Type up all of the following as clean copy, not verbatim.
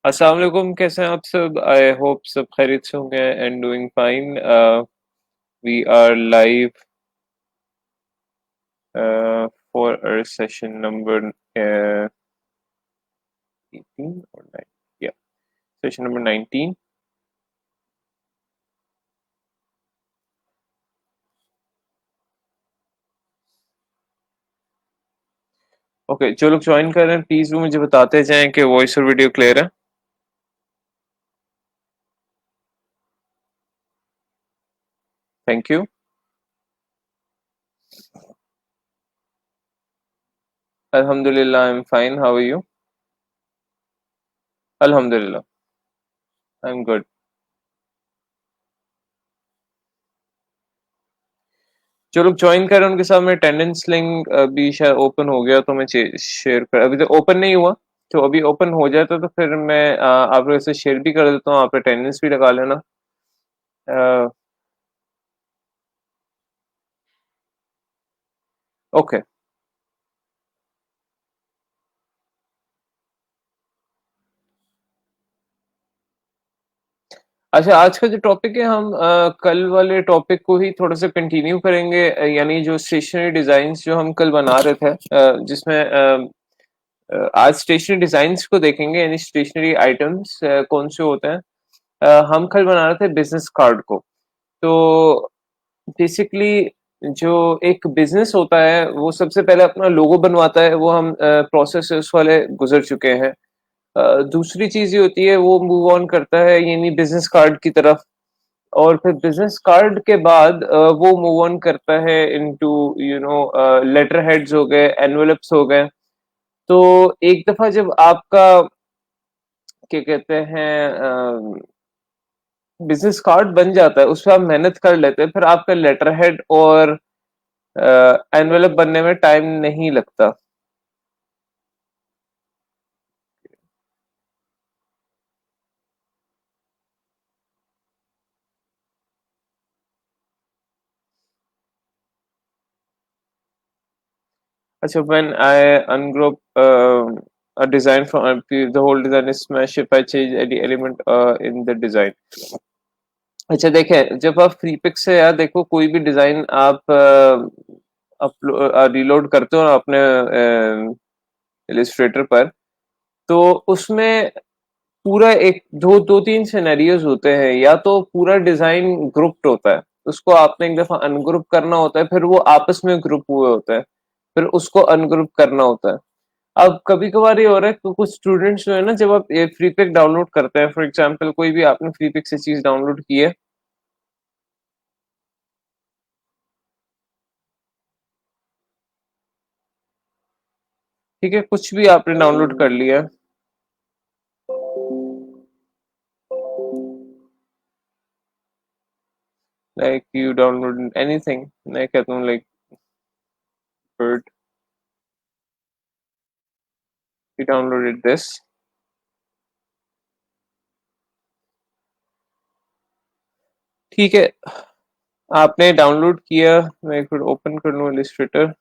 अस्सलाम वालेकुम, कैसे हैं आप सब? आई होप सब खैरियत से होंगे and doing fine. We are live for our session number 18 और 9, या सेशन नंबर 19। ओके, जो लोग ज्वाइन कर रहे हैं प्लीज वो मुझे बताते जाएं कि वॉइस और वीडियो क्लियर है। Thank you. अल्हम्दुलिल्लाह, I am fine. How are you? अल्हम्दुलिल्लाह, आई एम गुड। जो लोग ज्वाइन कर रहे हैं उनके साथ में अटेंडेंस लिंक भी शायद ओपन हो गया, तो मैं शेयर कर, अभी तक ओपन नहीं हुआ। तो अभी ओपन हो जाता तो फिर मैं आप लोगों से शेयर भी कर देता हूँ, आप अटेंडेंस भी लगा लेना। ओके। अच्छा, आज का जो टॉपिक है, हम कल वाले टॉपिक को ही थोड़ा सा कंटिन्यू करेंगे। यानी जो स्टेशनरी डिजाइन्स जो हम कल बना रहे थे, जिसमें आज स्टेशनरी डिजाइन्स को देखेंगे, यानी स्टेशनरी आइटम्स कौन से होते हैं। हम कल बना रहे थे बिजनेस कार्ड को। तो बेसिकली जो एक बिजनेस होता है वो सबसे पहले अपना लोगो बनवाता है, वो हम प्रोसेस वाले गुजर चुके हैं। दूसरी चीज ये होती है, वो मूव ऑन करता है यानी बिजनेस कार्ड की तरफ। और फिर बिजनेस कार्ड के बाद वो मूव ऑन करता है इनटू लेटर हेड्स हो गए, एनवेलप्स हो गए। तो एक दफा जब आपका क्या कहते हैं बिजनेस कार्ड बन जाता है, उस पर आप मेहनत कर लेते हैं, फिर आपका लेटर हेड और एनवेलप बनने में टाइम नहीं लगता। अच्छा, when I ungroup a design from the whole design is smash if I change any element in the design। अच्छा देखें, जब आप फ्री पिक से या देखो कोई भी डिजाइन आप अपलोड रीलोड करते हो ना अपने इलिस्ट्रेटर पर, तो उसमें पूरा एक दो दो तीन सिनेरियोज होते हैं। या तो पूरा डिजाइन ग्रुप्ड होता है, उसको आपने एक दफा अनग्रुप करना होता है, फिर वो आपस में ग्रुप हुए होते हैं, फिर उसको अनग्रुप करना होता है। अब कभी कभार ये हो रहा है कि कुछ स्टूडेंट्स जो है ना, जब आप ये फ्री पिक डाउनलोड करते हैं, फॉर एग्जांपल कोई भी आपने फ्री पिक से चीज डाउनलोड की है, ठीक है, कुछ भी आपने डाउनलोड कर लिया, लाइक यू डाउनलोड एनीथिंग, मैं कहता हूँ like bird, you downloaded this, ठीक है, आपने डाउनलोड किया। मैं एक बार ओपन कर लूँ इलिस्ट्रेटर।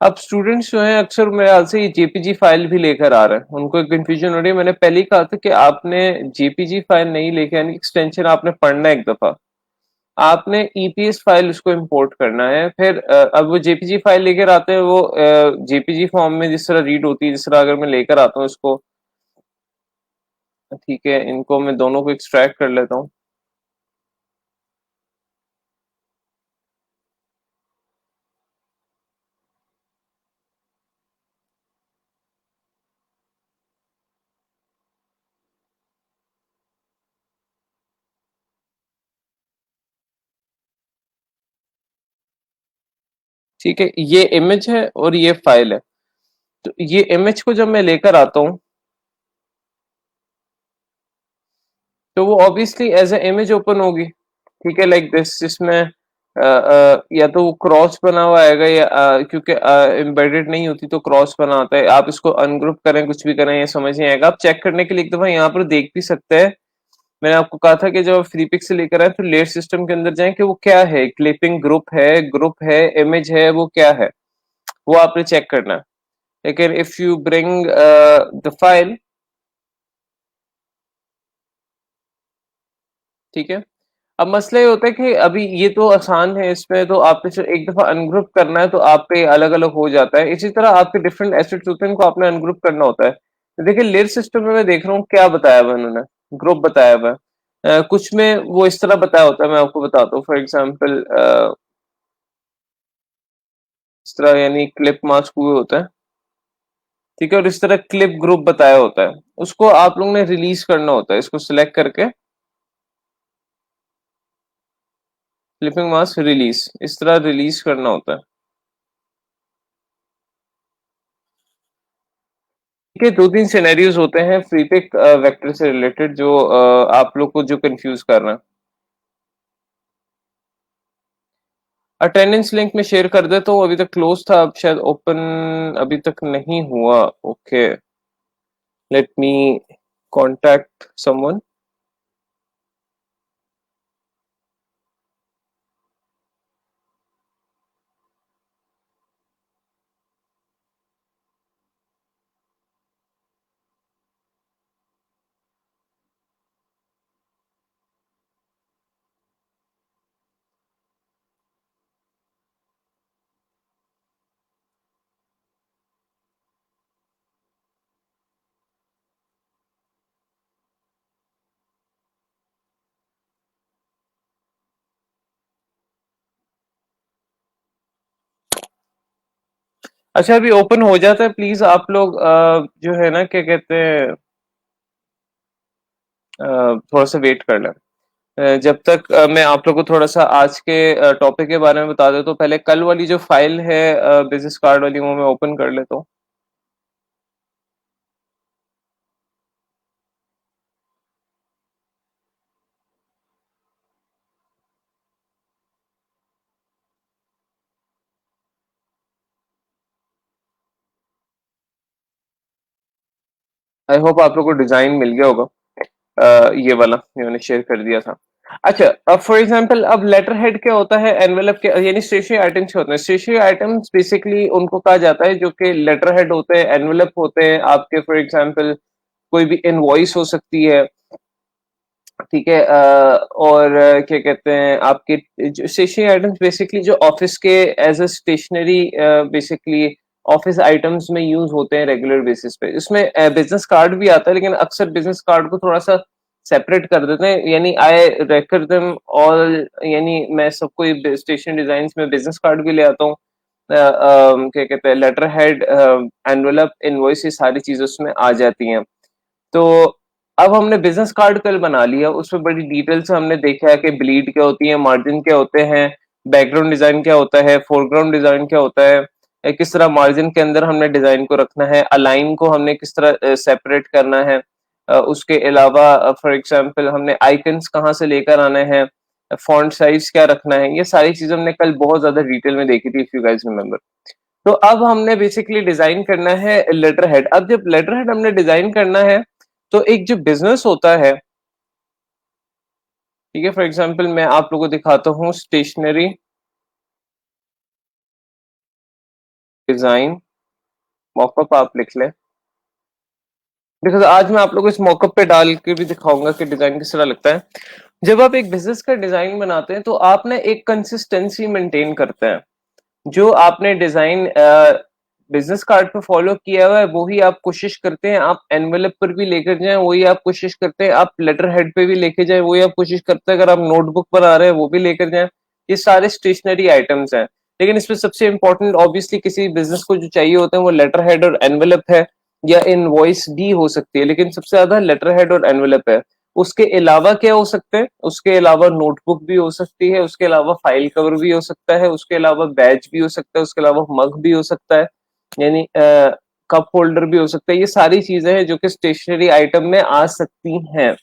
अब स्टूडेंट्स जो हैं अक्सर मेरे ख्याल से ये जेपीजी फाइल भी लेकर आ रहे हैं, उनको एक कंफ्यूजन हो रही है। मैंने पहले ही कहा था कि आपने जेपीजी फाइल नहीं लेके यानी एक्सटेंशन आपने पढ़ना है एक दफा, आपने ईपीएस फाइल उसको इंपोर्ट करना है। फिर अब वो जेपीजी फाइल लेकर आते हैं, वो जेपीजी फॉर्म में जिस तरह रीड होती है, जिस तरह अगर मैं लेकर आता हूँ इसको, ठीक है, इनको मैं दोनों को एक्सट्रैक्ट कर लेता हूँ। ठीक है, ये इमेज है और ये फाइल है। तो ये इमेज को जब मैं लेकर आता हूँ, तो वो obviously as a image open होगी, ठीक है, लाइक दिस, जिसमें या तो वो क्रॉस बना हुआ आएगा, या क्योंकि एम्बेडेड नहीं होती तो क्रॉस बना आता है। आप इसको अनग्रुप करें, कुछ भी करें, ये समझ नहीं आएगा। आप चेक करने के लिए एक दफा यहाँ पर देख भी सकते हैं। मैंने आपको कहा था कि जब आप फ्री पिक से लेकर आए तो लेयर सिस्टम के अंदर जाएं कि वो क्या है, क्लिपिंग ग्रुप है, इमेज है, वो क्या है, वो आपने चेक करना है। लेकिन if you bring the file, ठीक है, अब मसला ये होता है कि अभी ये तो आसान है, इसमें तो आपने सिर्फ एक दफा अनग्रुप करना है तो आप पे अलग अलग हो जाता है। इसी तरह आपके डिफरेंट एसेट्स होते हैं, इनको आपने अनग्रुप करना होता है। तो देखिए लेयर सिस्टम में मैं देख रहा हूँ क्या बताया हुआ है उन्होंने, ग्रुप बताया हुआ है। कुछ में वो इस तरह बताया होता है, मैं आपको बताता हूँ। फॉर एग्जाम्पल इस तरह यानी क्लिप मास्क हुए होता है, ठीक है, और इस तरह क्लिप ग्रुप बताया होता है। उसको आप लोगों ने रिलीज करना होता है, इसको सिलेक्ट करके क्लिपिंग मास्क रिलीज, इस तरह रिलीज करना होता है। ठीक है, दो तीन सिनेरियोज होते हैं फ्री पिक वेक्टर से रिलेटेड जो आप लोग को जो कंफ्यूज कर रहे हैं। अटेंडेंस लिंक में शेयर कर दे, तो अभी तक क्लोज था, अब शायद ओपन अभी तक नहीं हुआ। Okay, let me contact someone. अच्छा, अभी ओपन हो जाता है, प्लीज आप लोग जो है ना क्या कहते हैं, थोड़ा सा वेट कर लें। जब तक मैं आप लोगों को थोड़ा सा आज के टॉपिक के बारे में बता देता हूँ। पहले कल वाली जो फाइल है बिजनेस कार्ड वाली, वो मैं ओपन कर लेता हूँ। आई होप आप लोग को डिजाइन मिल गया होगा। ये वाला ये मैंने शेयर कर दिया था। अच्छा, अब फॉर एग्जांपल अब लेटर हेड क्या होता है, एनवेलप के यानी स्टेशनरी आइटम्स क्या होते हैं। स्टेशनरी आइटम्स बेसिकली उनको कहा जाता है जो कि लेटर हेड होते हैं, एनवेलप होते हैं आपके। फॉर एग्जांपल कोई भी इनवॉइस हो सकती है, ठीक है, और क्या कहते हैं आपके स्टेशनरी आइटम्स बेसिकली जो ऑफिस के as a stationery basically office items में यूज होते हैं रेगुलर बेसिस पे। इसमें बिजनेस कार्ड भी आता है, लेकिन अक्सर बिजनेस कार्ड को थोड़ा सा सेपरेट कर देते हैं, यानी आई रेकर देम ऑल, यानी मैं सबको स्टेशनरी डिजाइन में बिजनेस कार्ड भी ले आता हूँ। क्या कहते हैं लेटर हेड, एनवेलप, इनवॉइस, ये सारी चीजें उसमें आ जाती हैं। तो अब हमने बिजनेस कार्ड कल बना लिया, उसमें बड़ी डिटेल से हमने देखा है कि ब्लीड क्या होती है, मार्जिन क्या होते हैं, बैकग्राउंड डिजाइन क्या होता है, फोरग्राउंड डिजाइन क्या होता है, किस तरह मार्जिन के अंदर हमने डिजाइन को रखना है, अलाइन को हमने किस तरह सेपरेट करना है। उसके अलावा फॉर एग्जांपल हमने आइकन्स कहाँ से लेकर आने हैं, फॉन्ट साइज क्या रखना है, ये सारी चीजें हमने कल बहुत ज्यादा डिटेल में देखी थी, इफ यू गाइस रिमेम्बर। तो अब हमने बेसिकली डिजाइन करना है लेटर हेड। अब जब लेटर हेड हमने डिजाइन करना है, तो एक जो बिजनेस होता है, ठीक है, फॉर एग्जांपल मैं आप लोगों को दिखाता हूँ स्टेशनरी डिजाइन मॉकअप, आप लिख लें। बिकॉज आज मैं आप लोगों को इस मॉकअप पे डाल के भी दिखाऊंगा कि डिजाइन किस तरह लगता है। जब आप एक बिजनेस का डिजाइन बनाते हैं तो आप ना एक कंसिस्टेंसी मेंटेन करते हैं। जो आपने डिजाइन बिजनेस कार्ड पे फॉलो किया हुआ है वही आप कोशिश करते हैं आप एनवेलप पर भी लेकर जाएं, वही आप कोशिश करते हैं आप लेटर हेड पे भी लेके जाएं, वही आप कोशिश करते हैं अगर आप नोटबुक पर आ रहे हैं वो भी लेकर जाएं। ये सारे स्टेशनरी आइटम्स हैं, लेकिन इसमें सबसे इंपॉर्टेंट ऑब्वियसली किसी बिजनेस को जो चाहिए होते हैं वो लेटर हेड और एनवेलप है, या इनवॉइस भी हो सकती है, लेकिन सबसे ज्यादा लेटर हेड और एनवेलप है। उसके अलावा क्या हो सकते हैं, उसके अलावा नोटबुक भी हो सकती है, उसके अलावा फाइल कवर भी हो सकता है, उसके अलावा बैज भी हो सकता है, उसके अलावा मग भी हो सकता है, यानी कप होल्डर भी हो सकता है। ये सारी चीजें हैं जो कि स्टेशनरी आइटम में आ सकती हैं।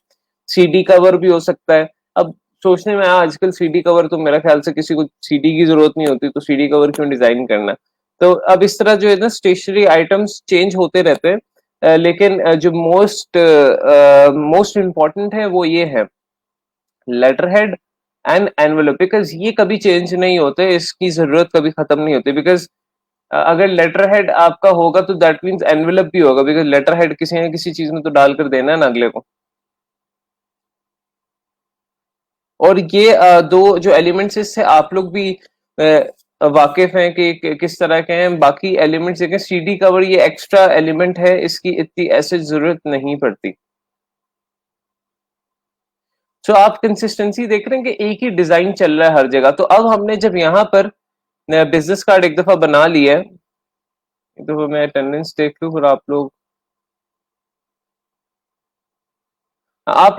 सीडी कवर भी हो सकता है। अब सोचने में आया आजकल सीडी कवर तो मेरा ख्याल से किसी को सीडी की जरूरत नहीं होती, तो सीडी कवर क्यों डिजाइन करना। तो अब इस तरह जो है ना स्टेशनरी आइटम्स चेंज होते रहते हैं। लेकिन जो मोस्ट इम्पॉर्टेंट है वो ये है letter head and envelope, because ये कभी चेंज नहीं होते, इसकी जरूरत कभी खत्म नहीं होती। बिकॉज अगर लेटर हेड आपका होगा तो दैट मीन्स एनवेलप भी होगा, बिकॉज लेटर हेड किसी न किसी चीज में तो डालकर देना है ना अगले को। और ये दो जो एलिमेंट्स इससे आप लोग भी वाकिफ हैं कि किस तरह के हैं। बाकी एलिमेंट्स देखें, सीडी कवर ये एक्स्ट्रा एलिमेंट है, इसकी इतनी ऐसे जरूरत नहीं पड़ती। तो आप कंसिस्टेंसी देख रहे हैं कि एक ही डिजाइन चल रहा है हर जगह। तो अब हमने जब यहाँ पर बिजनेस कार्ड एक दफा बना लिया है, एक दफा मैं अटेंडेंस देख लूं, फिर आप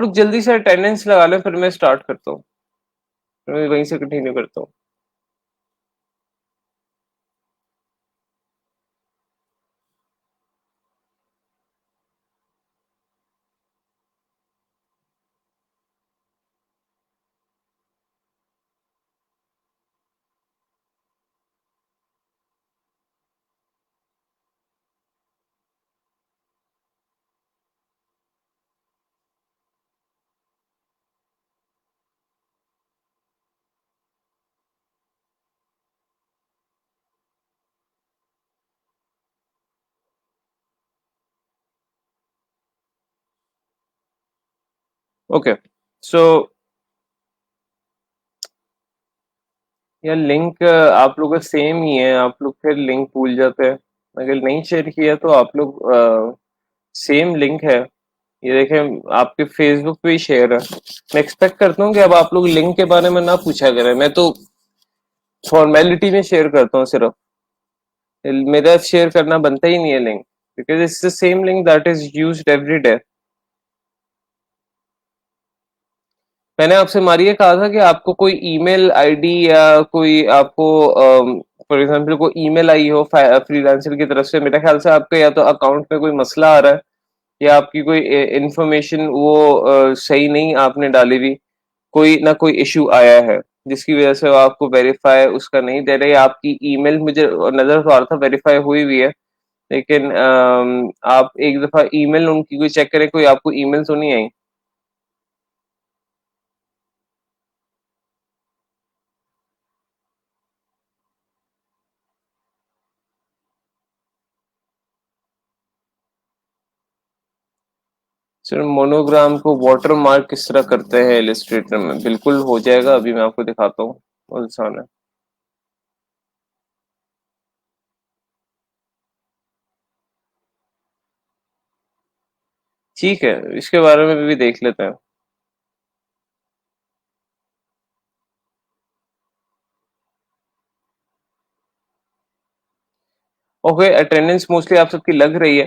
लोग जल्दी से अटेंडेंस लगा लें, फिर मैं स्टार्ट करता हूँ, फिर मैं वहीं से कंटिन्यू करता हूँ। ओके, सो यार लिंक आप लोग का सेम ही है, आप लोग फिर लिंक भूल जाते हैं। अगर नहीं शेयर किया तो आप लोग सेम लिंक है, ये देखें आपके फेसबुक पे ही शेयर है। मैं एक्सपेक्ट करता हूँ कि अब आप लोग लिंक के बारे में ना पूछा करें, मैं तो फॉर्मेलिटी में शेयर करता हूँ सिर्फ, मेरा शेयर करना बनता ही नहीं है link, because it's the same link that is used every day. मैंने आपसे मारिए कहा था कि आपको कोई ईमेल आईडी या कोई आपको फॉर एग्जांपल कोई ईमेल आई हो फ्रीलांसर की तरफ से, मेरे ख्याल से आपके या तो अकाउंट में कोई मसला आ रहा है या आपकी कोई इंफॉर्मेशन वो सही नहीं आपने डाली हुई, कोई ना कोई इशू आया है जिसकी वजह से वो आपको वेरीफाई उसका नहीं दे रहे। आपकी ईमेल मुझे नजर तो आ रहा था वेरीफाई हुई हुई है, लेकिन आप एक दफा ईमेल उनकी कोई चेक करें, कोई आपको ईमेल तो नहीं आई। सर मोनोग्राम को वाटर मार्क किस तरह करते हैं इलिस्ट्रेटर में? बिल्कुल हो जाएगा, अभी मैं आपको दिखाता हूँ, बहुत आसान है। ठीक है, इसके बारे में भी देख लेते हैं। ओके, अटेंडेंस मोस्टली आप सबकी लग रही है,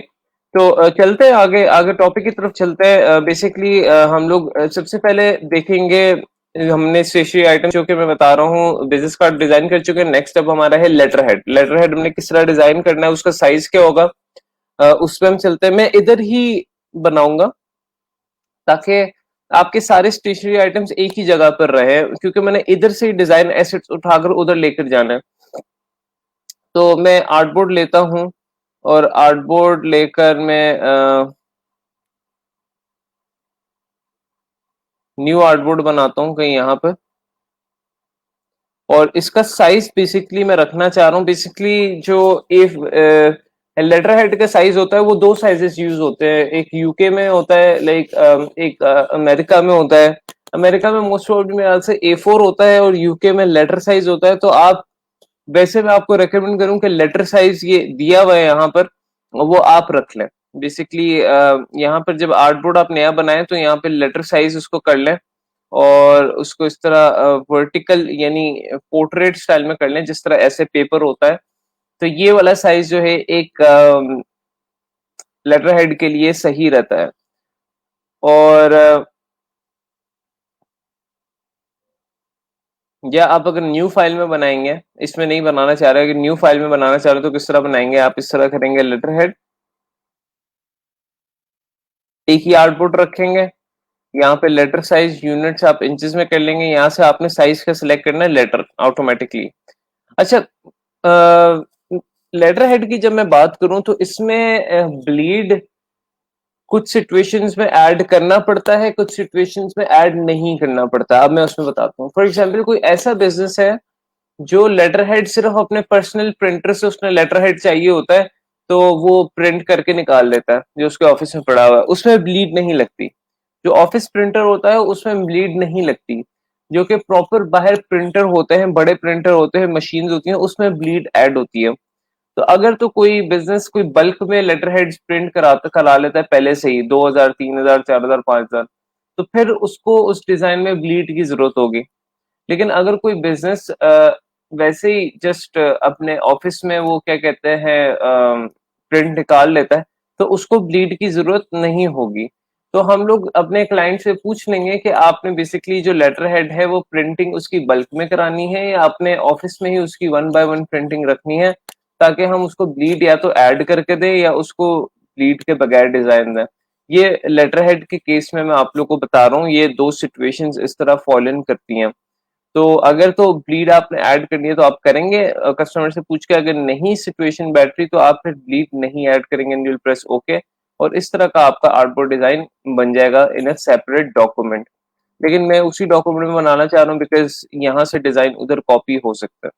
तो चलते हैं आगे, आगे टॉपिक की तरफ चलते हैं। बेसिकली हम लोग सबसे पहले देखेंगे, हमने स्टेशनरी आइटम जो कि मैं बता रहा हूँ बिजनेस कार्ड डिजाइन कर चुके हैं। नेक्स्ट अब हमारा है लेटर हेड। लेटर हेड हमने किस तरह डिजाइन करना है, उसका साइज क्या होगा, उस पर हम चलते हैं। मैं इधर ही बनाऊंगा ताकि आपके सारे स्टेशनरी आइटम्स एक ही जगह पर रहे, क्योंकि मैंने इधर से डिजाइन एसेट्स उठाकर उधर लेकर जाना है। तो मैं आर्टबोर्ड लेता हूँ और आर्टबोर्ड लेकर मैं न्यू आर्टबोर्ड बनाता हूँ कहीं यहाँ पे, और इसका साइज बेसिकली मैं रखना चाह रहा हूँ। बेसिकली जो इफ लेटर हेड का साइज होता है वो दो साइजेस यूज होते हैं, एक यूके में होता है, लाइक एक अमेरिका में होता है। अमेरिका में मोस्ट प्रोबेबली मेरे ख्याल से A4 होता है और यूके में लेटर साइज होता है। तो आप, वैसे मैं आपको रेकमेंड करूं कि लेटर साइज ये दिया हुआ है यहाँ पर, वो आप रख लें। बेसिकली यहाँ पर जब आर्टबोर्ड आप नया बनाएं तो यहाँ पे लेटर साइज उसको कर लें और उसको इस तरह वर्टिकल यानी पोर्ट्रेट स्टाइल में कर लें, जिस तरह ऐसे पेपर होता है। तो ये वाला साइज जो है एक लेटर हेड के लिए सही रहता है। और या आप अगर न्यू फाइल में बनाएंगे, इसमें नहीं बनाना चाह रहे, अगर न्यू फाइल में बनाना चाह रहे हो तो किस तरह बनाएंगे, आप इस तरह करेंगे, लेटर हेड एक ही आर्टबोर्ड रखेंगे, यहाँ पे लेटर साइज यूनिट्स आप इंचेस में कर लेंगे, यहाँ से आपने साइज का सिलेक्ट करना है लेटर ऑटोमेटिकली। अच्छा, लेटर हेड की जब मैं बात करूं तो इसमें ब्लीड कुछ सिचुएशंस में ऐड करना पड़ता है, कुछ सिचुएशंस में ऐड नहीं करना पड़ता। अब मैं उसमें बताता हूँ। फॉर एग्जांपल कोई ऐसा बिजनेस है जो लेटर हेड सिर्फ अपने पर्सनल प्रिंटर से उसने लेटर हेड चाहिए होता है, तो वो प्रिंट करके निकाल लेता है जो उसके ऑफिस में पड़ा हुआ है, उसमें ब्लीड नहीं लगती। जो ऑफिस प्रिंटर होता है उसमें ब्लीड नहीं लगती। जो कि प्रॉपर बाहर प्रिंटर होते हैं, बड़े प्रिंटर होते हैं, मशीन होती हैं, उसमें ब्लीड ऐड होती है। तो अगर तो कोई बिजनेस कोई बल्क में लेटर हेड प्रिंट करा लेता है पहले से ही 2000 3000 4000 5000, तो फिर उसको उस डिजाइन में ब्लीड की जरूरत होगी। लेकिन अगर कोई बिजनेस वैसे ही जस्ट अपने ऑफिस में वो क्या कहते हैं प्रिंट निकाल लेता है, तो उसको ब्लीड की जरूरत नहीं होगी। तो हम लोग अपने क्लाइंट से पूछ लेंगे कि आपने बेसिकली जो लेटर हेड है वो प्रिंटिंग उसकी बल्क में करानी है या अपने ऑफिस में ही उसकी 1 by 1 प्रिंटिंग रखनी है, ताकि हम उसको ब्लीड या तो ऐड करके दें या उसको ब्लीड के बगैर डिजाइन दें। ये लेटर हेड के केस में मैं आप लोग को बता रहा हूँ, ये दो सिचुएशंस इस तरह फॉलो इन करती हैं। तो अगर तो ब्लीड आपने ऐड करनी है तो आप करेंगे कस्टमर से पूछ के, अगर नहीं सिचुएशन बैठ रही तो आप फिर ब्लीड नहीं ऐड करेंगे, यू विल प्रेस ओके, और इस तरह का आपका आर्टबोर्ड डिजाइन बन जाएगा इन अ सेपरेट डॉक्यूमेंट। लेकिन मैं उसी डॉक्यूमेंट में बनाना चाह रहा हूँ बिकॉज यहाँ से डिजाइन उधर कॉपी हो सकता है।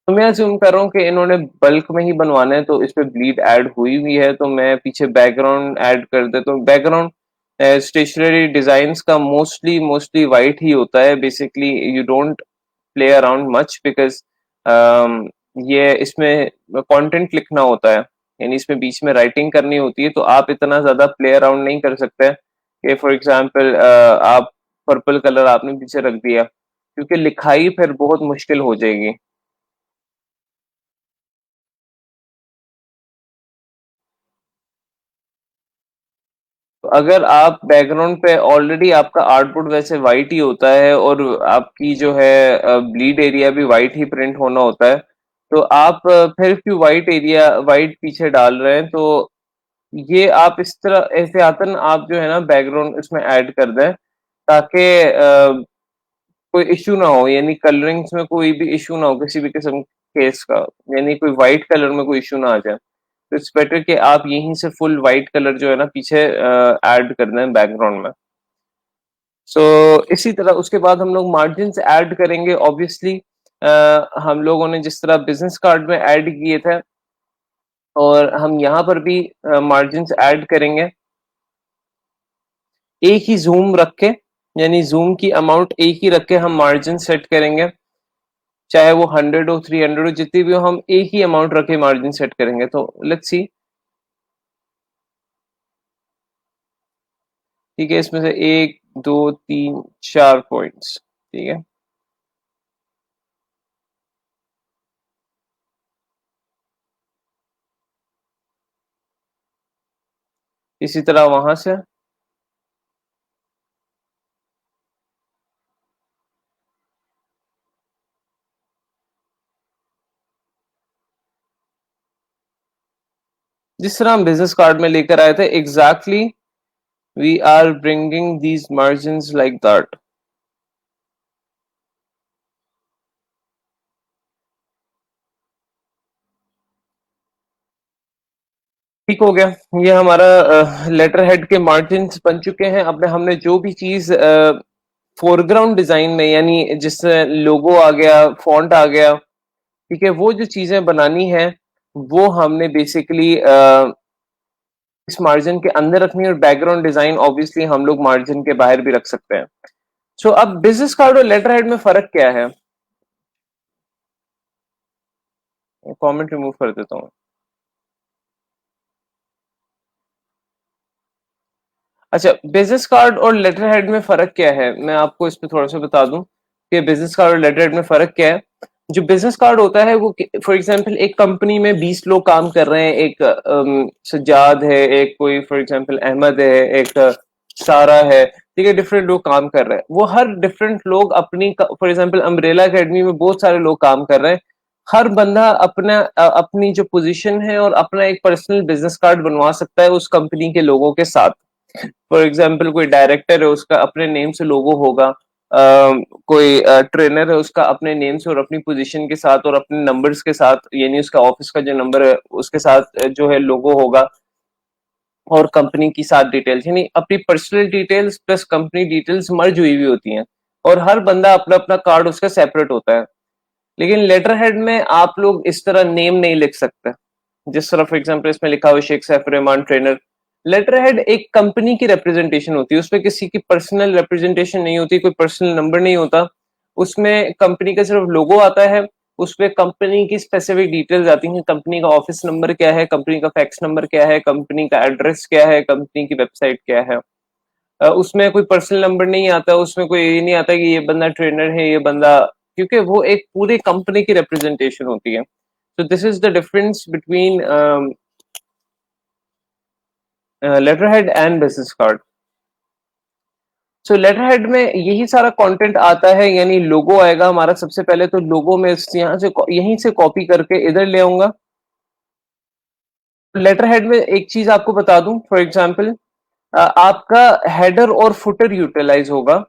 तो मैं अज्यूम कर रहा हूँ कि इन्होंने बल्क में ही बनवाना है, तो इस पे ब्लीड ऐड हुई हुई है, तो मैं पीछे बैकग्राउंड ऐड कर देता हूँ। बैकग्राउंड स्टेशनरी डिजाइन्स का मोस्टली मोस्टली वाइट ही होता है। Basically you don't play around much because ये इसमें कंटेंट लिखना होता है, यानी इसमें बीच में राइटिंग करनी होती है, तो आप इतना ज्यादा प्ले अराउंड नहीं कर सकते कि फॉर एग्जांपल आप पर्पल कलर आपने पीछे रख दिया, क्योंकि लिखाई फिर बहुत मुश्किल हो जाएगी। तो अगर आप बैकग्राउंड पे ऑलरेडी आपका आउटपुट वैसे वाइट ही होता है और आपकी जो है ब्लीड एरिया भी वाइट ही प्रिंट होना होता है, तो आप फिर क्यों वाइट एरिया वाइट पीछे डाल रहे हैं? तो ये आप इस तरह एहतियातन आप जो है ना बैकग्राउंड इसमें ऐड कर दें, ताकि कोई इश्यू ना हो, यानी कलरिंग्स में कोई भी इश्यू ना हो किसी भी किस्म केस का, यानी कोई वाइट कलर में कोई इश्यू ना आ जाए। तो इट्स बेटर कि आप यहीं से फुल वाइट कलर जो है ना पीछे ऐड कर दें बैकग्राउंड में। सो इसी तरह उसके बाद हम लोग मार्जिन ऐड करेंगे ऑब्वियसली। हम लोगों ने जिस तरह बिजनेस कार्ड में ऐड किए थे, और हम यहाँ पर भी मार्जिन ऐड करेंगे एक ही जूम रख के, यानी जूम की अमाउंट एक ही रख के हम मार्जिन सेट करेंगे। चाहे वो 100 हो 300 हो जितनी भी हो, हम एक ही अमाउंट रख के मार्जिन सेट करेंगे। तो लेट्स सी, ठीक है, इसमें से 1 2 3 4 पॉइंट्स, ठीक है। इसी तरह वहां से जिस तरह हम बिजनेस कार्ड में लेकर आए थे exactly, we are bringing these margins like that. ठीक हो गया, ये हमारा लेटर हेड के मार्जिन बन चुके हैं। अब हमने जो भी चीज फोरग्राउंड डिजाइन में, यानी जिससे लोगो आ गया, फॉन्ट आ गया, ठीक है, वो जो चीजें बनानी है वो हमने बेसिकली इस मार्जिन के अंदर रखनी है, और बैकग्राउंड डिजाइन ऑब्वियसली हम लोग मार्जिन के बाहर भी रख सकते हैं। सो अब बिजनेस कार्ड और लेटर हेड में फर्क क्या है? कमेंट रिमूव कर देता हूँ। अच्छा, बिजनेस कार्ड और लेटर हेड में फर्क क्या है, मैं आपको इस पे थोड़ा सा बता दूं कि बिजनेस कार्ड और लेटर हेड में फर्क क्या है। जो बिजनेस कार्ड होता है वो फॉर एग्जांपल एक कंपनी में 20 लोग काम कर रहे हैं, एक सज्जाद है, एक कोई फॉर एग्जांपल अहमद है, एक सारा है, ठीक है, डिफरेंट लोग काम कर रहे हैं। वो हर डिफरेंट लोग अपनी फॉर एग्जांपल अम्ब्रेला अकेडमी में बहुत सारे लोग काम कर रहे हैं। हर बंदा अपना अपनी जो पोजीशन है और अपना एक पर्सनल बिजनेस कार्ड बनवा सकता है उस कंपनी के लोगों के साथ। फॉर एग्जाम्पल कोई डायरेक्टर है उसका अपने नेम से लोगो होगा, कोई ट्रेनर है उसका अपने नेम से और अपनी पोजीशन के साथ और अपने नंबर्स के साथ, यानी उसका ऑफिस का जो नंबर है उसके साथ जो है लोगो होगा, और कंपनी की साथ डिटेल्स, यानी अपनी personal details plus company details merge हुई हुई होती हैं, और हर बंदा अपना अपना कार्ड उसका सेपरेट होता है। लेकिन लेटर हेड में आप लोग इस तरह नेम नहीं लिख सकते, जिस तरह फॉर एग्जाम्पल इसमें लिखा हुआ Sheikh Saif Rahman trainer. Letter head एक कंपनी की रिप्रेजेंटेशन होती है, उसमें किसी की पर्सनल रिप्रेजेंटेशन नहीं होती, कोई पर्सनल नंबर नहीं होता। उसमें कंपनी का सिर्फ लोगो आता है, उसपे कंपनी की स्पेसिफिक डिटेल्स आती हैं, कंपनी का ऑफिस नंबर क्या है, कंपनी का फैक्स नंबर क्या है, कंपनी का एड्रेस क्या है, कंपनी की वेबसाइट क्या है। उसमें कोई पर्सनल नंबर नहीं आता, उसमें कोई ये नहीं आता कि ये बंदा ट्रेनर है, ये बंदा, क्योंकि वो एक पूरी कंपनी की रिप्रेजेंटेशन होती है। So this is the difference between letterhead and business card. So letterhead में यही सारा कंटेंट आता है, यानी लोगो आएगा हमारा। सबसे पहले तो लोगो में यहाँ से यहीं से कॉपी करके इधर ले आऊंगा। लेटरहेड में एक चीज आपको बता दूं, फॉर एग्जांपल आपका हेडर और फुटर यूटिलाइज होगा,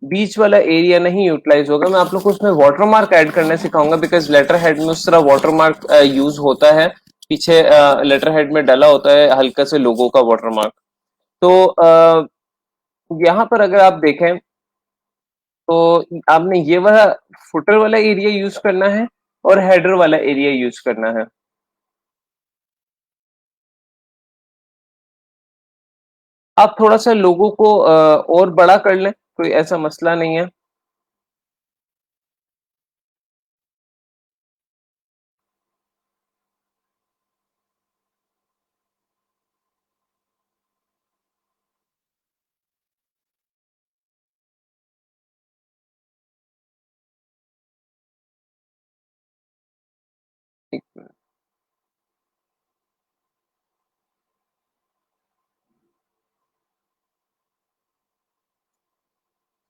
बीच वाला एरिया नहीं यूटिलाइज होगा। मैं आप लोग को उसमें वाटरमार्क ऐड करने सिखाऊंगा, बिकॉज लेटर हेड में उस तरह वाटरमार्क यूज होता है, पीछे लेटर हेड में डला होता है हल्का से लोगो का वाटरमार्क। तो यहाँ पर अगर आप देखें तो आपने ये वाला फुटर वाला एरिया यूज करना है और हेडर वाला एरिया यूज करना है। आप थोड़ा सा लोगों को और बड़ा कर लें, कोई ऐसा मसला नहीं है।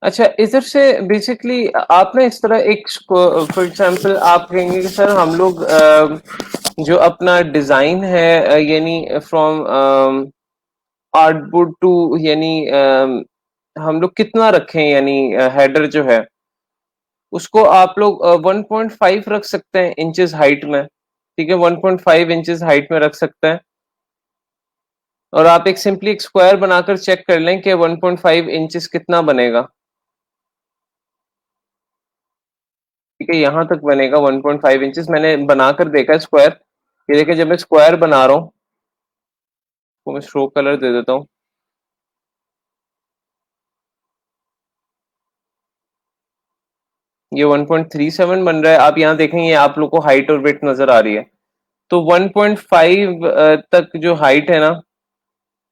अच्छा, इधर से बेसिकली आप ना इस तरह एक, फॉर एग्जांपल आप कहेंगे कि सर हम लोग जो अपना डिजाइन है यानी फ्रॉम आर्टबोर्ड टू, यानी हम लोग कितना रखें, यानी हेडर जो है उसको आप लोग 1.5 रख सकते हैं इंचेस हाइट में। ठीक है, 1.5 इंचेस हाइट में रख सकते हैं। और आप एक सिंपली एक स्क्वायर बनाकर चेक कर लें कि 1.5 इंचेस कितना बनेगा। ठीक है, यहां तक बनेगा 1.5 इंचेस। मैंने बनाकर देखा है स्क्वायर। ये देखिए, जब मैं स्क्वायर बना रहा हूँ तो मैं स्ट्रोक कलर दे देता हूँ। ये 1.37 बन रहा है। आप यहाँ देखेंगे आप लोग को हाइट और विड्थ नजर आ रही है। तो 1.5 तक जो हाइट है ना,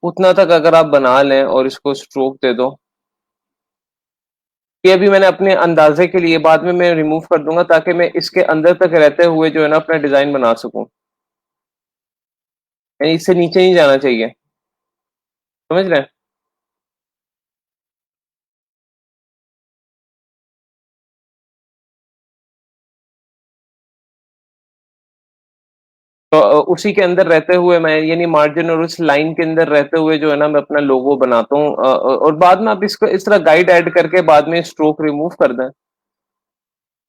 उतना तक अगर आप बना लें और इसको स्ट्रोक दे दो। ये अभी मैंने अपने अंदाजे के लिए, बाद में मैं रिमूव कर दूंगा ताकि मैं इसके अंदर तक रहते हुए जो है ना अपना डिजाइन बना सकूं। यानी इससे नीचे नहीं जाना चाहिए, समझ रहे हैं। तो उसी के अंदर रहते हुए मैं, यानी मार्जिन और उस लाइन के अंदर रहते हुए जो है ना मैं अपना लोगो बनाता हूँ। और बाद में आप इसको इस तरह गाइड ऐड करके बाद में स्ट्रोक रिमूव कर दें।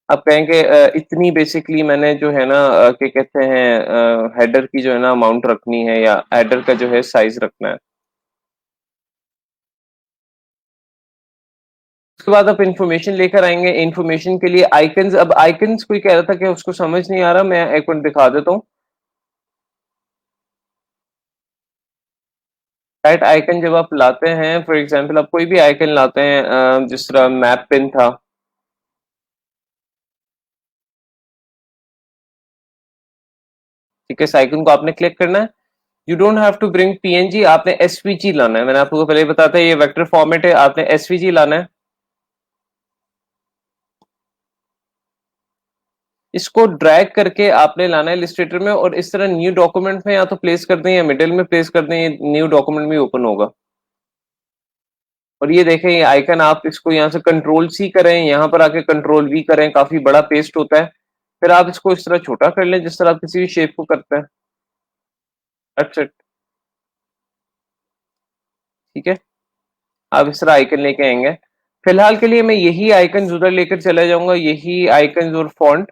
आप कहेंगे इतनी बेसिकली मैंने जो है ना क्या कहते हैं हेडर की जो है ना अमाउंट रखनी है, या हेडर का जो है साइज रखना है। उसके बाद आप इंफॉर्मेशन लेकर आएंगे। इंफॉर्मेशन के लिए आइकन्स, अब आइकन्स कोई कह रहा था कि उसको समझ नहीं आ रहा, मैं एक मिनट दिखा देता हूँ। राइट आइकन जब आप लाते हैं, फॉर एग्जांपल आप कोई भी आइकन लाते हैं, जिस तरह मैप पिन था। ठीक है, इस आइकन को आपने क्लिक करना है। You don't have to bring PNG, आपने एसवीजी लाना है। मैंने आपको पहले ही बताया था ये वेक्टर फॉर्मेट है, आपने एसवीजी लाना है। इसको ड्रैग करके आपने लाना है इलस्ट्रेटर में, और इस तरह न्यू डॉक्यूमेंट में या तो प्लेस कर दें या मिडिल में प्लेस कर दें, ये न्यू डॉक्यूमेंट में ओपन होगा। और ये देखें, ये आइकन आप इसको यहाँ से कंट्रोल सी करें, यहाँ पर आके कंट्रोल वी करें, काफी बड़ा पेस्ट होता है। फिर आप इसको इस तरह छोटा कर लें जिस तरह आप किसी भी शेप को करते हैं। That's it. ठीक है, आप इस तरह आइकन लेके आएंगे। फिलहाल के लिए मैं यही आइकन उधर लेकर चला जाऊंगा, यही आइकन और फॉन्ट।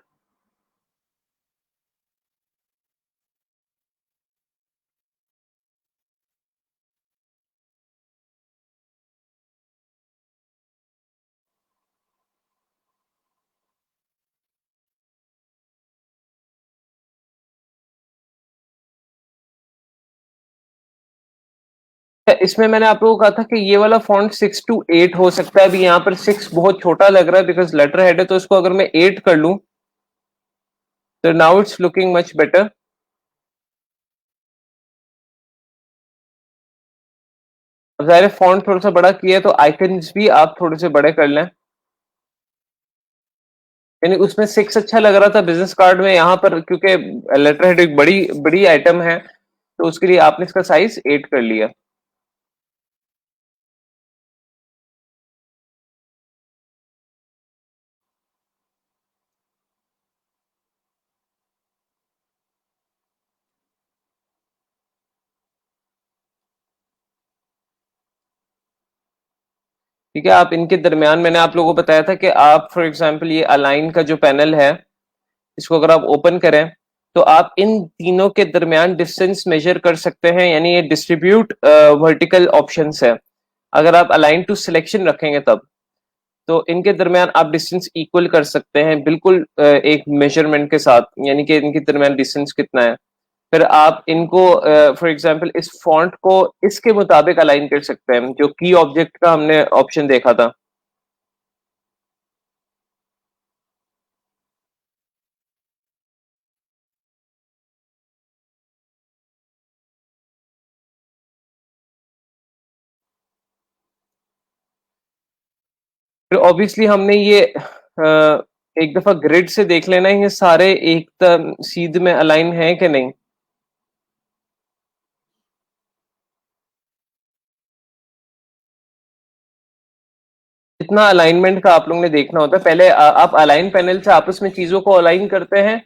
इसमें मैंने आप लोगों को कहा था कि ये वाला फॉन्ट 6 to 8 हो सकता है। अभी यहाँ पर 6 बहुत छोटा लग रहा है बिकॉज लेटर हेड है, तो इसको अगर मैं 8 कर लूं तो now it's looking much better. अब ज़ाहिर है फॉन्ट थोड़ा सा बड़ा किया है तो आइकन्स भी आप थोड़े से बड़े कर लें। यानी उसमें 6 अच्छा लग रहा था बिजनेस कार्ड में, यहाँ पर क्योंकि लेटर हेड एक बड़ी बड़ी आइटम है तो उसके लिए आपने इसका साइज 8 कर लिया। ठीक है, आप इनके दरमियान, मैंने आप लोगों को बताया था कि आप फॉर एग्जांपल ये अलाइन का जो पैनल है इसको अगर आप ओपन करें तो आप इन तीनों के दरमियान डिस्टेंस मेजर कर सकते हैं, यानी ये डिस्ट्रीब्यूट वर्टिकल ऑप्शंस है। अगर आप अलाइन टू सिलेक्शन रखेंगे तब तो इनके दरमियान आप डिस्टेंस इक्वल कर सकते हैं बिल्कुल एक मेजरमेंट के साथ, यानी कि इनके दरमियान डिस्टेंस कितना है। फिर आप इनको फॉर एग्जांपल इस फॉन्ट को इसके मुताबिक अलाइन कर सकते हैं जो की ऑब्जेक्ट का हमने ऑप्शन देखा था। फिर ऑब्वियसली हमने ये एक दफा ग्रिड से देख लेना है ये सारे एक सीध में अलाइन है कि नहीं। इतना अलाइनमेंट का आप लोग ने देखना होता है। पहले आप अलाइन पैनल से आपस में चीजों को अलाइन करते हैं,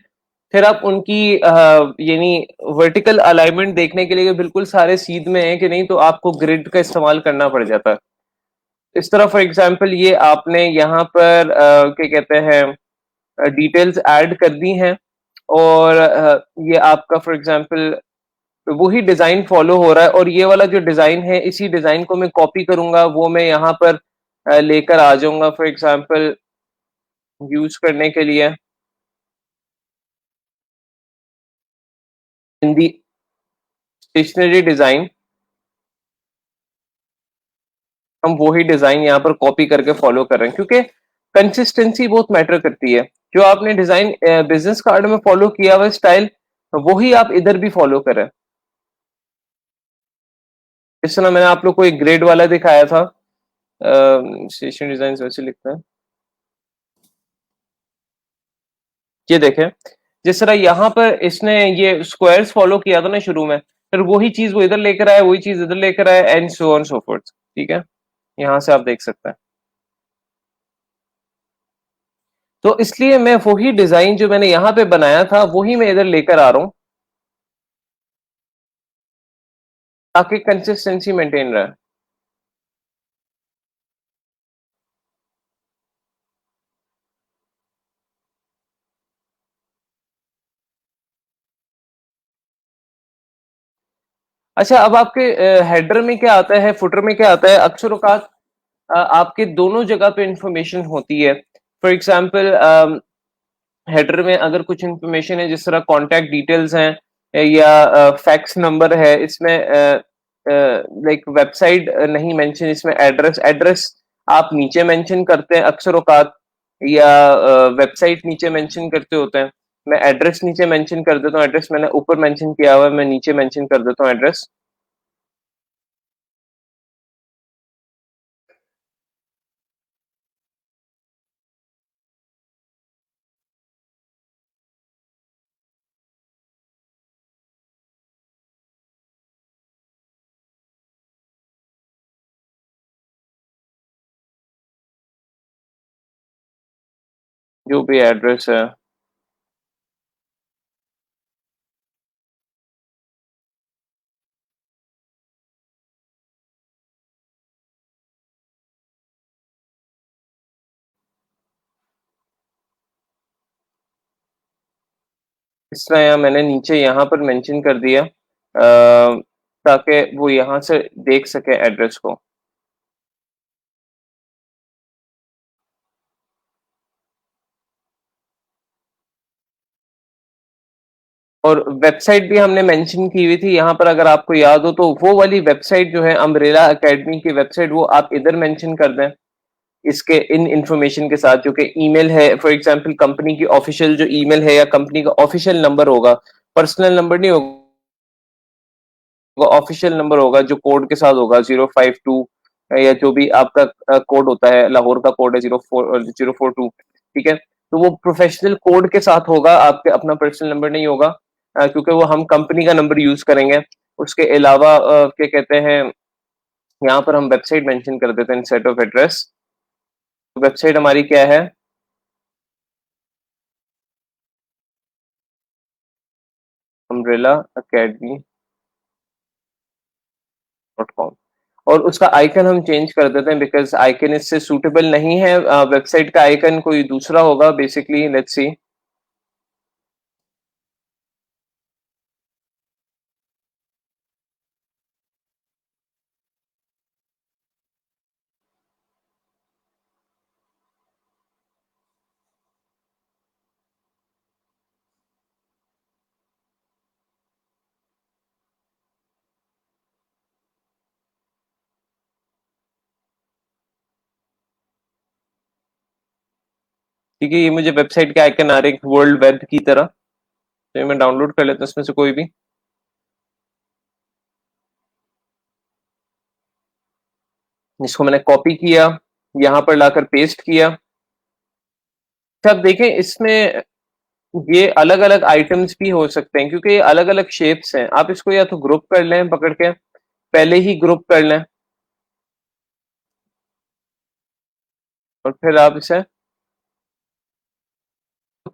फिर आप उनकी यानी वर्टिकल अलाइनमेंट देखने के लिए बिल्कुल सारे सीध में है कि नहीं तो आपको ग्रिड का इस्तेमाल करना पड़ जाता है। इस तरह फॉर एग्जांपल ये आपने यहाँ पर क्या कहते हैं डिटेल्स ऐड कर दी हैं और ये आपका फॉर एग्जांपल वही डिजाइन फॉलो हो रहा है, और ये वाला जो डिजाइन है इसी डिजाइन को मैं कॉपी करूंगा, वो मैं यहाँ पर लेकर आ जाऊंगा फॉर एग्जांपल यूज करने के लिए हिंदी स्टेशनरी डिजाइन। हम वही डिजाइन यहाँ पर कॉपी करके फॉलो कर रहे हैं क्योंकि कंसिस्टेंसी बहुत मैटर करती है। जो आपने डिजाइन बिजनेस कार्ड में फॉलो किया हुआ स्टाइल वही आप इधर भी फॉलो करें। इस तरह मैंने आप लोग को एक ग्रेड वाला दिखाया था, स्टेशन डिजाइन वैसे लिखता है। ये देखें जिस तरह यहाँ पर इसने ये स्क्वायर्स फॉलो किया था ना शुरू में, फिर वही चीज वो इधर लेकर आया, वही चीज इधर लेकर आया, and so on so fourth. ठीक है, यहाँ से आप देख सकते हैं। तो इसलिए मैं वही डिजाइन जो मैंने यहाँ पे बनाया था वही मैं इधर लेकर आ रहा हूँ ताकि कंसिस्टेंसी मेंटेन रहे। अच्छा, अब आपके हेडर में क्या आता है, फुटर में क्या आता है, अक्सर औकात आपके दोनों जगह पे इंफॉर्मेशन होती है। फॉर एग्जाम्पल हेडर में अगर कुछ इंफॉर्मेशन है जिस तरह कॉन्टैक्ट डिटेल्स हैं या फैक्स नंबर है, इसमें लाइक वेबसाइट नहीं मेंशन, इसमें एड्रेस एड्रेस आप नीचे मेंशन करते हैं अक्सर औकात, या वेबसाइट नीचे मेंशन करते होते हैं। मैं एड्रेस नीचे मेंशन कर देता हूँ, एड्रेस मैंने ऊपर मेंशन किया हुआ है, मैं नीचे मेंशन कर देता हूँ एड्रेस। जो भी एड्रेस है इस तरह यहाँ मैंने नीचे यहाँ पर मेंशन कर दिया ताकि वो यहाँ से देख सके एड्रेस को। और वेबसाइट भी हमने मेंशन की हुई थी यहाँ पर, अगर आपको याद हो तो वो वाली वेबसाइट जो है अम्ब्रेला एकेडमी की वेबसाइट, वो आप इधर मेंशन कर दें इसके इन इंफॉर्मेशन के साथ, जो कि ईमेल है फॉर एग्जांपल, कंपनी की ऑफिशियल जो ईमेल है या कंपनी का ऑफिशियल नंबर होगा, पर्सनल नंबर नहीं होगा, ऑफिशियल नंबर होगा जो कोड के साथ होगा 052, या जो भी आपका कोड होता है, लाहौर का कोड है 042, ठीक है। तो वो प्रोफेशनल कोड के साथ होगा, आपके अपना पर्सनल नंबर नहीं होगा, क्योंकि वो हम कंपनी का नंबर यूज करेंगे। उसके अलावा क्या कहते हैं, यहाँ पर हम वेबसाइट मेंशन कर देते हैं सेट ऑफ एड्रेस। वेबसाइट हमारी क्या है, अम्ब्रेला अकेडमी .com। और उसका आइकन हम चेंज कर देते हैं बिकॉज आइकन इससे सूटेबल नहीं है, वेबसाइट का आइकन कोई दूसरा होगा बेसिकली। लेट्स सी, ठीक है, ये मुझे वेबसाइट के आइकन आ रहे हैं वर्ल्ड वेब की तरह, तो मैं डाउनलोड कर लेता हूँ इसमें से कोई भी। इसको मैंने कॉपी किया, यहाँ पर लाकर पेस्ट किया। अब देखें इसमें ये अलग अलग आइटम्स भी हो सकते हैं क्योंकि ये अलग अलग शेप्स हैं। आप इसको या तो ग्रुप कर लें पकड़ के, पहले ही ग्रुप कर लें, और फिर आप इसे,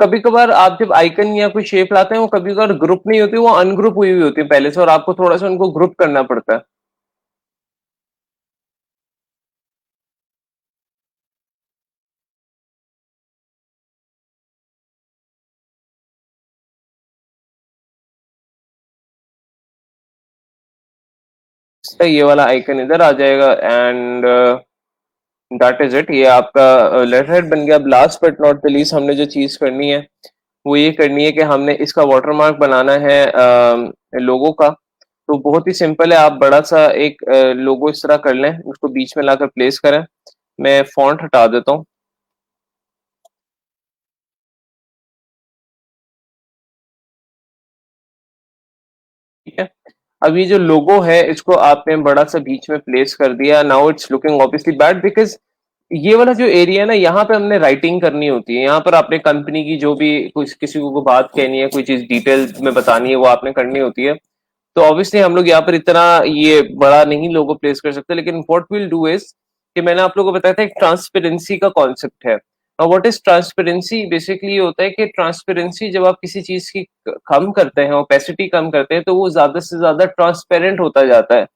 कभी कभार आप जब आइकन या कोई शेप लाते हैं वो कभी कभार ग्रुप नहीं होती, वो अनग्रुप हुई हुई होती है पहले से, और आपको थोड़ा सा उनको ग्रुप करना पड़ता है। ये वाला आइकन इधर आ जाएगा एंड दैट इज इट। ये आपका लेटर हेड बन गया। अब last but not the least हमने जो चीज करनी है वो ये करनी है कि हमने इसका वाटरमार्क बनाना है लोगो का। तो बहुत ही सिंपल है, आप बड़ा सा एक लोगो इस तरह कर लें, उसको बीच में लाकर प्लेस करें। मैं फॉन्ट हटा देता हूँ, ठीक है। अब ये जो लोगो है इसको आपने बड़ा सा बीच में प्लेस कर दिया। Now it's looking obviously bad because ये वाला जो एरिया है ना, यहाँ पे हमने राइटिंग करनी होती है। यहाँ पर आपने कंपनी की जो भी कुछ किसी को बात कहनी है, कोई चीज डिटेल में बतानी है, वो आपने करनी होती है। तो ऑब्वियसली हम लोग यहाँ पर इतना ये बड़ा नहीं लोगो प्लेस कर सकते, लेकिन व्हाट विल डू इज कि मैंने आप लोगों को बताया था एक ट्रांसपेरेंसी का कॉन्सेप्ट है। व्हाट इज ट्रांसपेरेंसी, बेसिकली ये होता है कि ट्रांसपेरेंसी जब आप किसी चीज की कम करते हैं, ओपेसिटी कम करते हैं, तो वो ज्यादा से ज्यादा ट्रांसपेरेंट होता जाता है।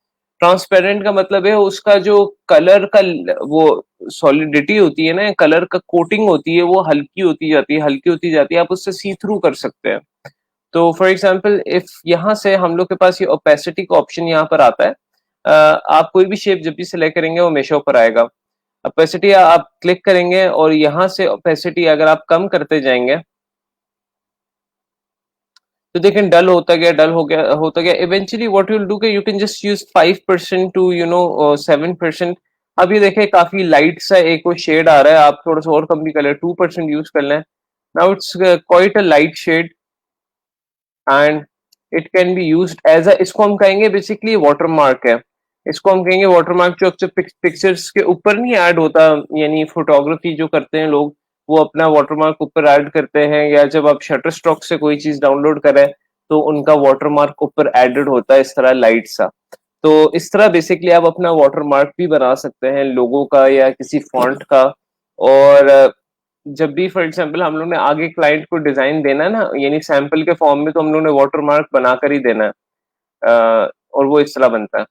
ट्रांसपेरेंट का मतलब है उसका जो कलर का वो सॉलिडिटी होती है ना, कलर का कोटिंग होती है, वो हल्की होती जाती है, हल्की होती जाती है, आप उससे सी थ्रू कर सकते हैं। तो फॉर एग्जाम्पल इफ यहाँ से हम लोग के पास ये ओपेसिटी का ऑप्शन यहाँ पर आता है, आप कोई भी शेप जब भी सिलेक्ट करेंगे वो हमेशा ऊपर आएगा। ओपेसिटी आप क्लिक करेंगे और यहाँ से ओपेसिटी अगर आप कम करते जाएंगे तो देखें डल होता गया, डल हो गया, होता गया। Eventually what you will do कि you can just use 5% to 7%। अब ये देखें काफी लाइट सा एक वो शेड आ रहा है, आप थोड़ा सा और कम भी कर लें, 2% यूज कर लें। Now it's quite a light shade and it can be used as a, इसको हम कहेंगे बेसिकली वाटरमार्क है। इसको हम कहेंगे वाटरमार्क, जो अक्सर पिक्चर्स के ऊपर नहीं ऐड होता, यानी फोटोग्राफी जो करते हैं लोग वो अपना वाटरमार्क ऊपर ऐड करते हैं, या जब आप शटर स्टॉक से कोई चीज डाउनलोड करें तो उनका वाटरमार्क ऊपर एडेड होता है इस तरह लाइट सा। तो इस तरह बेसिकली आप अपना वाटरमार्क भी बना सकते हैं लोगों का या किसी फॉन्ट का। और जब भी फॉर एग्जांपल हम लोग ने आगे क्लाइंट को डिजाइन देना है ना, यानी सैंपल के फॉर्म में, तो हम लोग ने वाटरमार्क बनाकर ही देना है, और वो इस तरह बनता है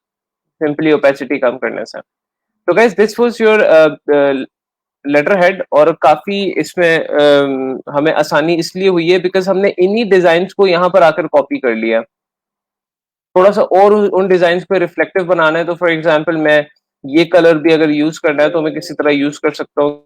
सिंपली ओपेसिटी कम करने से। तो guys this was your letter head. और काफी इसमें हमें आसानी इसलिए हुई है बिकॉज हमने इन्हीं डिजाइन को यहाँ पर आकर कॉपी कर लिया। थोड़ा सा और उन डिजाइन पे रिफ्लेक्टिव बनाना है तो फॉर एग्जाम्पल मैं ये कलर भी अगर यूज करना है तो मैं किसी तरह यूज कर सकता हूँ।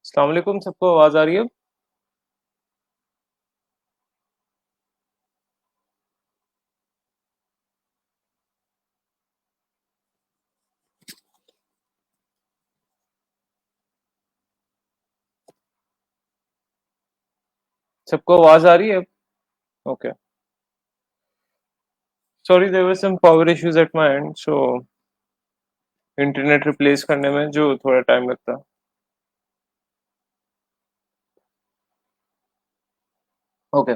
अस्सलाम वालेकुम, सबको आवाज आ रही है? सबको आवाज आ रही है? Okay. Sorry, there were some power issues at my end, so internet replace करने में जो थोड़ा टाइम लगता। ओके।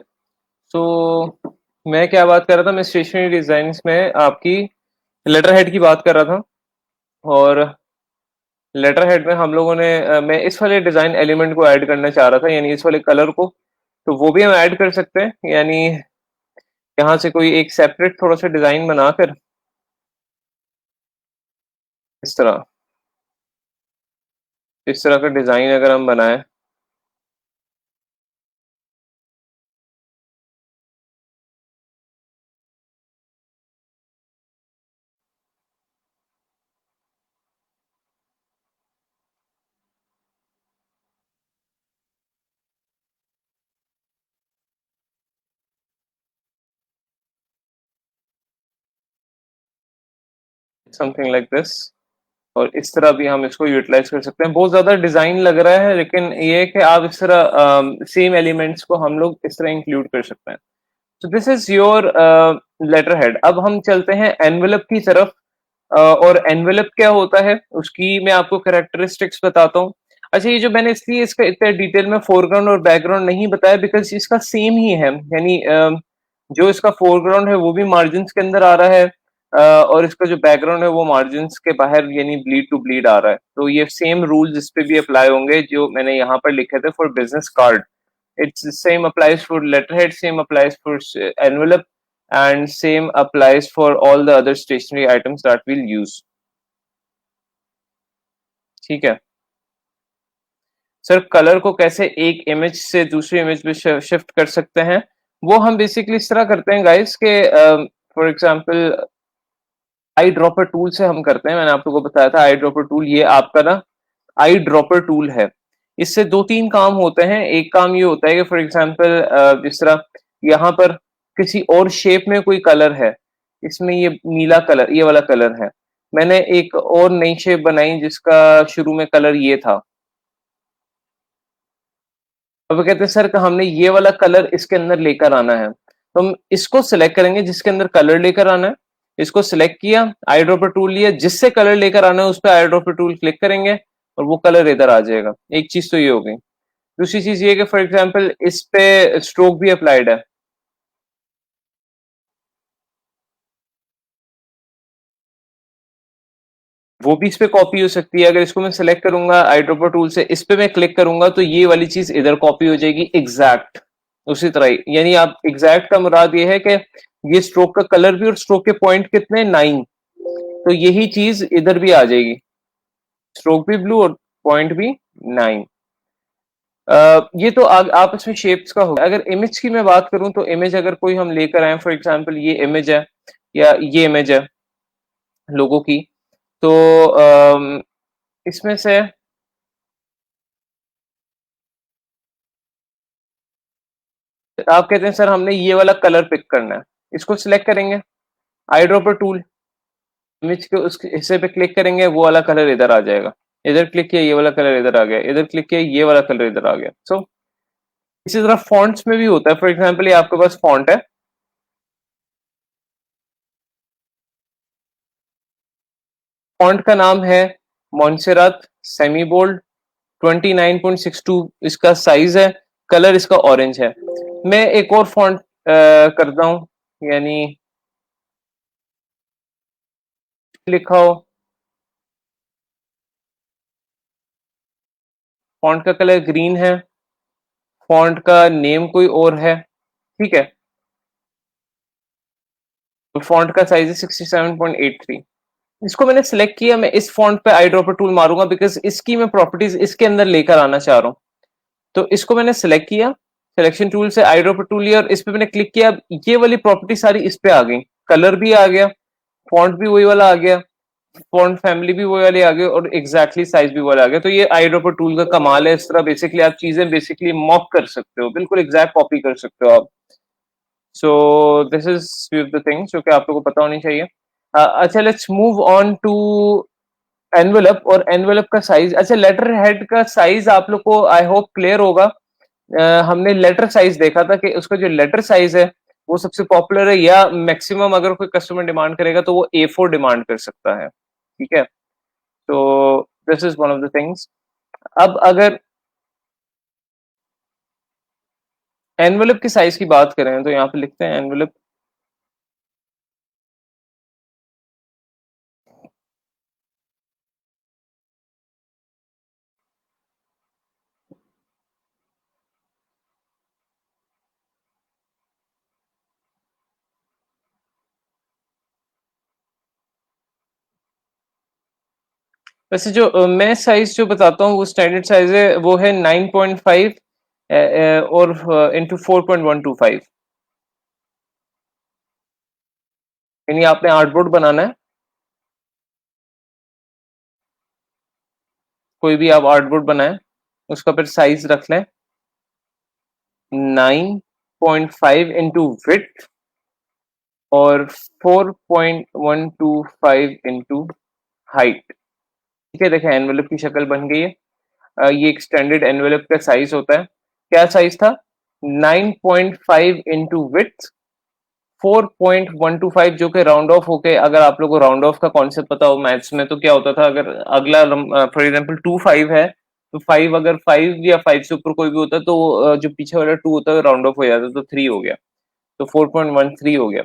सो मैं क्या बात कर रहा था, मैं स्टेशनरी डिजाइन्स में आपकी लेटर हेड की बात कर रहा था। और लेटर हेड में हम लोगों ने मैं इस वाले डिजाइन एलिमेंट को ऐड करना चाह रहा था, यानी इस वाले कलर को। तो वो भी हम ऐड कर सकते हैं, यानी यहाँ से कोई एक सेपरेट थोड़ा सा डिजाइन बनाकर इस तरह इस तरह का डिजाइन अगर हम बनाएं, समथिंग लाइक दिस। और इस तरह भी हम इसको यूटिलाइज कर सकते हैं। बहुत ज्यादा डिजाइन लग रहा है, लेकिन ये है कि आप इस तरह सेम एलिमेंट्स को हम लोग इस तरह इंक्लूड कर सकते हैं। तो this is your letter head. अब हम चलते हैं एनवेलप की तरफ। और एनवेलप क्या होता है उसकी मैं आपको कैरेक्टरिस्टिक्स बताता हूँ। अच्छा, ये जो मैंने इसलिए इसका इतने डिटेल में फोरग्राउंड और बैकग्राउंड नहीं बताया, बिकॉज इसका सेम ही है, यानी जो इसका फोरग्राउंड है वो भी मार्जिन के अंदर आ रहा है, और इसका जो बैकग्राउंड है वो मार्जिन के बाहर यानी ब्लीड टू ब्लीड आ रहा है। तो ये सेम रूल्स इस पे भी अप्लाई होंगे जो मैंने यहाँ पर लिखे थे for business card. It's same applies for letterhead, same applies for envelope, and same applies for all the other stationery items that we'll use. ठीक है सर। कलर को कैसे एक इमेज से दूसरी इमेज में शिफ्ट कर सकते हैं, वो हम बेसिकली इस तरह करते हैं गाइस के for example eye dropper tool से हम करते हैं। मैंने आप लोगों को बताया था आई ड्रॉपर टूल, ये आपका ना आई ड्रॉपर टूल है। इससे दो तीन काम होते हैं। एक काम ये होता है कि फॉर एग्जांपल जिस तरह यहाँ पर किसी और शेप में कोई कलर है, इसमें ये नीला कलर, ये वाला कलर है, मैंने एक और नई शेप बनाई जिसका शुरू में कलर ये था। अब वो कहते हैं सर कि हमने ये वाला कलर इसके अंदर लेकर आना है, तो हम इसको सिलेक्ट करेंगे जिसके अंदर कलर लेकर आना है। इसको सिलेक्ट किया, आई ड्रॉपर टूल लिया, जिससे कलर लेकर आना है उस पर आई ड्रॉपर टूल क्लिक करेंगे और वो कलर इधर आ जाएगा। एक चीज तो ये हो गई। दूसरी चीज ये कि फॉर एग्जांपल इस पे स्ट्रोक भी अप्लाइड है, वो भी इस पे कॉपी हो सकती है। अगर इसको मैं सिलेक्ट करूंगा आई ड्रॉपर टूल से, इस पे मैं क्लिक करूंगा तो ये वाली चीज इधर कॉपी हो जाएगी एग्जैक्ट उसी तरह ही। यानी आप एग्जैक्ट का मुराद ये है कि ये स्ट्रोक का कलर भी और स्ट्रोक के पॉइंट कितने 9, तो यही चीज इधर भी आ जाएगी, स्ट्रोक भी ब्लू और पॉइंट भी 9। ये तो आप इसमें शेप्स का होगा। अगर इमेज की मैं बात करूं तो इमेज अगर कोई हम लेकर आए, फॉर एग्जांपल ये इमेज है या ये इमेज है लोगों की, तो इसमें से आप कहते हैं सर हमने ये वाला कलर पिक करना है, इसको सिलेक्ट करेंगे, आई ड्रॉपर टूल, इमेज के उस हिस्से पे क्लिक करेंगे, वो वाला कलर इधर आ जाएगा। इधर क्लिक किया, ये वाला कलर इधर आ गया, इधर क्लिक किया, ये वाला कलर इधर आ गया। सो इसी तरह फॉन्ट्स में भी होता है। फॉर एग्जांपल ये आपके पास फॉन्ट है, फॉन्ट का नाम है मॉन्सेरात सेमी बोल्ड, 29.62 इसका साइज है, कलर इसका ऑरेंज है। मैं एक और फॉन्ट करता हूं, यानी लिखा हो, फॉन्ट का कलर ग्रीन है, फॉन्ट का नेम कोई और है, ठीक है, तो फॉन्ट का साइज है 67.83। इसको मैंने सिलेक्ट किया, मैं इस फॉन्ट पे आई ड्रॉपर टूल मारूंगा बिकॉज इसकी मैं प्रॉपर्टीज इसके अंदर लेकर आना चाह रहा हूँ। तो इसको मैंने सिलेक्ट किया, सिलेक्शन टूल से आई ड्रॉपर टूल लिया और इस पे मैंने क्लिक किया। ये वाली प्रॉपर्टी सारी इस पे आ गई, कलर भी आ गया, फॉन्ट भी वही वाला आ गया, फॉन्ट फैमिली भी वो वाले आ गए और एग्जैक्टली साइज भी वो वाले आ गए। तो ये आईड्रॉपर टूल का कमाल है, इस तरह बेसिकली आप चीजें बेसिकली मॉक कर सकते हो, बिल्कुल एग्जैक्ट कॉपी कर सकते हो आप। So this is few of the things जो कि आप लोगों को पता होनी चाहिए। अच्छा, let's move on to envelope. और एनवेलप का साइज, अच्छा लेटर हेड का साइज आप लोग को आई होप क्लियर होगा। हमने लेटर साइज देखा था कि उसका जो लेटर साइज है वो सबसे पॉपुलर है, या मैक्सिमम अगर कोई कस्टमर डिमांड करेगा तो वो A4 डिमांड कर सकता है, ठीक है। तो this is one of the things. अब अगर एनवेलप की साइज की बात करें तो यहाँ पे लिखते हैं एनवेलप। वैसे जो मैं साइज जो बताता हूँ वो स्टैंडर्ड साइज है, वो है 9.5 और इंटू 4.125। यानी आपने आर्टबोर्ड बनाना है, कोई भी आप आर्टबोर्ड बनाए, उसका फिर साइज रख लें 9.5 इंटू विड्थ और 4.125 इंटू हाइट। ठीक है, देखें एनवेलप की शक्ल बन गई है। ये एक स्टैंडर्ड एनवेलप का साइज होता है। क्या साइज था? 9.5 इंटू विड्थ, 4.125, जो कि राउंड ऑफ होके, अगर आप लोगों को राउंड ऑफ का कॉन्सेप्ट पता हो मैथ्स में, तो क्या होता था, अगर अगला फॉर एग्जांपल 2 5 है, तो 5 अगर 5 या 5 से ऊपर कोई भी होता है तो जो पीछे वाला 2 होता है राउंड ऑफ हो जाता है, तो 3 हो गया, तो 4.13 हो गया।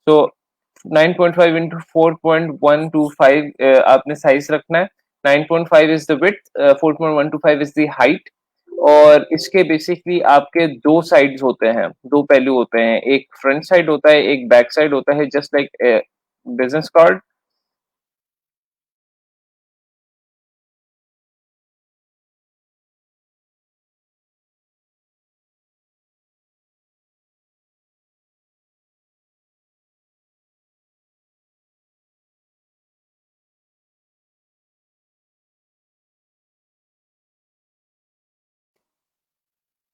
तो 9.5 इंटू 4.125 आपने साइज रखना है। 9.5 is the width, 4.125 is the height. और इसके बेसिकली आपके दो साइड्स होते हैं, दो पहलू होते हैं, एक फ्रंट साइड होता है, एक बैक साइड होता है, जस्ट लाइक बिजनेस कार्ड।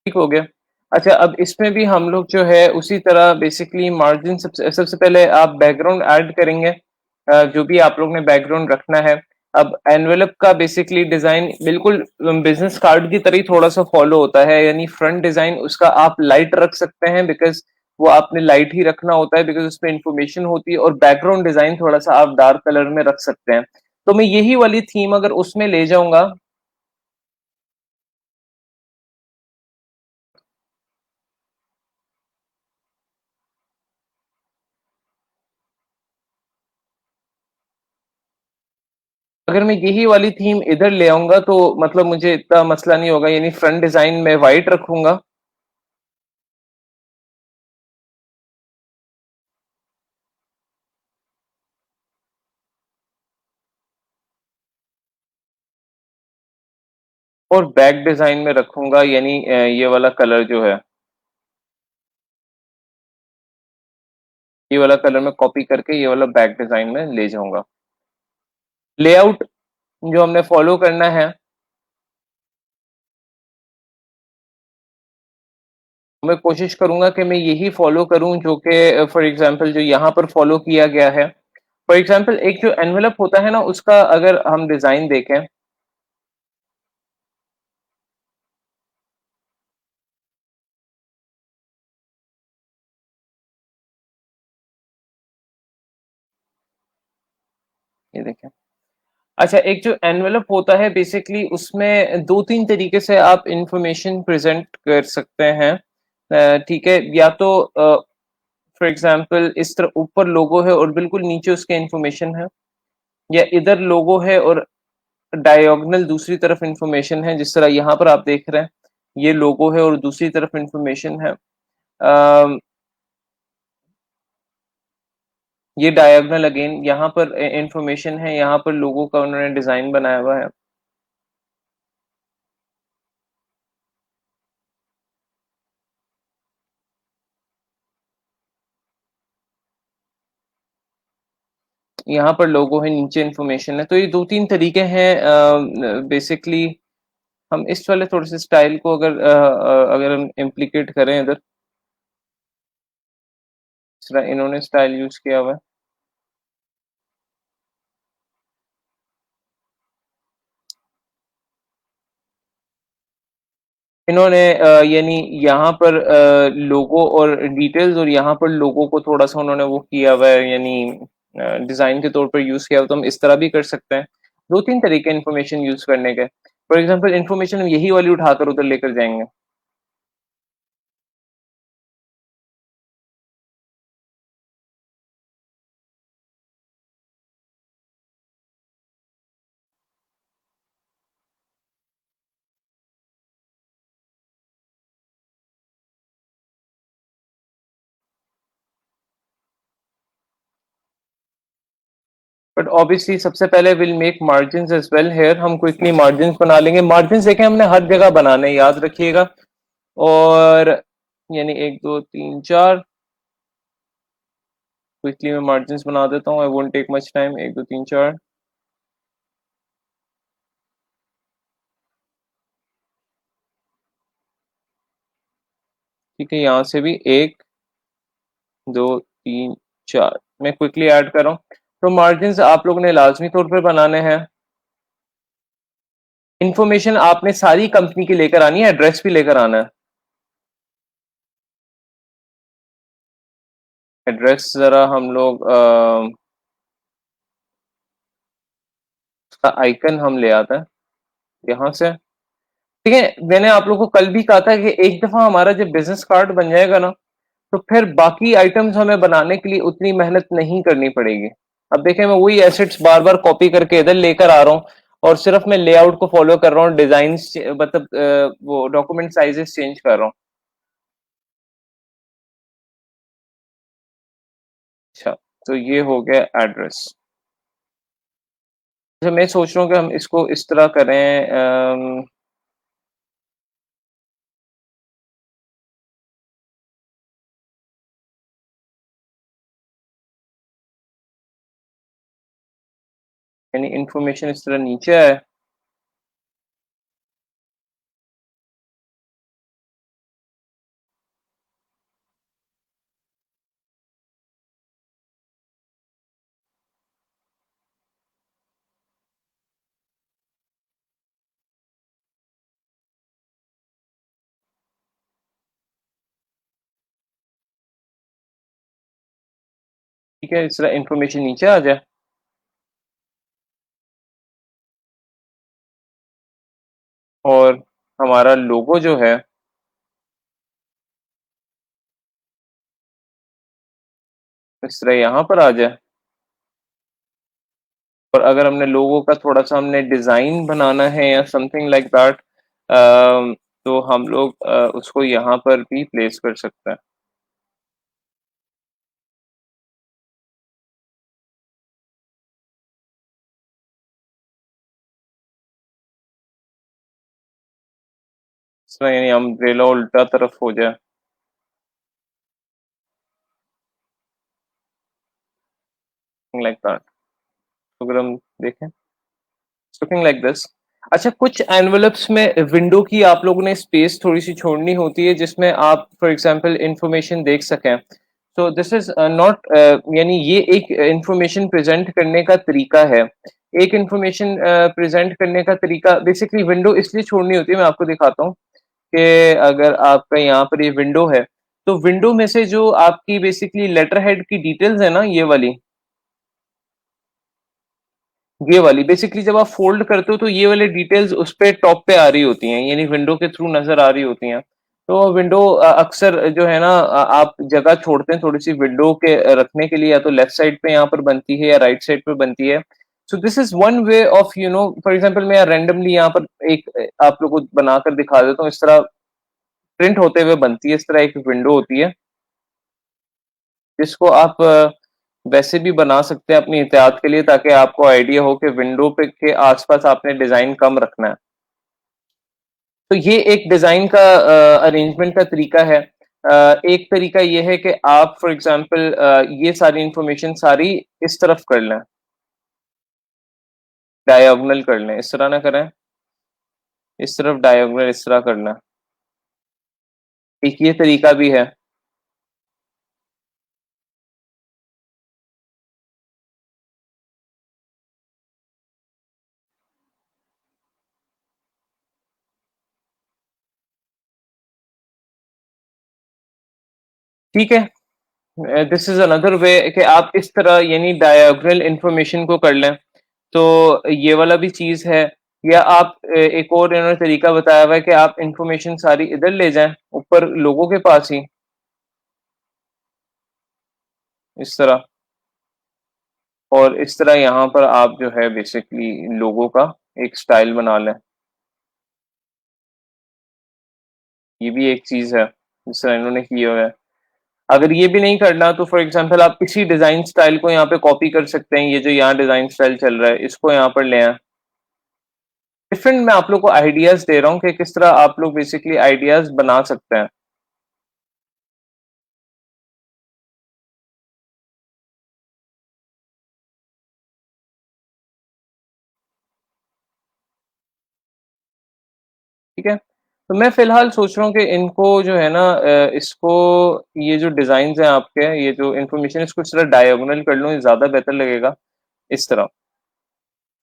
ठीक हो गया। अच्छा, अब इसमें भी हम लोग जो है उसी तरह बेसिकली मार्जिन, सबसे पहले आप बैकग्राउंड ऐड करेंगे, जो भी आप लोग ने बैकग्राउंड रखना है। अब एनवेलप का बेसिकली डिजाइन बिल्कुल बिजनेस कार्ड की तरह ही थोड़ा सा फॉलो होता है, यानी फ्रंट डिजाइन उसका आप लाइट रख सकते हैं, बिकॉज वो आपने लाइट ही रखना होता है, बिकॉज उसमें इंफॉर्मेशन होती है। और बैकग्राउंड डिजाइन थोड़ा सा आप डार्क कलर में रख सकते हैं। तो मैं यही वाली थीम अगर उसमें ले जाऊंगा, अगर मैं यही वाली थीम इधर ले आऊंगा तो मतलब मुझे इतना मसला नहीं होगा, यानी फ्रंट डिजाइन में वाइट रखूंगा और बैक डिजाइन में रखूंगा, यानी ये वाला कलर जो है, ये वाला कलर में कॉपी करके ये वाला बैक डिजाइन में ले जाऊंगा। लेआउट जो हमने फॉलो करना है, मैं कोशिश करूंगा कि मैं यही फॉलो करूं जो कि फॉर एग्जांपल जो यहाँ पर फॉलो किया गया है। फॉर एग्जांपल एक जो एनवेलप होता है ना, उसका अगर हम डिजाइन देखें, ये देखें। अच्छा, एक जो एनवेलप होता है बेसिकली उसमें दो तीन तरीके से आप इंफॉर्मेशन प्रेजेंट कर सकते हैं, ठीक है। या तो फॉर एग्जांपल इस तरह ऊपर लोगो है और बिल्कुल नीचे उसके इंफॉर्मेशन है, या इधर लोगो है और डायगोनल दूसरी तरफ इंफॉर्मेशन है, जिस तरह यहाँ पर आप देख रहे हैं, ये लोगो है और दूसरी तरफ इंफॉर्मेशन है। अम, ये डायगोनल अगेन, यहाँ पर इंफॉर्मेशन है, यहाँ पर लोगो का उन्होंने डिजाइन बनाया हुआ है। यहाँ पर लोगो है, नीचे इन्फॉर्मेशन है। तो ये 2-3 तरीके हैं बेसिकली। हम इस वाले थोड़े से स्टाइल को अगर हम इम्प्लीकेट करें इधर, इन्होंने स्टाइल यूज किया हुआ है। इन्होंने यानी यहाँ पर लोगो और डिटेल्स, और यहाँ पर लोगो को थोड़ा सा उन्होंने वो किया हुआ है, यानी डिजाइन के तौर पर यूज किया हुआ। तो हम इस तरह भी कर सकते हैं। 2-3 तरीके इन्फॉर्मेशन यूज करने के। फॉर एग्जांपल इन्फॉर्मेशन हम यही वाली उठाकर उधर लेकर जाएंगे। बट ऑब्वियसली सबसे पहले will make margin as well here. हम क्विकली मार्जिन बना लेंगे। मार्जिन देखें हमने हर जगह बनाने, याद रखिएगा। और यानी 1 2 3 4, क्विकली मैं मार्जिन बना देता हूँ। I won't take much time. 1 2 3 4। ठीक है, यहाँ से भी 1 2 3 4 मैं क्विकली ऐड कर रहा हूँ। तो मार्जिन आप लोगों ने लाजमी तौर पर बनाने हैं। इंफॉर्मेशन आपने सारी कंपनी की लेकर आनी है, एड्रेस भी लेकर आना है। एड्रेस जरा हम लोग उसका आइकन हम ले आते हैं यहाँ से। ठीक है, मैंने आप लोगों को कल भी कहा था कि एक दफा हमारा जब बिजनेस कार्ड बन जाएगा ना, तो फिर बाकी आइटम्स हमें बनाने के लिए उतनी मेहनत नहीं करनी पड़ेगी। अब देखें, मैं वही एसेट्स बार बार कॉपी करके इधर लेकर आ रहा हूँ, और सिर्फ मैं लेआउट को फॉलो कर रहा हूँ, डिजाइन मतलब वो डॉक्यूमेंट साइजेस चेंज कर रहा हूँ। अच्छा, तो ये हो गया एड्रेस। अच्छा, मैं सोच रहा हूँ कि हम इसको इस तरह करें। यानी इंफॉर्मेशन इस तरह नीचे है। ठीक है, इस तरह इंफॉर्मेशन नीचे आ जाए। और हमारा लोगो जो है इस तरह यहाँ पर आ जाए। और अगर हमने लोगो का थोड़ा सा हमने डिजाइन बनाना है या समथिंग लाइक दैट, तो हम लोग उसको यहाँ पर भी प्लेस कर सकते हैं। इसमें यानी अम्ब्रेला उल्टा तरफ हो जाए, लाइक दैट। अगर हम देखें, लुकिंग लाइक दिस। अच्छा, कुछ एनवेलप्स में विंडो की आप लोगों ने स्पेस थोड़ी सी छोड़नी होती है, जिसमें आप फॉर एग्जांपल इंफॉर्मेशन देख सकें। सो दिस इज नॉट, यानी ये एक इंफॉर्मेशन प्रेजेंट करने का तरीका है। एक इंफॉर्मेशन प्रेजेंट करने का तरीका बेसिकली विंडो इसलिए छोड़नी होती है। मैं आपको दिखाता हूँ कि अगर आपका यहाँ पर ये विंडो है, तो विंडो में से जो आपकी बेसिकली लेटर हेड की डिटेल्स है ना, ये वाली बेसिकली जब आप फोल्ड करते हो तो ये वाली डिटेल्स उस पे टॉप पे आ रही होती हैं, यानी विंडो के थ्रू नजर आ रही होती हैं। तो विंडो अक्सर जो है ना, आप जगह छोड़ते हैं थोड़ी सी विंडो के रखने के लिए, या तो लेफ्ट साइड पे यहाँ पर बनती है या राइट साइड पे बनती है। सो this is one way of for example मैं रैंडमली यहाँ पर एक आप लोगों को बनाकर दिखा देता हूँ। इस तरह प्रिंट होते हुए बनती है, इस तरह एक विंडो होती है, जिसको आप वैसे भी बना सकते हैं अपनी एहतियात के लिए, ताकि आपको आइडिया हो कि विंडो पे के आसपास आपने डिजाइन कम रखना है। तो ये एक डिजाइन का अरेंजमेंट का तरीका है। एक तरीका ये है कि आप फॉर एग्जांपल ये सारी इंफॉर्मेशन सारी इस तरफ कर लें, डायगोनल कर लें, इस तरह ना करें, इस तरफ डायगोनल इस तरह कर लें। एक ये तरीका भी है। ठीक है, दिस इज अनदर वे कि आप इस तरह यानी डायगोनल इंफॉर्मेशन को कर लें, तो ये वाला भी चीज है। या आप एक और इन्होंने तरीका बताया हुआ है कि आप इंफॉर्मेशन सारी इधर ले जाएं, ऊपर लोगों के पास ही, इस तरह। और इस तरह यहाँ पर आप जो है बेसिकली लोगों का एक स्टाइल बना लें। ये भी एक चीज है जिस तरह इन्होंने किया हुआ है। अगर ये भी नहीं करना तो फॉर एग्जांपल आप इसी डिजाइन स्टाइल को यहाँ पे कॉपी कर सकते हैं। ये जो यहाँ डिजाइन स्टाइल चल रहा है इसको यहाँ पर ले आए। डिफरेंट मैं आप लोग को आइडियाज दे रहा हूँ कि किस तरह आप लोग बेसिकली आइडियाज बना सकते हैं। ठीक है, तो मैं फिलहाल सोच रहा हूँ कि इनको जो है ना इसको, ये जो डिजाइन है आपके, ये जो इन्फॉर्मेशन, इसको इस तरह डायगोनल कर लूँ, ये ज्यादा बेहतर लगेगा इस तरह।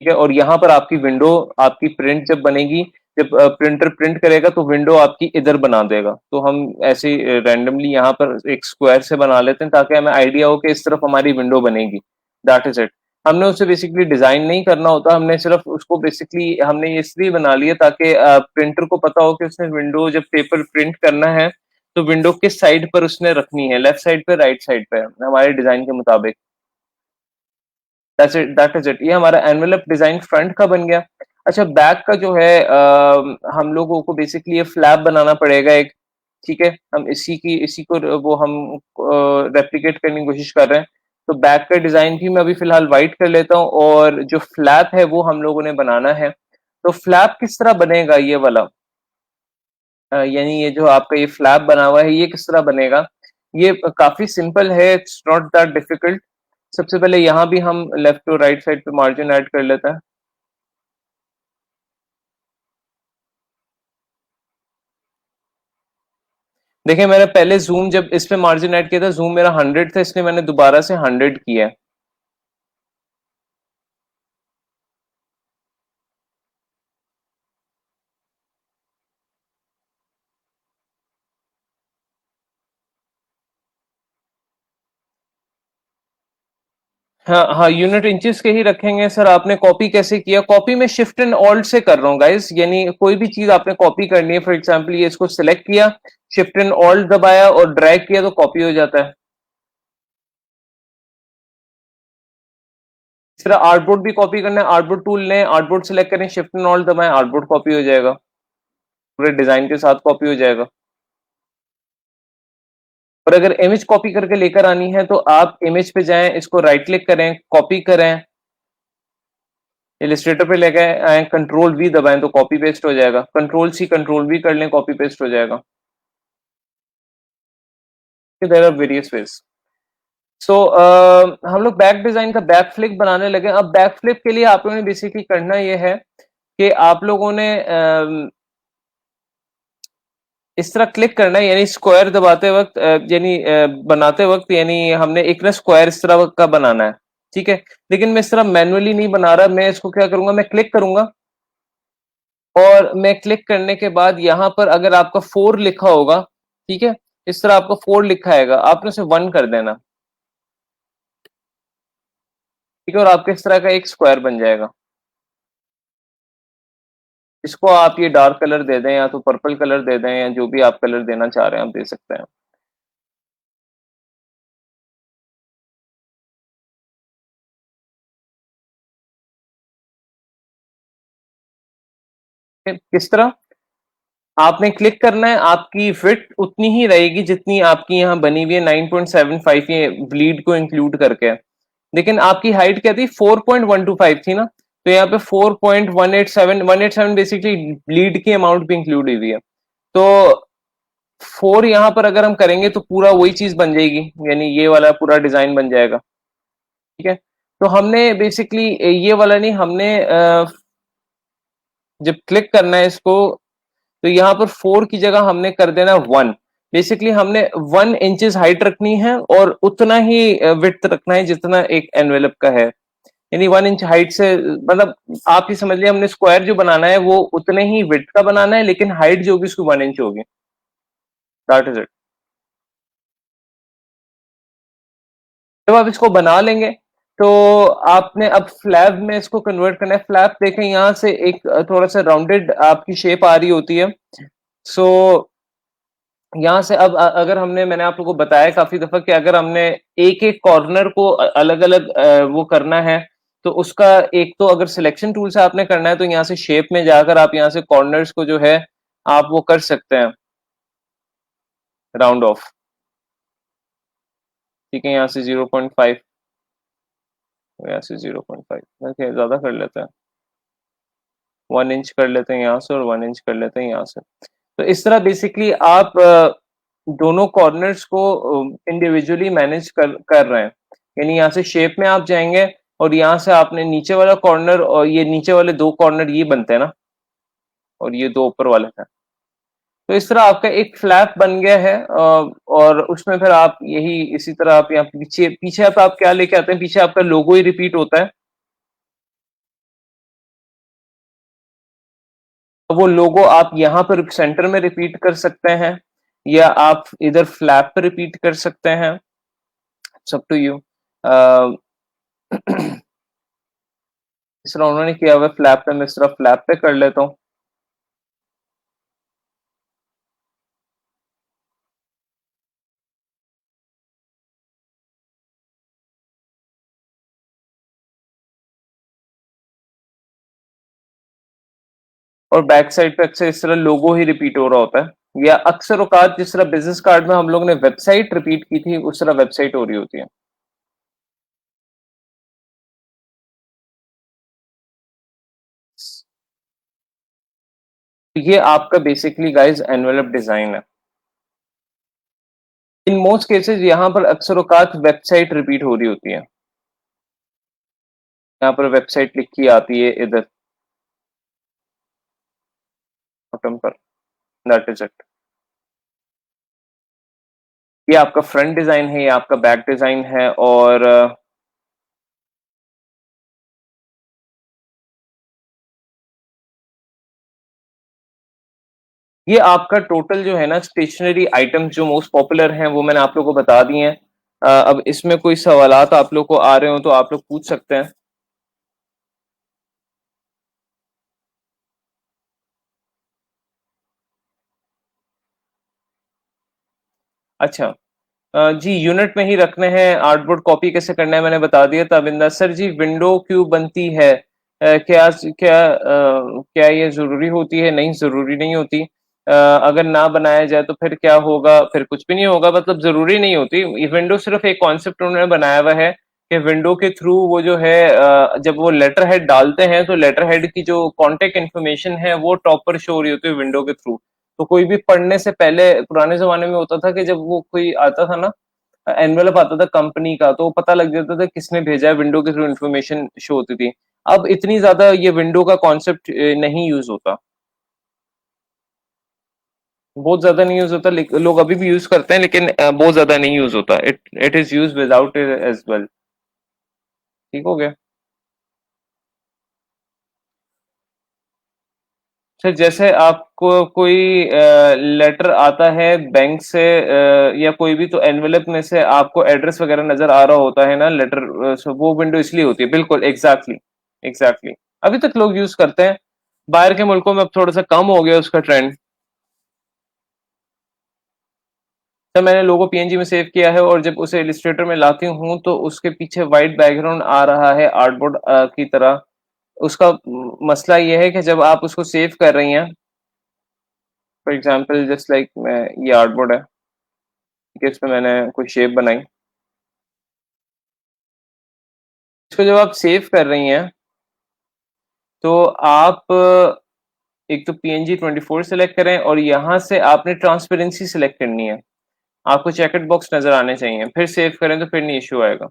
ठीक है, और यहाँ पर आपकी विंडो, आपकी प्रिंट जब बनेगी, जब प्रिंटर प्रिंट करेगा तो विंडो आपकी इधर बना देगा। तो हम ऐसे रैंडमली यहाँ पर एक स्क्वायर से बना लेते हैं ताकि हमें आइडिया हो कि इस तरफ हमारी विंडो बनेगी। That is it. हमने उसे बेसिकली डिजाइन नहीं करना होता, हमने सिर्फ उसको बेसिकली हमने ये इसलिए बना लिया ताकि प्रिंटर को पता हो कि उसने विंडो जब पेपर प्रिंट करना है तो विंडो किस साइड पर उसने रखनी है, लेफ्ट साइड पे, राइट साइड पे, हमारे डिजाइन के मुताबिक। That is it. ये हमारा एनवेलप डिजाइन फ्रंट का बन गया। अच्छा, बैक का जो है हम लोगों को बेसिकली ये फ्लैप बनाना पड़ेगा एक। ठीक है, हम इसी को वो हम रेप्लिकेट करने की कोशिश कर रहे हैं। तो बैक का डिजाइन भी मैं अभी फिलहाल वाइट कर लेता हूँ, और जो फ्लैप है वो हम लोगों ने बनाना है। तो फ्लैप किस तरह बनेगा ये वाला, यानी ये जो आपका ये फ्लैप बना हुआ है ये किस तरह बनेगा। ये काफी सिंपल है, इट्स नॉट दैट डिफिकल्ट। सबसे पहले यहाँ भी हम लेफ्ट और राइट साइड पे मार्जिन ऐड कर लेते हैं। देखिए, मैंने पहले जूम जब इस पे मार्जिन ऐड किया था, जूम मेरा 100 था, इसलिए मैंने दोबारा से 100 किया है। हाँ हाँ, यूनिट इंचेस के ही रखेंगे सर। आपने कॉपी कैसे किया? कॉपी में शिफ्ट एंड ऑल्ट से कर रहा हूँ गाइस, यानी कोई भी चीज आपने कॉपी करनी है, फॉर एग्जांपल ये इसको सिलेक्ट किया, शिफ्ट एंड ऑल्ट दबाया और ड्रैग किया तो कॉपी हो जाता है। इस तरह आर्टबोर्ड भी कॉपी करना है, आर्टबोर्ड टूल लें, आर्टबोर्ड सिलेक्ट करें, शिफ्ट एंड ऑल्ट दबाएं, आर्टबोर्ड कॉपी हो जाएगा, पूरे डिजाइन के साथ कॉपी हो जाएगा। और अगर इमेज कॉपी करके लेकर आनी है तो आप इमेज पे जाएं, इसको राइट क्लिक करें, कॉपी करें, इलिस्ट्रेटर पे लेके आए, कंट्रोल वी दबाएं तो कॉपी पेस्ट हो जाएगा। कंट्रोल सी कंट्रोल वी कर लें, कॉपी पेस्ट हो जाएगा। There are various ways. So हम लोग बैक डिजाइन का बैक फ्लिप बनाने लगे। अब बैक फ्लिप के लिए आप लोगों ने बेसिकली करना ये है कि आप लोगों ने इस तरह क्लिक करना है, यानी स्क्वायर दबाते वक्त यानी बनाते वक्त, यानी हमने एक ना स्क्वायर इस तरह का बनाना है। ठीक है, लेकिन मैं इस तरह मैनुअली नहीं बना रहा। मैं इसको क्या करूंगा, मैं क्लिक करूंगा, और मैं क्लिक करने के बाद यहाँ पर अगर आपका 4 लिखा होगा, ठीक है, इस तरह आपका 4 लिखा आएगा, आपने उसे 1 कर देना। ठीक है, और आपके इस तरह का एक स्क्वायर बन जाएगा। इसको आप ये डार्क कलर दे दें, या तो पर्पल कलर दे दें, या जो भी आप कलर देना चाह रहे हैं आप दे सकते हैं। किस तरह आपने क्लिक करना है, आपकी फिट उतनी ही रहेगी जितनी आपकी यहाँ बनी हुई है, 9.75, ये ब्लीड को इंक्लूड करके। लेकिन आपकी हाइट क्या थी, 4.125 थी ना, तो यहाँ पे 4.187, 187 बेसिकली ब्लीड की अमाउंट भी इंक्लूड हुई है। तो 4 यहाँ पर अगर हम करेंगे तो पूरा वही चीज बन जाएगी, यानी ये वाला पूरा डिजाइन बन जाएगा। ठीक है, तो हमने बेसिकली ये वाला नहीं, हमने जब क्लिक करना है इसको, तो यहाँ पर 4 की जगह हमने कर देना 1। बेसिकली हमने 1 इंचेस हाइट रखनी है और उतना ही विड्थ रखना है जितना एक एनवेलप का है, यानी 1 इंच हाइट से, मतलब आप ही समझ लिया, हमने स्क्वायर जो बनाना है वो उतने ही विड्थ का बनाना है, लेकिन हाइट जो होगी उसकी 1 इंच होगी। That is it. जब आप इसको बना लेंगे तो आपने अब फ्लैप में इसको कन्वर्ट करना है। फ्लैप देखें यहाँ से एक थोड़ा सा राउंडेड आपकी शेप आ रही होती है। सो यहाँ से अब अगर हमने, मैंने आप लोगों को बताया काफी दफा कि अगर हमने एक एक कॉर्नर को अलग अलग वो करना है, तो उसका एक तो अगर सिलेक्शन टूल से आपने करना है तो यहाँ से शेप में जाकर आप यहाँ से कॉर्नर्स को जो है आप वो कर सकते हैं राउंड ऑफ। ठीक है, यहाँ से 0.5, यहाँ से 0.5 ज्यादा कर लेते हैं, 1 इंच कर लेते हैं यहाँ से और 1 इंच कर लेते हैं यहाँ से। तो इस तरह बेसिकली आप दोनों कॉर्नर्स को इंडिविजुअली मैनेज कर रहे हैं, यानी यहाँ से शेप में आप जाएंगे और यहाँ से आपने नीचे वाला कॉर्नर और ये नीचे वाले 2 कॉर्नर ये बनते हैं ना, और ये 2 ऊपर वाले हैं। तो इस तरह आपका एक फ्लैप बन गया है, और उसमें फिर आप यही इसी तरह आप यहाँ पीछे पीछे आप क्या लेके आते हैं, पीछे आपका लोगो ही रिपीट होता है। वो लोगो आप यहाँ पर सेंटर में रिपीट कर सकते हैं या आप इधर फ्लैप पे रिपीट कर सकते हैं, सब टू यू। इस तरह उन्होंने किया हुआ फ्लैप पे, मैं इस तरह फ्लैप पे कर लेता हूँ। और बैक साइड पे अक्सर इस तरह लोगो ही रिपीट हो रहा होता है, या अक्सर औकात जिस तरह बिजनेस कार्ड में हम लोग ने वेबसाइट रिपीट की थी उस तरह वेबसाइट हो रही होती है। तो ये आपका बेसिकली गाइस एनवेलप डिजाइन है। इन मोस्ट केसेस यहाँ पर अक्सर औकात वेबसाइट रिपीट हो रही होती है, यहाँ पर वेबसाइट लिखी आती है इधर बॉटम पर। That is it. ये आपका फ्रंट डिजाइन है, ये आपका बैक डिजाइन है, और ये आपका टोटल जो है ना स्टेशनरी आइटम्स जो मोस्ट पॉपुलर हैं वो मैंने आप लोगों को बता दिए हैं। अब इसमें कोई सवालात आप लोग को आ रहे हो तो आप लोग पूछ सकते हैं। अच्छा, जी यूनिट में ही रखने हैं। आर्टबोर्ड कॉपी कैसे करना है मैंने बता दिया। तबिंदा सर जी, विंडो क्यों बनती है? क्या क्या क्या ये जरूरी होती है? नहीं, जरूरी नहीं होती। अगर ना बनाया जाए तो फिर क्या होगा? फिर कुछ भी नहीं होगा, मतलब जरूरी नहीं होती। ये विंडो सिर्फ एक कॉन्सेप्ट उन्होंने बनाया हुआ है कि विंडो के थ्रू वो जो है जब वो लेटर हेड डालते हैं तो लेटर हेड की जो कॉन्टेक्ट इन्फॉर्मेशन है वो टॉप पर शो हो रही होती है विंडो के थ्रू। तो कोई भी पढ़ने से पहले पुराने जमाने में होता था कि जब वो कोई आता था ना, एनवेलप आता था कंपनी का, तो पता लग जाता था किसने भेजा है, विंडो के थ्रू इन्फॉर्मेशन शो होती थी। अब इतनी ज्यादा ये विंडो का कॉन्सेप्ट नहीं यूज होता, बहुत ज्यादा नहीं यूज होता। लोग अभी भी यूज करते हैं लेकिन बहुत ज्यादा नहीं यूज होता। It it is use without it as well. ठीक हो गया सर। जैसे आपको कोई लेटर आता है बैंक से या कोई भी, तो एनवेलप में से आपको एड्रेस वगैरह नजर आ रहा होता है ना लेटर, वो विंडो इसलिए होती है। बिल्कुल एग्जैक्टली, एग्जैक्टली। अभी तक लोग यूज करते हैं। बाहर के मुल्कों में अब थोड़ा सा कम हो गया उसका ट्रेंड। तो मैंने लोगो पीएनजी में सेव किया है और जब उसे इलिस्ट्रेटर में लाती हूँ तो उसके पीछे व्हाइट बैकग्राउंड आ रहा है आर्टबोर्ड की तरह। उसका मसला यह है कि जब आप उसको सेव कर रही हैं, फॉर एग्जांपल जस्ट लाइक मैं, ये आर्टबोर्ड है, ठीक है, इसमें मैंने कोई शेप बनाई। इसको जब आप सेव कर रही हैं तो आप एक तो PNG 24 सेलेक्ट करें और यहाँ से आपने ट्रांसपेरेंसी सेलेक्ट करनी है। आपको चेकड बॉक्स नजर आने चाहिए, फिर सेव करें तो फिर नहीं इशू आएगा।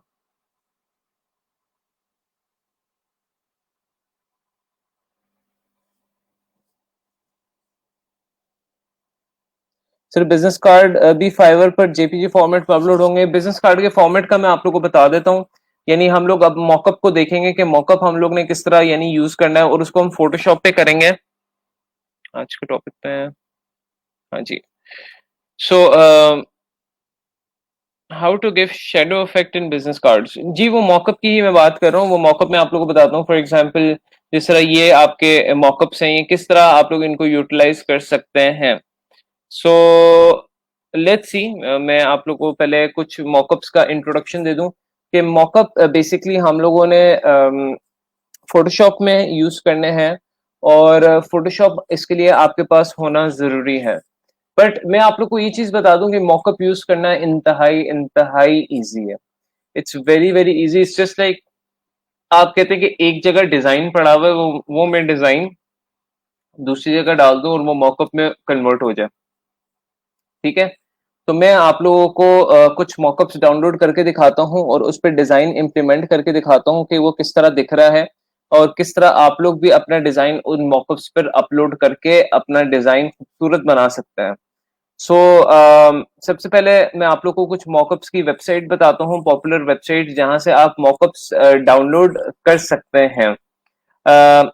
सर बिजनेस कार्ड भी फाइवर पर जेपीजी फॉर्मेट पर अपलोड होंगे। बिजनेस कार्ड के फॉर्मेट का मैं आप लोग को बता देता हूँ। यानी हम लोग अब मॉकअप को देखेंगे कि मॉकअप हम लोग ने किस तरह यानी यूज करना है, और उसको हम फोटोशॉप पे करेंगे। आज के टॉपिक पे है, हाँ जी। So how to give shadow effect in business cards, जी वो मॉकअप की ही मैं बात कर रहा हूँ। वो मॉकअप मैं आप लोगों को बताता हूँ। फॉर एग्जांपल जिस तरह ये आपके मॉकअप्स हैं, ये किस तरह आप लोग इनको यूटिलाइज कर सकते हैं। सो लेट्स सी, मैं आप लोग को पहले कुछ मॉकअप्स का इंट्रोडक्शन दे दूं कि मॉकअप बेसिकली हम लोगों ने फोटोशॉप में यूज करने हैं, और फोटोशॉप इसके लिए आपके पास होना जरूरी है। बट मैं आप लोग को ये चीज बता दूं कि मॉकअप यूज करना इंतहाई इंतहाई इजी है। It's very very easy. It's just like आप कहते हैं कि एक जगह डिजाइन पड़ा हुआ है, वो मैं डिजाइन दूसरी जगह डाल दूं और वो मॉकअप में कन्वर्ट हो जाए। ठीक है, तो मैं आप लोगों को कुछ मॉकअप्स डाउनलोड करके दिखाता हूं और उस पर डिजाइन इंप्लीमेंट करके दिखाता हूं कि वो किस तरह दिख रहा है, और किस तरह आप लोग भी अपना डिजाइन उन मॉकअप्स पर अपलोड करके अपना डिजाइन खूबसूरत बना सकते हैं। सो सबसे पहले मैं आप लोग को कुछ मॉकअप्स की वेबसाइट बताता हूँ, पॉपुलर वेबसाइट जहां से आप मॉकअप्स डाउनलोड कर सकते हैं।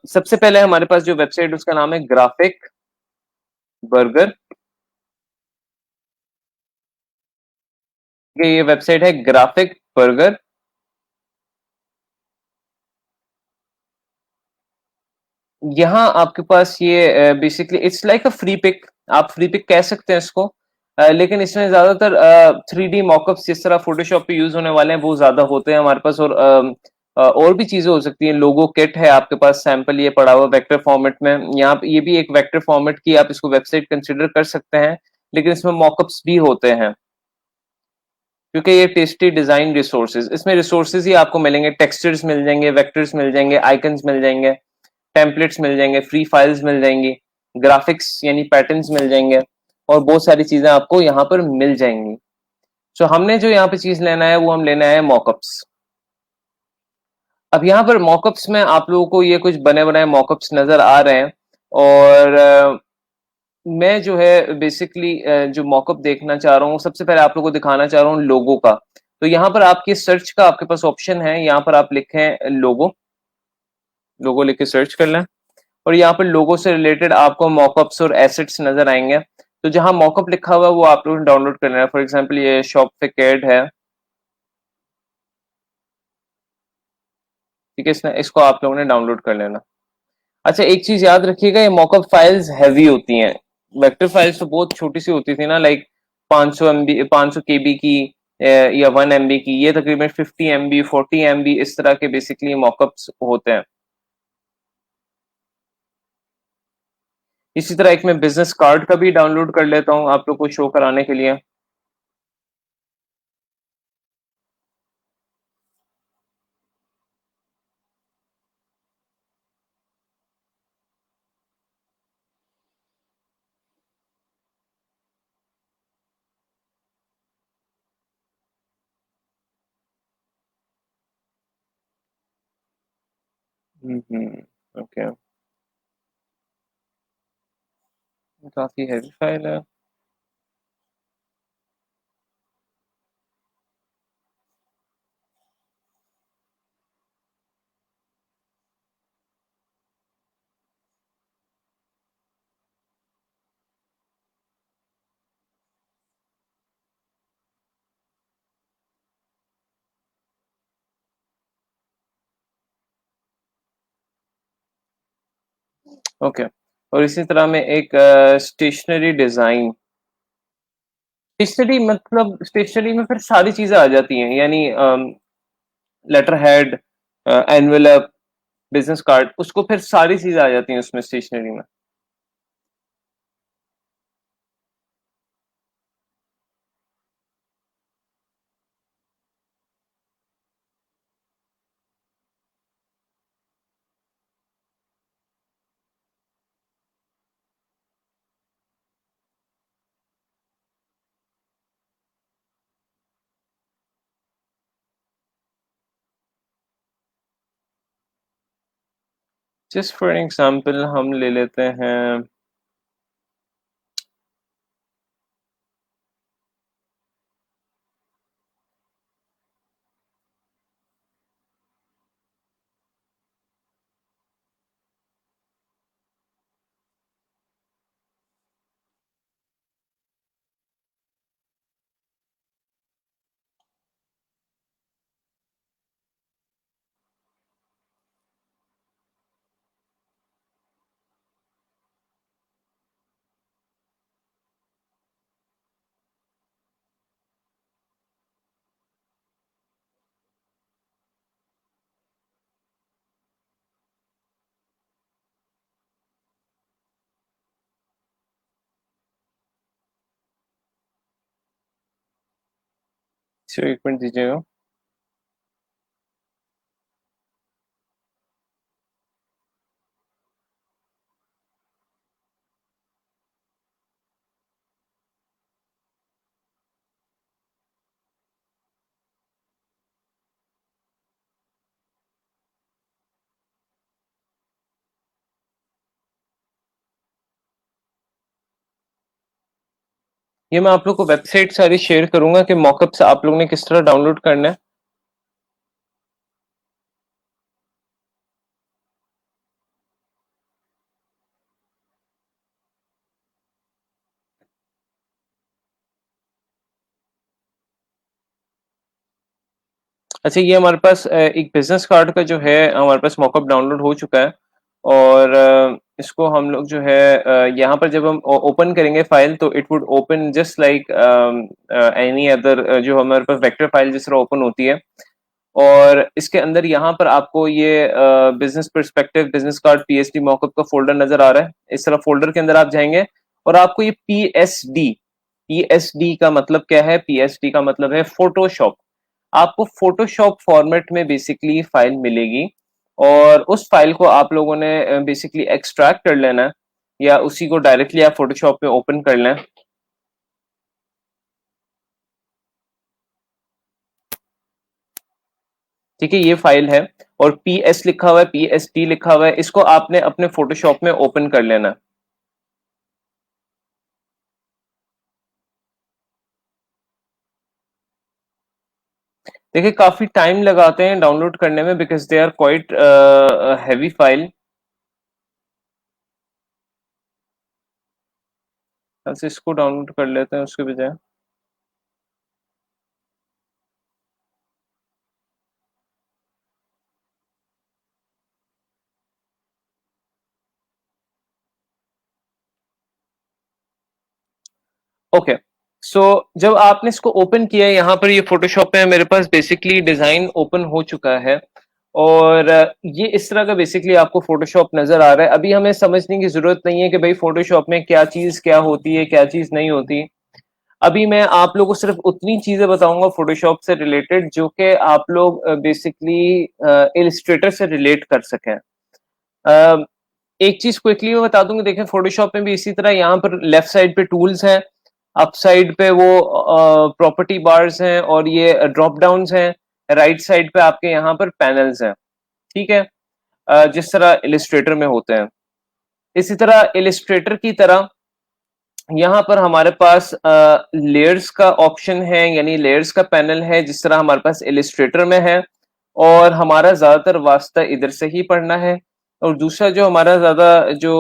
सबसे पहले हमारे पास जो वेबसाइट उसका नाम है ग्राफिक बर्गर। ये वेबसाइट है ग्राफिक बर्गर। यहाँ आपके पास ये basically it's like a Freepik, आप फ्री पिक कह सकते हैं इसको। लेकिन इसमें ज्यादातर 3D मॉकअप्स जिस तरह फोटोशॉप पे यूज होने वाले हैं वो ज्यादा होते हैं हमारे पास, और भी चीजें हो सकती हैं। लोगो किट है आपके पास, सैंपल ये पड़ा हुआ वेक्टर फॉर्मेट में। यहाँ पे ये भी एक वेक्टर फॉर्मेट की आप इसको वेबसाइट कंसिडर कर सकते हैं, लेकिन इसमें मॉकअप्स भी होते हैं क्योंकि ये टेस्टी डिजाइन रिसोर्सेज, इसमें रिसोर्सेज ही आपको मिलेंगे। टेक्सचर्स मिल जाएंगे, वेक्टर्स मिल जाएंगे, आइकन्स मिल जाएंगे, टेम्पलेट्स मिल जाएंगे, फ्री फाइल्स मिल जाएंगी, ग्राफिक्स यानी पैटर्न्स मिल जाएंगे, और बहुत सारी चीजें आपको यहाँ पर मिल जाएंगी। सो हमने जो यहाँ पे चीज लेना है वो हम लेना है मॉकअप्स। अब यहाँ पर मॉकअप्स में आप लोगों को ये कुछ बने बनाए मॉकअप्स नजर आ रहे हैं, और मैं जो है बेसिकली जो मॉकअप देखना चाह रहा हूँ, सबसे पहले आप लोगों को दिखाना चाह रहा हूँ लोगो का। तो यहाँ पर आपकी सर्च का आपके पास ऑप्शन है, यहाँ पर आप लिखें लोगो, लोगो लिख के सर्च कर लें, और यहाँ पर लोगो से रिलेटेड आपको मॉकअप्स और एसेट्स नजर आएंगे। तो जहां मॉकअप लिखा हुआ है वो आप लोगों ने डाउनलोड करना है। फॉर एग्जांपल ये शॉपिफिकेट है, ठीक है, इसको आप लोगों ने डाउनलोड कर लेना। अच्छा एक चीज याद रखिएगा, ये मॉकअप फाइल्स हैवी होती हैं। वेक्टर फाइल्स तो बहुत छोटी सी होती थी ना, लाइक 500 MB, 500 KB की, या 1 MB की। ये तकरीबन 50 MB, 40 MB इस तरह के बेसिकली मॉकअप्स होते हैं। इसी तरह एक मैं बिजनेस कार्ड का भी डाउनलोड कर लेता हूँ आप लोग को शो कराने के लिए। ओके, काफी हैवी फाइल है। ओके, और इसी तरह में एक स्टेशनरी डिजाइन। स्टेशनरी मतलब स्टेशनरी में फिर सारी चीजें आ जाती हैं, यानी letter head, envelope, business card, उसको फिर सारी चीजें आ जाती हैं उसमें स्टेशनरी में। जस्ट फॉर एग्जांपल हम ले लेते हैं सिर्फ एक मिनट दीजिएगा। ये मैं आप लोग को वेबसाइट सारी शेयर करूंगा कि मॉकअप्स आप लोग ने किस तरह डाउनलोड करना है। अच्छा, ये हमारे पास एक बिजनेस कार्ड का जो है हमारे पास मॉकअप डाउनलोड हो चुका है। और इसको हम लोग जो है यहाँ पर जब हम ओपन करेंगे फाइल तो it would open just like any other, जो हमारे पास वेक्टर फाइल जिस तरह ओपन होती है। और इसके अंदर यहाँ पर आपको ये business perspective business card PSD mock-up का फोल्डर नजर आ रहा है। इस तरह फोल्डर के अंदर आप जाएंगे और आपको ये पीएसडी, पीएसडी का मतलब क्या है? पीएसडी का मतलब है फोटोशॉप। आपको फोटोशॉप फॉर्मेट में बेसिकली फाइल मिलेगी और उस फाइल को आप लोगों ने बेसिकली एक्सट्रैक्ट कर लेना है या उसी को डायरेक्टली आप फोटोशॉप में ओपन कर लें। ठीक है, ये फाइल है और पीएस लिखा हुआ है, पीएसटी लिखा हुआ है, इसको आपने अपने फोटोशॉप में ओपन कर लेना है। देखिए काफी टाइम लगाते हैं डाउनलोड करने में because they are quite heavy file. बस इसको डाउनलोड कर लेते हैं उसके बजाय। ओके, सो जब आपने इसको ओपन किया, यहाँ पर ये फोटोशॉप में मेरे पास बेसिकली डिजाइन ओपन हो चुका है और ये इस तरह का बेसिकली आपको फोटोशॉप नजर आ रहा है। अभी हमें समझने की जरूरत नहीं है कि भाई फोटोशॉप में क्या चीज क्या होती है, क्या चीज नहीं होती। अभी मैं आप लोगों को सिर्फ उतनी चीजें बताऊंगा फोटोशॉप से रिलेटेड जो कि आप लोग बेसिकली इलिस्ट्रेटर से रिलेट कर सकें। अ, एक चीज क्विकली मैं बता दूंगा, देखें फोटोशॉप में भी इसी तरह यहाँ पर लेफ्ट साइड पे टूल्स हैं, अप साइड पे वो प्रॉपर्टी बार्स हैं और ये ड्रॉप डाउन्स हैं, राइट साइड पे आपके यहाँ पर पैनल्स हैं। ठीक है, जिस तरह इलिस्ट्रेटर में होते हैं इसी तरह इलिस्ट्रेटर की तरह यहाँ पर हमारे पास लेयर्स का ऑप्शन है, यानी लेयर्स का पैनल है जिस तरह हमारे पास इलिस्ट्रेटर में है। और हमारा ज्यादातर वास्ता इधर से ही पढ़ना है। और दूसरा जो हमारा ज्यादा जो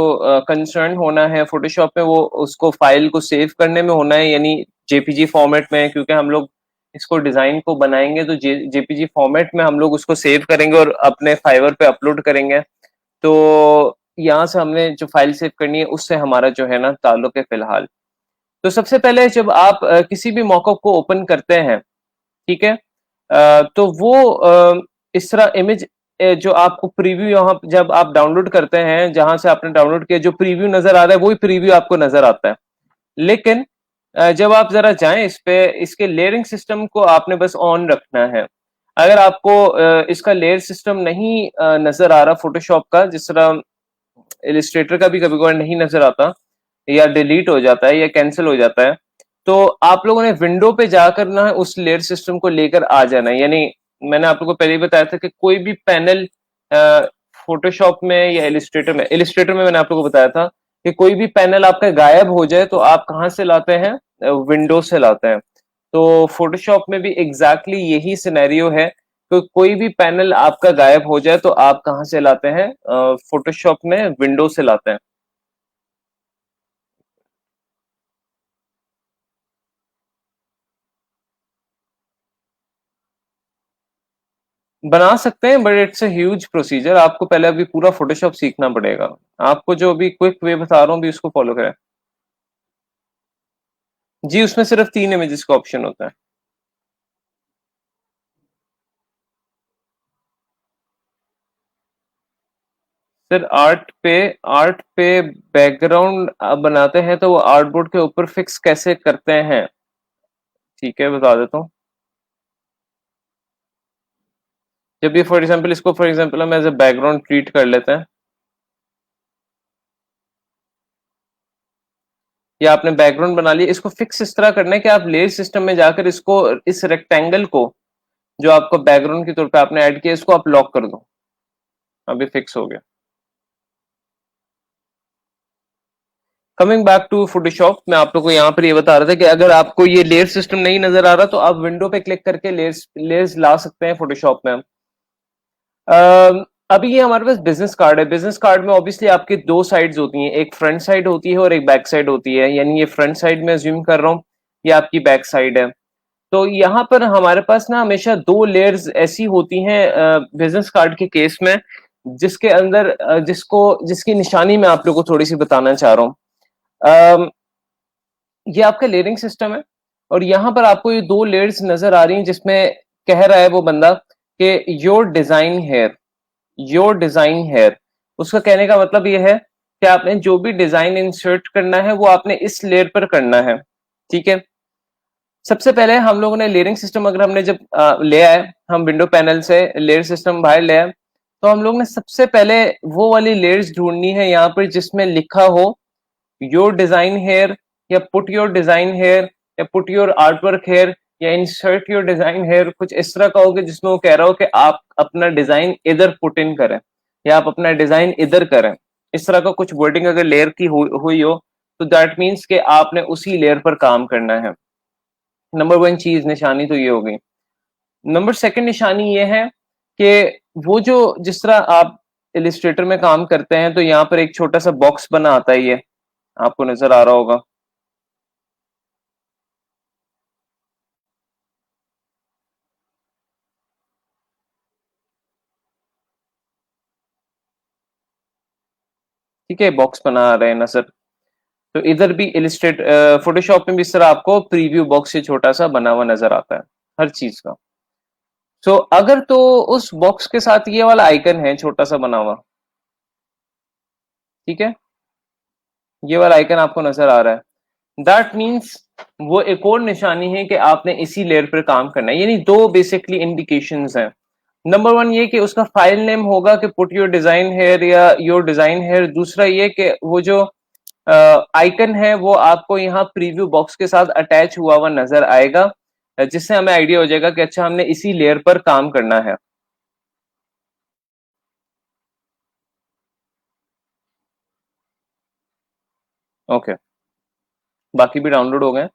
कंसर्न होना है फोटोशॉप में, वो उसको फाइल को सेव करने में होना है, यानी जेपीजी फॉर्मेट में, क्योंकि हम लोग इसको डिजाइन को बनाएंगे तो जेपीजी फॉर्मेट में हम लोग उसको सेव करेंगे और अपने फाइवर पे अपलोड करेंगे। तो यहाँ से हमने जो फाइल सेव करनी है उससे हमारा जो है ना ताल्लुक है फिलहाल। तो सबसे पहले जब आप किसी भी मॉकअप को ओपन करते हैं, ठीक है, तो वो इस तरह इमेज जो आपको प्रीव्यू यहाँ जब आप डाउनलोड करते हैं, जहां से आपने डाउनलोड किया, जो प्रीव्यू नजर आ रहा है वही प्रीव्यू आपको नजर आता है। लेकिन जब आप जरा जाएं इस पे, इसके लेयरिंग सिस्टम को आपने बस ऑन रखना है। अगर आपको इसका लेयर सिस्टम नहीं नजर आ रहा फोटोशॉप का, जिस तरह इलिस्ट्रेटर का भी कभी कभार नहीं नजर आता या डिलीट हो जाता है या कैंसिल हो जाता है, तो आप लोगों ने विंडो पे जाकर ना उस लेयर सिस्टम को लेकर आ जाना है। यानी मैंने आप लोगों को पहले ही बताया था कि कोई भी पैनल फोटोशॉप में या इलिस्ट्रेटर में मैंने आप लोगों को बताया था कि कोई भी पैनल आपका गायब हो जाए तो आप कहाँ से लाते हैं, विंडो से लाते हैं। तो फोटोशॉप में भी एग्जैक्टली यही सिनेरियो है, तो कोई भी पैनल आपका गायब हो जाए तो आप कहाँ से लाते हैं, फोटोशॉप में विंडो से लाते हैं। बना सकते हैं but it's a huge procedure, आपको पहले अभी पूरा फोटोशॉप सीखना पड़ेगा। आपको जो अभी क्विक वे बता रहा हूँ भी उसको फॉलो करें। जी, उसमें सिर्फ 3 इमेजेस का ऑप्शन होता है। सर आर्ट पे बैकग्राउंड आप बनाते हैं तो वो आर्टबोर्ड के ऊपर फिक्स कैसे करते हैं? ठीक है, बता देता हूँ। जब ये फॉर एग्जाम्पल हम एज ए बैकग्राउंड ट्रीट कर लेते हैं, या आपने बैकग्राउंड बना लिया, इसको फिक्स इस तरह करना है कि आप लेयर सिस्टम में जाकर इसको, इस रेक्टेंगल को जो आपको बैकग्राउंड के तौर पे आपने ऐड किया, इसको आप लॉक कर दो। अभी फिक्स हो गया। कमिंग बैक टू फोटोशॉप, मैं आप लोग को यहाँ पर ये बता रहा था कि अगर आपको ये लेयर सिस्टम नहीं नजर आ रहा तो आप विंडो पे क्लिक करके लेयर्स लेयर्स ला सकते हैं फोटोशॉप में। अभी ये हमारे पास बिजनेस कार्ड है। बिजनेस कार्ड में ऑब्वियसली आपकी दो साइड्स होती हैं, एक फ्रंट साइड होती है और एक बैक साइड होती है, यानी ये फ्रंट साइड में अज्यूम कर रहा हूँ, ये आपकी बैक साइड है। तो यहाँ पर हमारे पास ना हमेशा दो लेयर्स ऐसी होती हैं बिजनेस कार्ड के केस में, जिसके अंदर जिसकी निशानी मैं आप लोगों को थोड़ी सी बताना चाह रहा हूँ। ये आपका लेयरिंग सिस्टम है और यहाँ पर आपको ये दो लेयर्स नजर आ रही हैं, जिसमें कह रहा है वो बंदा कि योर डिजाइन हेयर। उसका कहने का मतलब ये है कि आपने जो भी डिजाइन इंसर्ट करना है वो आपने इस लेयर पर करना है। ठीक है, सबसे पहले हम लोगों ने लेयरिंग सिस्टम, अगर हमने जब ले आए, हम विंडो पैनल से लेयर सिस्टम बाहर ले आए, तो हम लोग ने सबसे पहले वो वाली लेयर्स ढूंढनी है यहाँ पर जिसमें लिखा हो योर डिजाइन हेयर, या पुट योर डिजाइन हेयर, या पुट योर आर्टवर्क हेयर, या इंसर्ट योर डिजाइन हेयर, कुछ इस तरह का होगा जिसमें वो कह रहा हो कि आप अपना डिजाइन इधर पुट इन करें या आप अपना डिजाइन इधर करें। इस तरह का कुछ वर्डिंग अगर लेयर की हुई हो तो दैट मीन्स कि आपने उसी लेयर पर काम करना है। नंबर वन चीज निशानी तो ये हो गई। नंबर सेकंड निशानी ये है कि वो जो जिस तरह आप इलिस्ट्रेटर में काम करते हैं तो यहाँ पर एक छोटा सा बॉक्स बना आता है, ये आपको नजर आ रहा होगा। ठीक है, बॉक्स बना रहे हैं नजर। तो इधर भी इलिस्ट्रेट फोटोशॉप में भी इस तरह आपको प्रीव्यू बॉक्स ये छोटा सा बना हुआ नजर आता है हर चीज का। सो अगर तो उस बॉक्स के साथ ये वाला आइकन है छोटा सा बना हुआ, ठीक है, ये वाला आइकन आपको नजर आ रहा है, दैट मीन्स वो एक और निशानी है कि आपने इसी लेयर पर काम करना है। यानी दो बेसिकली इंडिकेशंस हैं। नंबर वन ये कि उसका फाइल नेम होगा कि पुट योर डिजाइन हेयर या योर डिजाइन हेयर। दूसरा ये कि वो जो आइकन है वो आपको यहाँ प्रीव्यू बॉक्स के साथ अटैच हुआ हुआ नजर आएगा, जिससे हमें आइडिया हो जाएगा कि अच्छा हमने इसी लेयर पर काम करना है। ओके, बाकी भी डाउनलोड हो गए।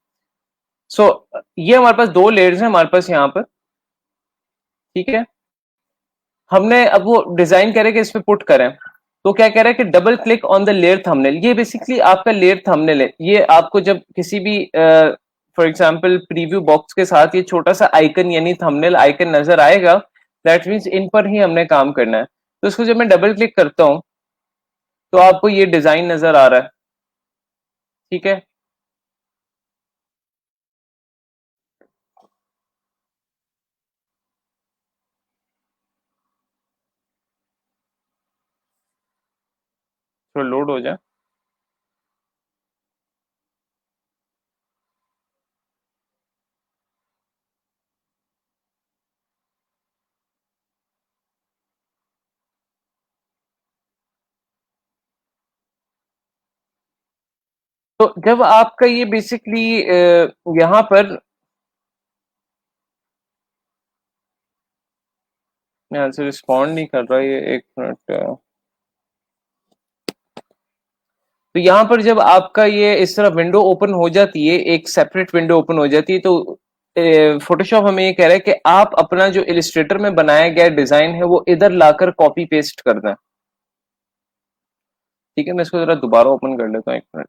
सो ये हमारे पास दो लेयर्स हैं हमारे पास यहाँ पर। ठीक है, हमने अब वो डिजाइन करे कि इस पे पुट करें, तो क्या कह रहा है कि double click on the layer thumbnail. ये बेसिकली आपका लेयर थंबनेल है। ये आपको जब किसी भी फॉर एग्जांपल प्रीव्यू बॉक्स के साथ ये छोटा सा आइकन यानी थंबनेल आइकन नजर आएगा, दैट मीन्स इन पर ही हमने काम करना है। तो इसको जब मैं डबल क्लिक करता हूं तो आपको ये डिजाइन नजर आ रहा है। ठीक है, तो लोड हो जाए। तो जब आपका ये बेसिकली यहाँ पर यहाँ से रिस्पॉन्ड नहीं कर रहा ये, एक मिनट। तो यहाँ पर जब आपका ये इस तरह विंडो ओपन हो जाती है, एक सेपरेट विंडो ओपन हो जाती है, तो फोटोशॉप हमें ये कह रहा है कि आप अपना जो इलिस्ट्रेटर में बनाया गया डिजाइन है वो इधर लाकर कॉपी पेस्ट कर दें। ठीक है, मैं इसको जरा दोबारा ओपन कर लेता हूँ, एक मिनट।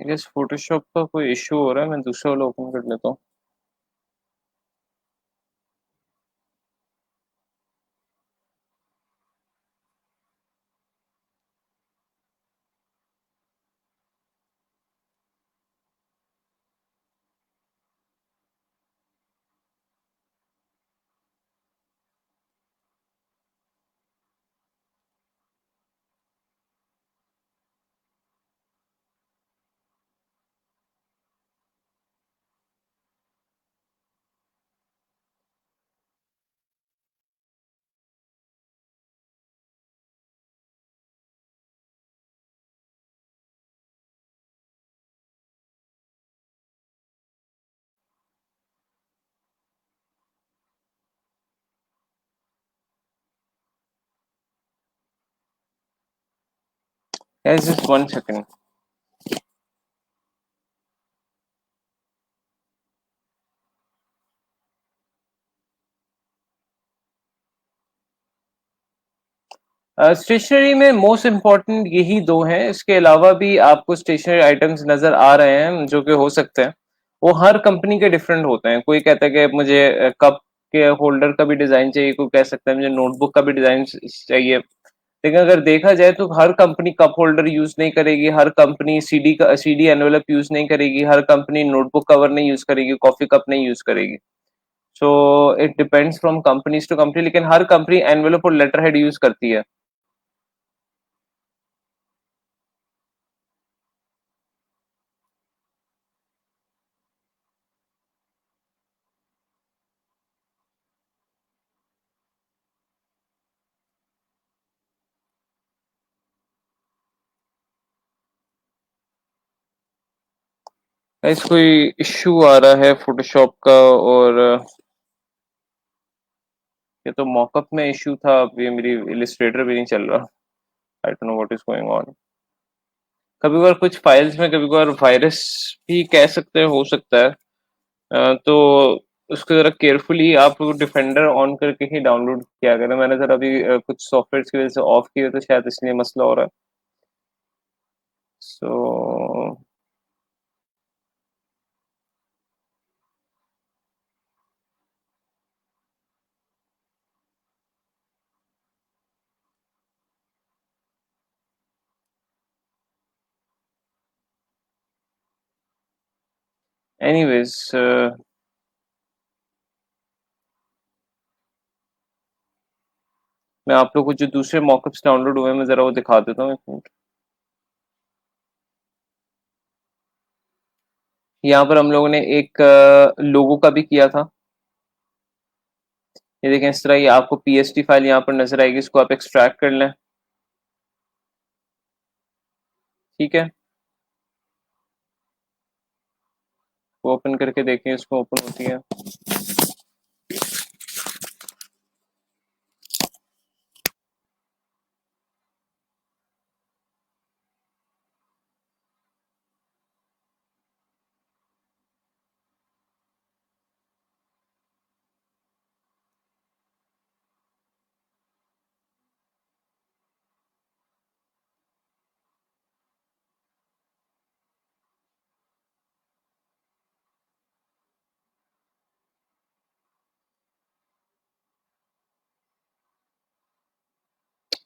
इस फोटोशॉप का कोई इश्यू हो रहा है, मैं दूसरा वाला ओपन कर लेता हूँ। Just one second. स्टेशनरी में मोस्ट इम्पोर्टेंट यही दो हैं, इसके अलावा भी आपको स्टेशनरी आइटम्स नजर आ रहे हैं जो कि हो सकते हैं। वो हर कंपनी के डिफरेंट होते हैं। कोई कहता है कि मुझे कप के होल्डर का भी डिजाइन चाहिए, कोई कह सकता है मुझे नोटबुक का भी डिजाइन चाहिए। लेकिन अगर देखा जाए तो हर कंपनी कप होल्डर यूज नहीं करेगी, हर कंपनी सीडी एनवेलप यूज नहीं करेगी, हर कंपनी नोटबुक कवर नहीं यूज करेगी, कॉफी कप नहीं यूज करेगी। So it depends from companies to company, लेकिन हर कंपनी एनवेलप और लेटर हेड यूज करती है। गाइस कोई इश्यू आ रहा है फोटोशॉप का, और ये तो मॉकअप में इश्यू था, अब ये मेरी इलिस्ट्रेटर भी नहीं चल रहा। I don't know what is going on. कभी कभार कुछ फाइल्स में कभी कभार वायरस भी कह सकते हैं, हो सकता है। तो उसको जरा केयरफुली आप डिफेंडर ऑन करके ही डाउनलोड किया करें। मैंने जरा अभी कुछ सॉफ्टवेयर की वजह से ऑफ किया, तो शायद इसलिए मसला हो रहा है। सो एनीवेज, मैं आप लोग को जो दूसरे मॉकअप्स डाउनलोड हुए हैं, मैं जरा वो दिखा देता हूँ, एक मिनट। यहाँ पर हम लोगों ने एक लोगो का भी किया था। ये देखें, इस तरह ये आपको पीएसटी फाइल यहाँ पर नजर आएगी, इसको आप एक्सट्रैक्ट कर लें। ठीक है, वो ओपन करके देखें, इसको ओपन होती है।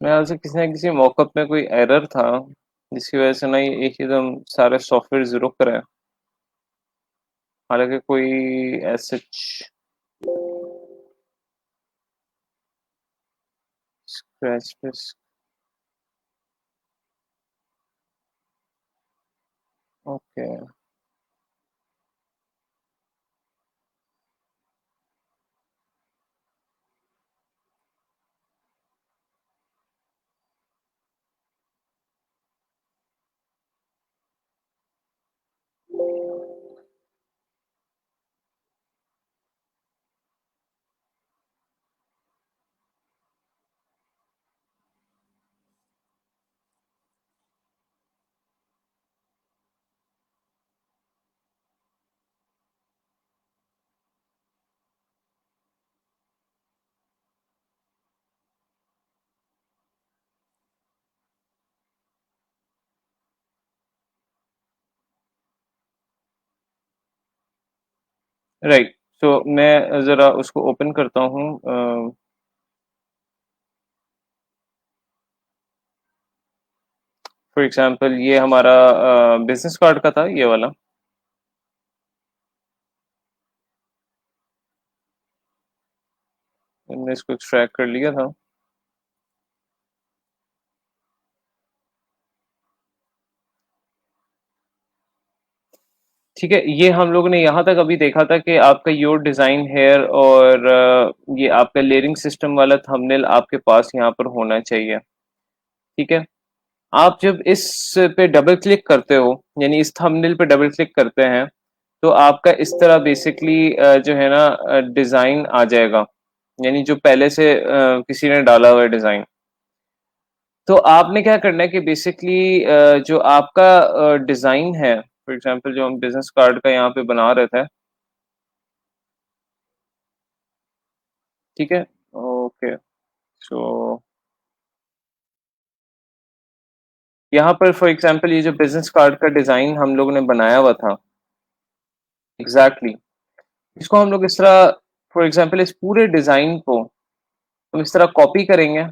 मेरे ख्याल से किसी न किसी मॉकअप में कोई एरर था। जिसकी वजह से ना ये एक एकदम सारे सॉफ्टवेयर ज़ीरो पर है। हालाँकि कोई एज़ सच स्क्रैच बस ओके, राइट। तो मैं ज़रा उसको ओपन करता हूँ फॉर एग्ज़ाम्पल ये हमारा बिज़नेस कार्ड का था ये वाला। मैंने इसको एक्सट्रैक्ट कर लिया था। ठीक है, ये हम लोग ने यहाँ तक अभी देखा था कि आपका योर डिज़ाइन हेयर और ये आपका लेयरिंग सिस्टम वाला थंबनेल आपके पास यहाँ पर होना चाहिए। ठीक है, आप जब इस पे डबल क्लिक करते हो, यानी इस थंबनेल पे डबल क्लिक करते हैं, तो आपका इस तरह बेसिकली जो है ना डिज़ाइन आ जाएगा, यानी जो पहले से किसी ने डाला हुआ है डिज़ाइन। तो आपने क्या करना है कि बेसिकली जो आपका डिज़ाइन है, फॉर एग्जांपल जो हम बिजनेस कार्ड का यहाँ पे बना रहे थे, ठीक है? ओके, सो यहाँ पर फॉर एग्जांपल ये जो बिजनेस कार्ड का डिज़ाइन हम लोगों ने बनाया हुआ था, एग्जैक्टली इसको हम लोग इस तरह फॉर एग्जांपल इस पूरे डिज़ाइन को हम इस तरह कॉपी करेंगे।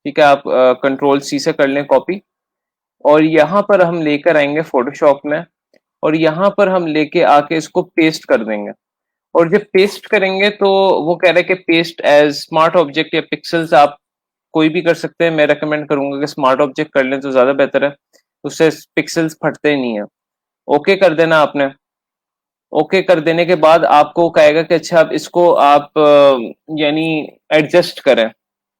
ठीक है, आप कंट्रोल सी से कर लें कॉपी, और यहाँ पर हम लेकर आएंगे फोटोशॉप में, और यहाँ पर हम लेके आके इसको पेस्ट कर देंगे। और जब पेस्ट करेंगे तो वो कह रहा है कि पेस्ट एज स्मार्ट ऑब्जेक्ट या पिक्सल्स, आप कोई भी कर सकते हैं। मैं रेकमेंड करूंगा कि स्मार्ट ऑब्जेक्ट कर लें तो ज्यादा बेहतर है, उससे पिक्सल्स फटते नहीं है। ओके कर देना आपने। ओके कर देने के बाद आपको कहेगा कि अच्छा अब इसको आप यानी एडजस्ट करें।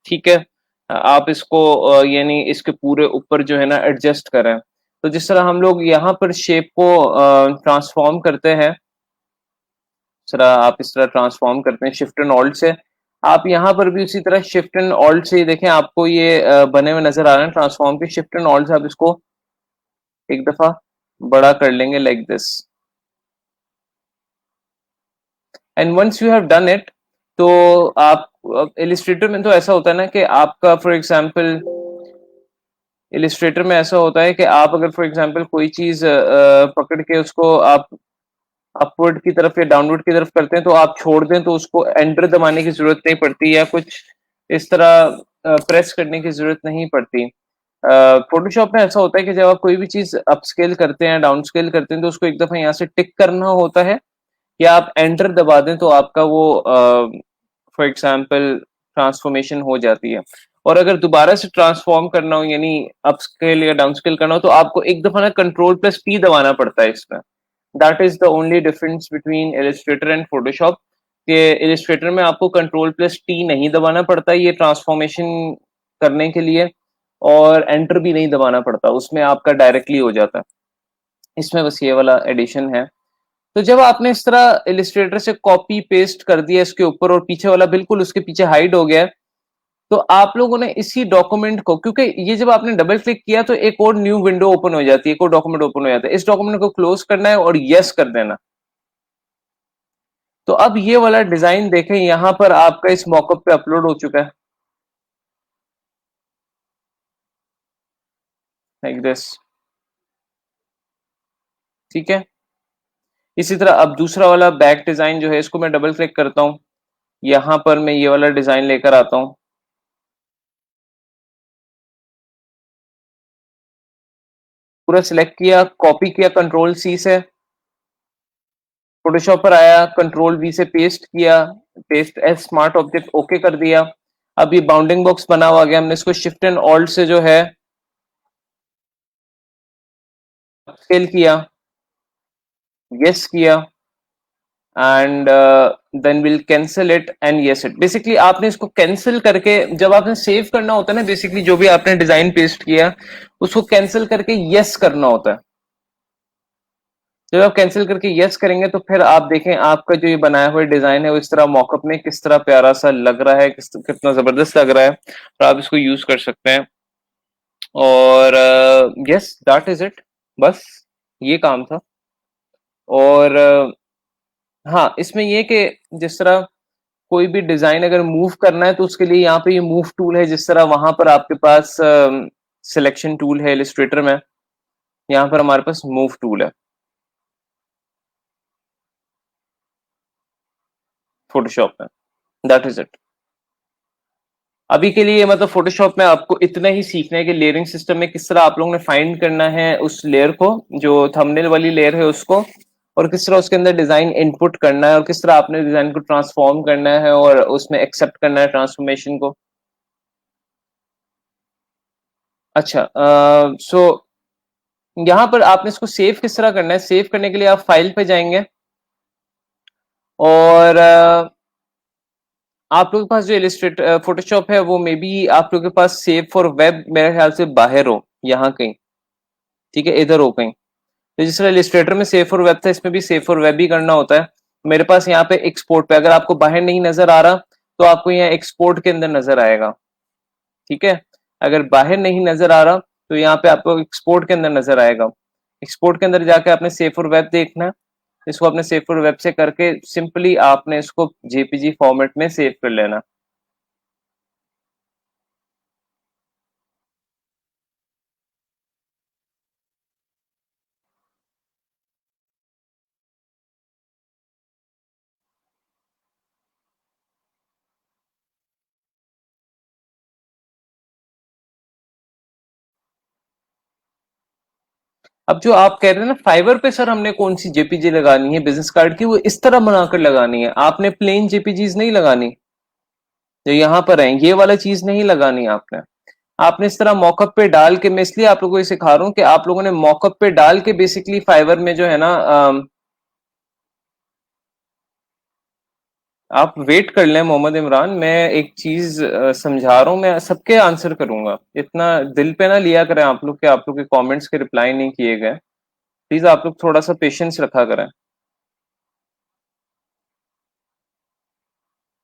ठीक है, आप इसको यानी इसके पूरे ऊपर जो है ना एडजस्ट करें। तो जिस तरह हम लोग यहाँ पर शेप को ट्रांसफॉर्म करते हैं, इस तरह आप इस तरह ट्रांसफॉर्म करते हैं शिफ्ट एंड ऑल्ट से। आप यहाँ पर भी उसी तरह शिफ्ट एंड ऑल्ट से ही देखें, आपको ये बने हुए नजर आ रहे हैं ट्रांसफॉर्म के। शिफ्ट एंड ऑल्ट से आप इसको एक दफा बड़ा कर लेंगे like this, and once you have done it, तो आप इलिस्ट्रेटर में तो ऐसा होता है ना कि आपका फॉर एग्जांपल इलिस्ट्रेटर में ऐसा होता है कि आप अगर फॉर एग्जांपल कोई चीज पकड़ के उसको आप अपवर्ड की तरफ या डाउनवर्ड की तरफ करते हैं, तो आप छोड़ दें तो उसको एंटर दबाने की जरूरत नहीं पड़ती, या कुछ इस तरह प्रेस करने की जरूरत नहीं पड़ती। फोटोशॉप में ऐसा होता है कि जब आप कोई भी चीज अपस्केल करते हैं, डाउन स्केल करते हैं, तो उसको एक दफा यहाँ से टिक करना होता है, या आप एंटर दबा दें तो आपका वो फॉर एग्जांपल ट्रांसफॉर्मेशन हो जाती है। और अगर दोबारा से ट्रांसफॉर्म करना हो, यानी अपस्केल या डाउन स्केल करना हो, तो आपको एक दफा ना कंट्रोल प्लस टी दबाना पड़ता है इसमें। That is the only difference between Illustrator and Photoshop, कि इलिस्ट्रेटर में आपको कंट्रोल प्लस टी नहीं दबाना पड़ता ये ट्रांसफॉर्मेशन करने के लिए, और एंटर भी नहीं दबाना पड़ता, उसमें आपका डायरेक्टली हो जाता है। इसमें बस ये वाला एडिशन है। तो जब आपने इस तरह इलिस्ट्रेटर से कॉपी पेस्ट कर दिया इसके ऊपर, और पीछे वाला बिल्कुल उसके पीछे हाइड हो गया है, तो आप लोगों ने इसी डॉक्यूमेंट को, क्योंकि ये जब आपने डबल क्लिक किया तो एक और न्यू विंडो ओपन हो जाती है, एक और डॉक्यूमेंट ओपन हो जाता है, इस डॉक्यूमेंट को क्लोज करना है और यस कर देना। तो अब ये वाला डिजाइन देखें, यहां पर आपका इस मॉकअप पे अपलोड हो चुका है लाइक दिस। ठीक है, इसी तरह अब दूसरा वाला बैक डिजाइन जो है, इसको मैं डबल क्लिक करता हूं, यहां पर मैं ये वाला डिजाइन लेकर आता हूं। पूरा सिलेक्ट किया, कॉपी किया कंट्रोल सी से, फोटोशॉप पर आया, कंट्रोल वी से पेस्ट किया, paste as smart object okay कर दिया। अब ये बाउंडिंग बॉक्स बना हुआ गया, हमने इसको शिफ्ट एंड ऑल्ट से जो है स्केल किया, यस किया, and then will cancel it and yes it. Basically आपने इसको कैंसिल करके, जब आपने सेव करना होता है ना, बेसिकली जो भी आपने डिजाइन पेस्ट किया उसको कैंसिल करके यस करना होता है। जब आप कैंसिल करके यस करेंगे तो फिर आप देखें आपका जो ये बनाया हुआ डिजाइन है वो इस तरह मॉकअप में किस तरह प्यारा सा लग रहा है, कितना जबरदस्त लग रहा है, और आप इसको यूज कर सकते हैं। और यस दैट इज इट, बस ये काम था। और हाँ, इसमें ये कि जिस तरह कोई भी डिजाइन अगर मूव करना है तो उसके लिए यहाँ पे ये मूव टूल है, जिस तरह वहां पर आपके पास सिलेक्शन टूल है इलिस्ट्रेटर में, यहाँ पर हमारे पास मूव टूल है फोटोशॉप में। That is it. अभी के लिए मतलब फोटोशॉप में आपको इतना ही सीखना है कि लेयरिंग सिस्टम में किस तरह आप लोगों ने फाइंड करना है उस लेयर को, जो थंबनेल वाली लेयर है उसको, और किस तरह उसके अंदर डिजाइन इनपुट करना है, और किस तरह आपने डिजाइन को ट्रांसफॉर्म करना है और उसमें एक्सेप्ट करना है ट्रांसफॉर्मेशन को। अच्छा, सो यहाँ पर आपने इसको सेव किस तरह करना है। सेव करने के लिए आप फाइल पे जाएंगे और आप लोगों के पास जो इलिस्ट्रेट फोटोशॉप है वो मे बी आप लोगों के पास सेव फॉर वेब मेरे ख्याल से बाहर हो, यहाँ कहीं, ठीक है, इधर हो कहीं। तो जिस तरह इलिस्ट्रेटर में सेव फॉर वेब था, इसमें भी सेव फॉर वेब ही करना होता है। मेरे पास यहाँ पे एक्सपोर्ट पे, अगर आपको बाहर नहीं नजर आ रहा तो आपको यहाँ एक्सपोर्ट के अंदर नजर आएगा, ठीक है। अगर बाहर नहीं नजर आ रहा तो यहाँ पे आपको एक्सपोर्ट के अंदर नजर आएगा। एक्सपोर्ट के अंदर जाके आपने सेव फॉर वेब देखना है, इसको आपने सेव फॉर वेब से करके सिंपली आपने इसको जेपीजी फॉर्मेट में सेव कर लेना। अब जो आप कह रहे हैं ना फाइवर पे, सर हमने कौन सी जेपीजी लगानी है बिजनेस कार्ड की, वो इस तरह बनाकर लगानी है, आपने प्लेन जेपीजीज नहीं लगानी। जो यहाँ पर है ये वाला चीज नहीं लगानी आपने। आपने इस तरह मॉकअप पे डाल के, मैं इसलिए आप लोगों को ये सिखा रहा हूँ कि आप लोगों ने मॉकअप पे डाल के बेसिकली फाइवर में जो है ना, आप वेट कर लें मोहम्मद इमरान, मैं एक चीज समझा रहा हूँ, मैं सबके आंसर करूंगा। इतना दिल पे ना लिया करें आप लोग के, आप लोग के कमेंट्स के रिप्लाई नहीं किए गए। प्लीज आप लोग थोड़ा सा पेशेंस रखा करें।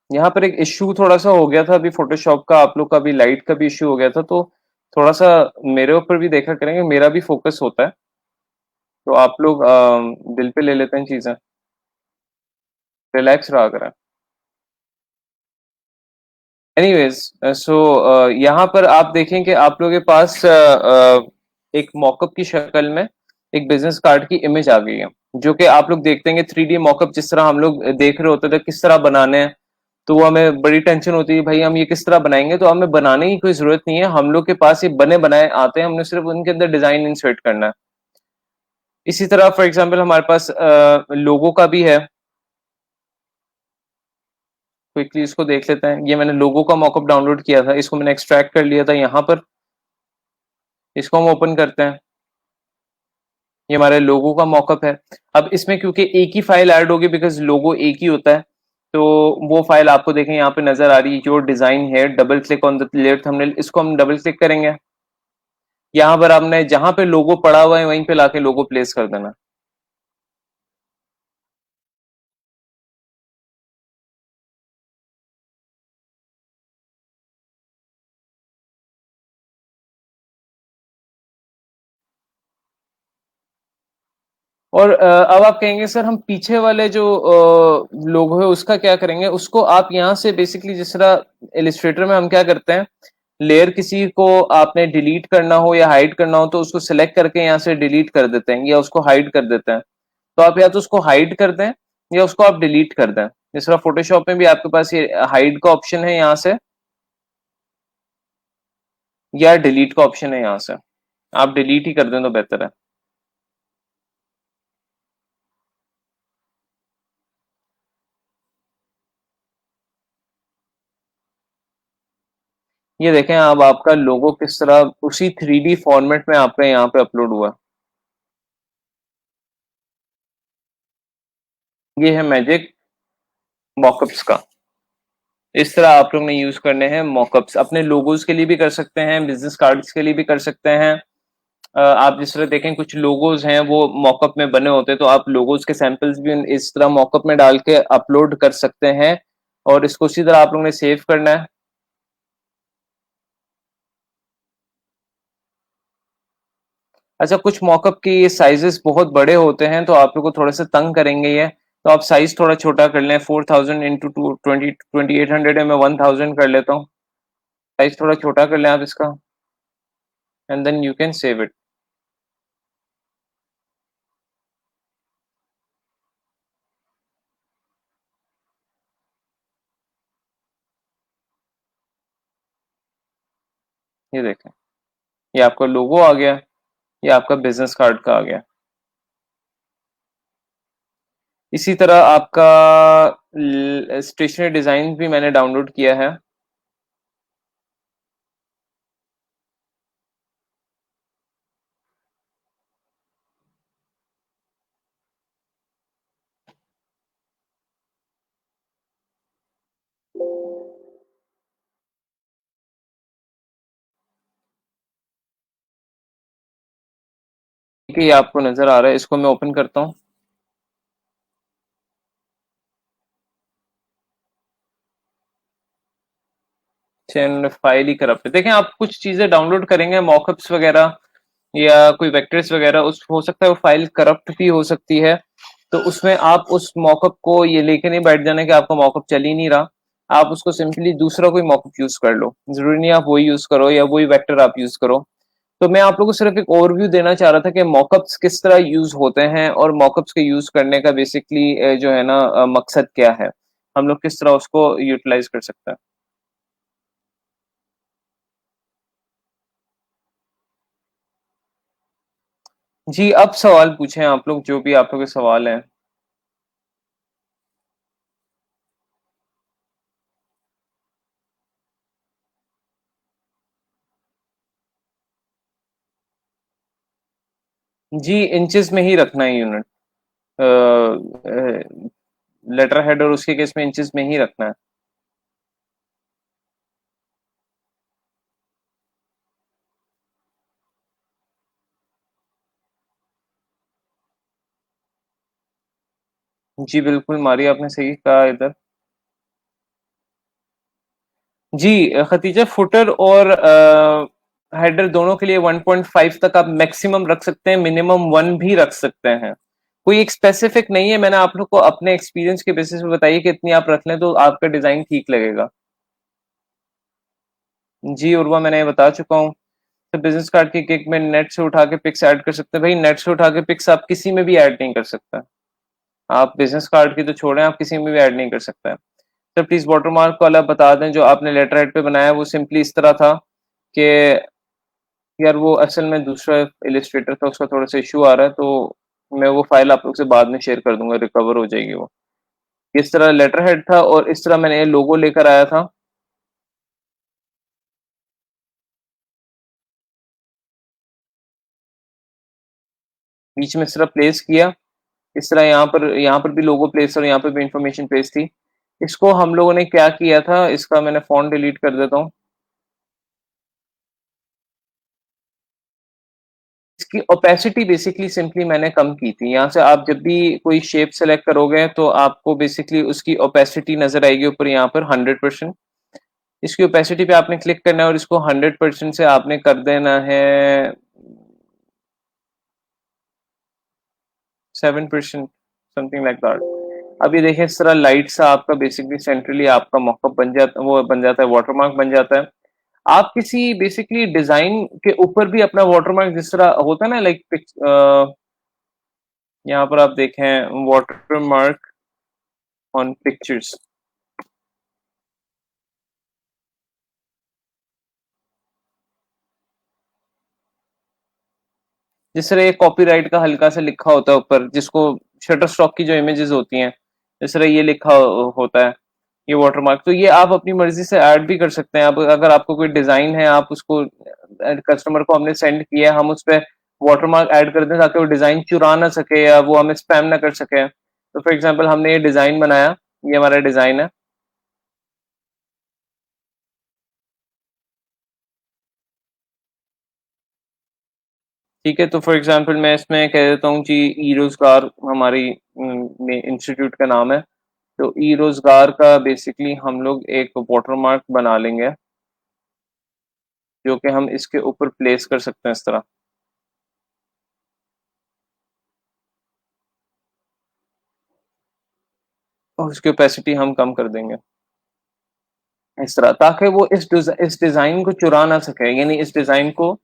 यहाँ पर एक इश्यू थोड़ा सा हो गया था अभी फोटोशॉप का, आप लोग का भी लाइट का भी इश्यू हो गया था, तो थोड़ा सा मेरे ऊपर भी देखा करेंगे, मेरा भी फोकस होता है, तो आप लोग दिल पे ले लेते हैं चीजें, रिलैक्स रहा करें। एनीवेज, सो यहाँ पर आप देखें कि आप लोगों के पास एक मॉकअप की शक्ल में एक बिजनेस कार्ड की इमेज आ गई है, जो कि आप लोग देखते हैं कि 3D मॉकअप जिस तरह हम लोग देख रहे होते थे किस तरह बनाने हैं, तो वो हमें बड़ी टेंशन होती है भाई हम ये किस तरह बनाएंगे। तो हमें बनाने की कोई जरूरत नहीं है, हम लोग के पास ये बने बनाए आते हैं, हमने सिर्फ उनके अंदर डिजाइन इंसर्ट करना है। इसी तरह फॉर एग्जाम्पल हमारे पास लोगो का भी है, क्विकली इसको देख लेते हैं। ये मैंने लोगो का मॉकअप डाउनलोड किया था, इसको मैंने एक्सट्रैक्ट कर लिया था यहाँ पर, इसको हम ओपन करते हैं। ये हमारे लोगो का मॉकअप है। अब इसमें क्योंकि एक ही फाइल ऐड होगी, बिकॉज लोगो एक ही होता है, तो वो फाइल आपको देखें यहाँ पे नजर आ रही है, जो डिजाइन है double click on the layer thumbnail, इसको हम डबल क्लिक करेंगे। यहाँ पर आपने जहां पे लोगो पड़ा हुआ है वहीं पे लाके लोगो प्लेस कर देना। और अब आप कहेंगे सर हम पीछे वाले जो लोगो है उसका क्या करेंगे, उसको आप यहाँ से बेसिकली जिस तरह इलिस्ट्रेटर में हम क्या करते हैं, लेयर किसी को आपने डिलीट करना हो या हाइड करना हो तो उसको सिलेक्ट करके यहाँ से डिलीट कर देते हैं या उसको हाइड कर देते हैं। तो आप या तो उसको हाइड कर दें या उसको आप डिलीट कर दें। जिस तरह फोटोशॉप में भी आपके पास ये हाइड का ऑप्शन है यहाँ से, या डिलीट का ऑप्शन है यहाँ से। आप डिलीट ही कर दें तो बेहतर है। ये देखें अब आपका लोगो किस तरह उसी 3D फॉर्मेट में आपका यहाँ पे अपलोड हुआ। ये है मैजिक मॉकअप्स का। इस तरह आप लोग ने यूज करने हैं मॉकअप्स, अपने लोगोज के लिए भी कर सकते हैं, बिजनेस कार्ड्स के लिए भी कर सकते हैं। आप जिस तरह देखें कुछ लोगोज हैं वो मॉकअप में बने होते हैं, तो आप लोगोज के सैंपल्स भी इस तरह मॉकअप में डाल के अपलोड कर सकते हैं। और इसको उसी तरह आप लोगों ने सेव करना है। अच्छा, कुछ मॉकअप की साइजेस बहुत बड़े होते हैं तो आप लोग को थोड़ा सा तंग करेंगे ये, तो आप साइज थोड़ा छोटा कर लें। 4000 इंटू 2800 है, मैं 1000 कर लेता हूँ। साइज थोड़ा छोटा कर लें आप इसका, and then you can save it. ये देखें, ये आपका लोगो आ गया, ये आपका बिजनेस कार्ड का आ गया। इसी तरह आपका स्टेशनरी डिजाइन भी मैंने डाउनलोड किया है। ठीक है, ये आपको नजर आ रहा है, इसको मैं ओपन करता हूँ। चैन फाइल ही करप्ट है। देखें आप कुछ चीजें डाउनलोड करेंगे मॉकअप्स वगैरह या कोई वेक्टर्स वगैरह, उस हो सकता है वो फाइल करप्ट भी हो सकती है। तो उसमें आप उस मॉकअप को ये लेके नहीं बैठ जाना कि आपका मॉकअप चल ही नहीं रहा। आप उसको सिंपली दूसरा कोई मॉकअप यूज कर लो, जरूरी नहीं आप वही यूज करो या वही वेक्टर आप यूज करो। तो मैं आप लोगों को सिर्फ एक ओवरव्यू देना चाह रहा था कि मॉकअप्स किस तरह यूज होते हैं और मॉकअप्स के यूज करने का बेसिकली जो है ना मकसद क्या है, हम लोग किस तरह उसको यूटिलाइज कर सकते हैं। जी, अब सवाल पूछें आप लोग, जो भी आप लोग के सवाल हैं। जी, इंचेस में ही रखना है यूनिट। लेटर हेड और उसके केस में इंचेस में ही रखना है। जी बिल्कुल, मारी आपने सही कहा इधर। जी खतीजा, फुटर और हेडर दोनों के लिए 1.5 तक आप मैक्सिमम रख सकते हैं, मिनिमम 1 भी रख सकते हैं। कोई एक स्पेसिफिक नहीं है, मैंने आप लोग को अपने एक्सपीरियंस के बेसिस पे बताइए कि इतनी आप रख लें तो आपका डिजाइन ठीक लगेगा। जी उर्वा, मैंने ये बता चुका हूँ। तो बिजनेस कार्ड की किक में नेट से उठा के पिक्स ऐड कर सकते हैं। भाई नेट से उठा के पिक्स आप किसी में भी ऐड नहीं कर सकते। आप बिजनेस कार्ड की तो छोड़ें, आप किसी में भी ऐड नहीं कर सकते हैं। तो प्लीज वाटरमार्क को अलग बता दें। जो आपने लेटर हेड पे बनाया वो सिंपली इस तरह था कि यार वो असल में दूसरा इलिस्ट्रेटर था, उसका थोड़ा सा इशू आ रहा है, तो मैं वो फाइल आप लोग से बाद में शेयर कर दूंगा, रिकवर हो जाएगी वो। इस तरह लेटर हेड था और इस तरह मैंने ये लोगो लेकर आया था। बीच में इस तरह प्लेस किया। इस तरह यहाँ पर भी लोगो प्लेस और यहाँ पर भी इंफॉर्मेशन प्लेस थी। इसको हम लोगों ने क्या किया था, इसका मैंने फॉन्ट डिलीट कर देता हूँ। इसकी ओपेसिटी बेसिकली सिंपली मैंने कम की थी। यहाँ से आप जब भी कोई शेप सेलेक्ट करोगे तो आपको बेसिकली उसकी ओपेसिटी नजर आएगी ऊपर यहाँ पर 100%। इसकी ओपेसिटी पे आपने क्लिक करना है और इसको 100% से आपने कर देना है 7%, समथिंग लाइक दैट। अभी देखिए इस तरह लाइट सा आपका बेसिकली सेंट्रली आपका मॉकअप बन जाता, वो बन जाता है, वाटरमार्क बन जाता है। आप किसी बेसिकली डिजाइन के ऊपर भी अपना वाटरमार्क जिस तरह होता है ना, लाइक यहाँ पर आप देखें वाटरमार्क ऑन पिक्चर्स। जिस तरह ये कॉपीराइट का हल्का सा लिखा होता है ऊपर, जिसको शटर स्टॉक की जो इमेजेस होती हैं, जिस तरह ये लिखा होता है, ये वाटरमार्क, तो ये आप अपनी मर्जी से ऐड भी कर सकते हैं। आप अगर आपको कोई डिजाइन है, आप उसको कस्टमर को हमने सेंड किया है, हम उस पर वाटरमार्क ऐड कर दें ताकि वो डिजाइन चुरा ना सके या वो हमें स्पैम ना कर सके। तो फॉर एग्जांपल हमने ये डिजाइन बनाया, ये हमारा डिजाइन है। ठीक है, तो फॉर एग्जांपल मैं इसमें कह देता हूँ जी, ई रोजगार हमारी इंस्टीट्यूट का नाम है। तो ई रोजगार का बेसिकली हम लोग एक वाटरमार्क बना लेंगे, जो कि हम इसके ऊपर प्लेस कर सकते हैं इस तरह, और उसकी ओपेसिटी हम कम कर देंगे इस तरह, ताकि वो इस डिजाइन को चुरा ना सके, यानी इस डिजाइन को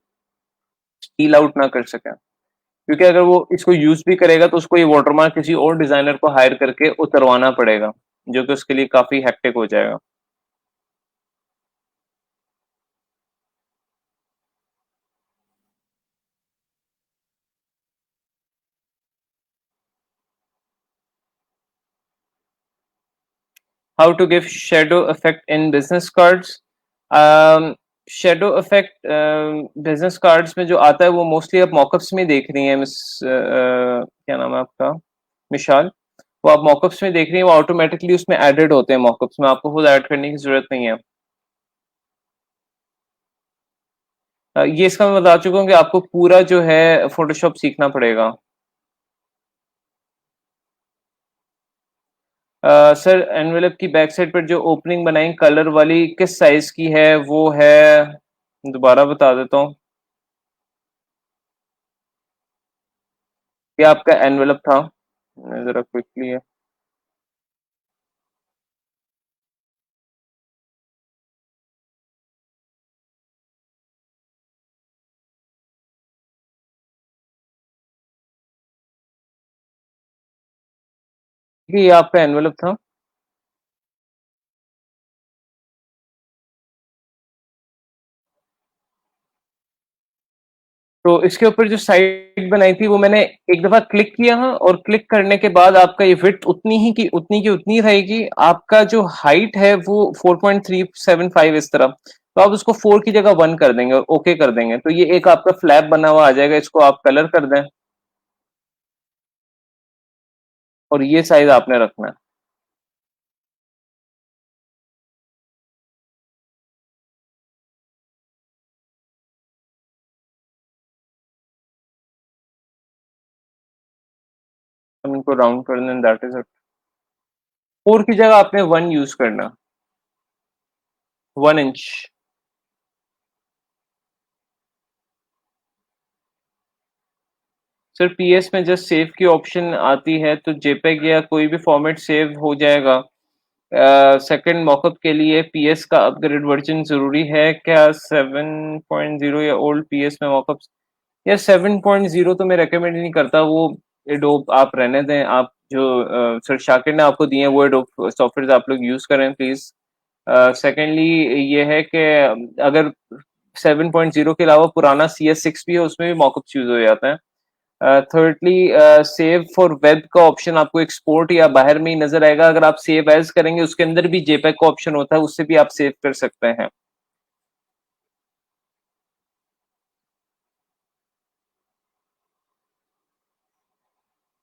स्टील आउट ना कर सके। क्योंकि अगर वो इसको यूज भी करेगा तो उसको ये वाटरमार्क किसी और डिजाइनर को हायर करके उतरवाना पड़ेगा, जो कि उसके लिए काफी हेक्टिक हो जाएगा। How to give shadow effect in business cards. Shadow effect business cards में जो आता है वो मोस्टली आप मॉकअप्स में देख रही हैं, मिस क्या नाम है आपका, मिशाल। वो आप मॉकअप्स में देख रही हैं, वो ऑटोमेटिकली उसमें एडेड होते हैं मॉकअप्स में, आपको खुद ऐड करने की जरूरत नहीं है। ये इसका मैं बता चुका हूँ कि आपको पूरा जो है फोटोशॉप सीखना पड़ेगा। सर एनवेलप की बैक साइड पर जो ओपनिंग बनाई कलर वाली, किस साइज की है वो है, दोबारा बता देता हूँ। ये आपका एनवेलप था, मैं जरा क्विकली है। ये आपका एनवेलप था। तो इसके ऊपर जो साइड बनाई थी वो मैंने एक दफा क्लिक किया, हाँ, और क्लिक करने के बाद आपका ये विड्थ उतनी की उतनी रहेगी। आपका जो हाइट है वो 4.375 इस तरह, तो आप उसको 4 की जगह 1 कर देंगे और ओके कर देंगे, तो ये एक आपका फ्लैप बना हुआ आ जाएगा। इसको आप कलर कर दें और ये साइज आपने रखना है। हम इनको राउंड कर दें, दैट इज इट। 4 की जगह आपने 1 यूज करना, 1 इंच। सर पीएस में जस्ट सेव की ऑप्शन आती है तो जेपेग या कोई भी फॉर्मेट सेव हो जाएगा। सेकंड मॉकअप के लिए पीएस का अपग्रेड वर्जन जरूरी है क्या? 7.0 या ओल्ड पीएस में मॉकअप्स, या 7.0 तो मैं रेकमेंड नहीं करता। वो एडोब आप रहने दें, आप जो सर शाकिर ने आपको दिए हैं वो एडोब सॉफ्टवेयर आप लोग यूज करें प्लीज। सेकेंडली ये है कि अगर 7.0 के अलावा पुराना CS6 भी है, उसमें भी मॉकअप्स यूज हो जाता है। थर्डली सेव फॉर वेब का ऑप्शन आपको एक्सपोर्ट या बाहर में ही नजर आएगा। अगर आप सेव एज करेंगे उसके अंदर भी जेपेग का ऑप्शन होता है, उससे भी आप सेव कर सकते हैं।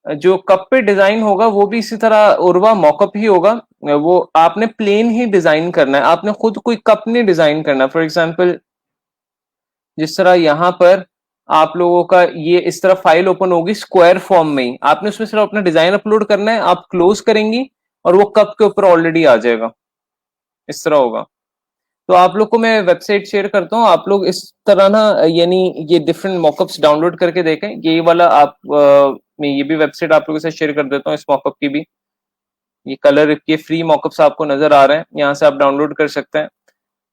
जो कप पे डिजाइन होगा वो भी इसी तरह उर्वा मॉकअप ही होगा। वो आपने प्लेन ही डिजाइन करना है, आपने खुद कोई कप नहीं डिजाइन करना। फॉर एग्जांपल जिस तरह यहाँ पर आप लोगों का ये इस तरह फाइल ओपन होगी स्क्वायर फॉर्म में ही, आपने उसमें सिर्फ अपना डिजाइन अपलोड करना है, आप क्लोज करेंगी और वो कप के ऊपर ऑलरेडी आ जाएगा, इस तरह होगा। तो आप लोग को मैं वेबसाइट शेयर करता हूँ, आप लोग इस तरह ना, यानी ये डिफरेंट मॉकअप्स डाउनलोड करके देखें। ये वाला आप मैं ये भी वेबसाइट आप लोगों से शेयर कर देता हूँ, इस मॉकअप की भी। ये कलर के फ्री मॉकअप्स आपको नजर आ रहे हैं, यहाँ से आप डाउनलोड कर सकते हैं।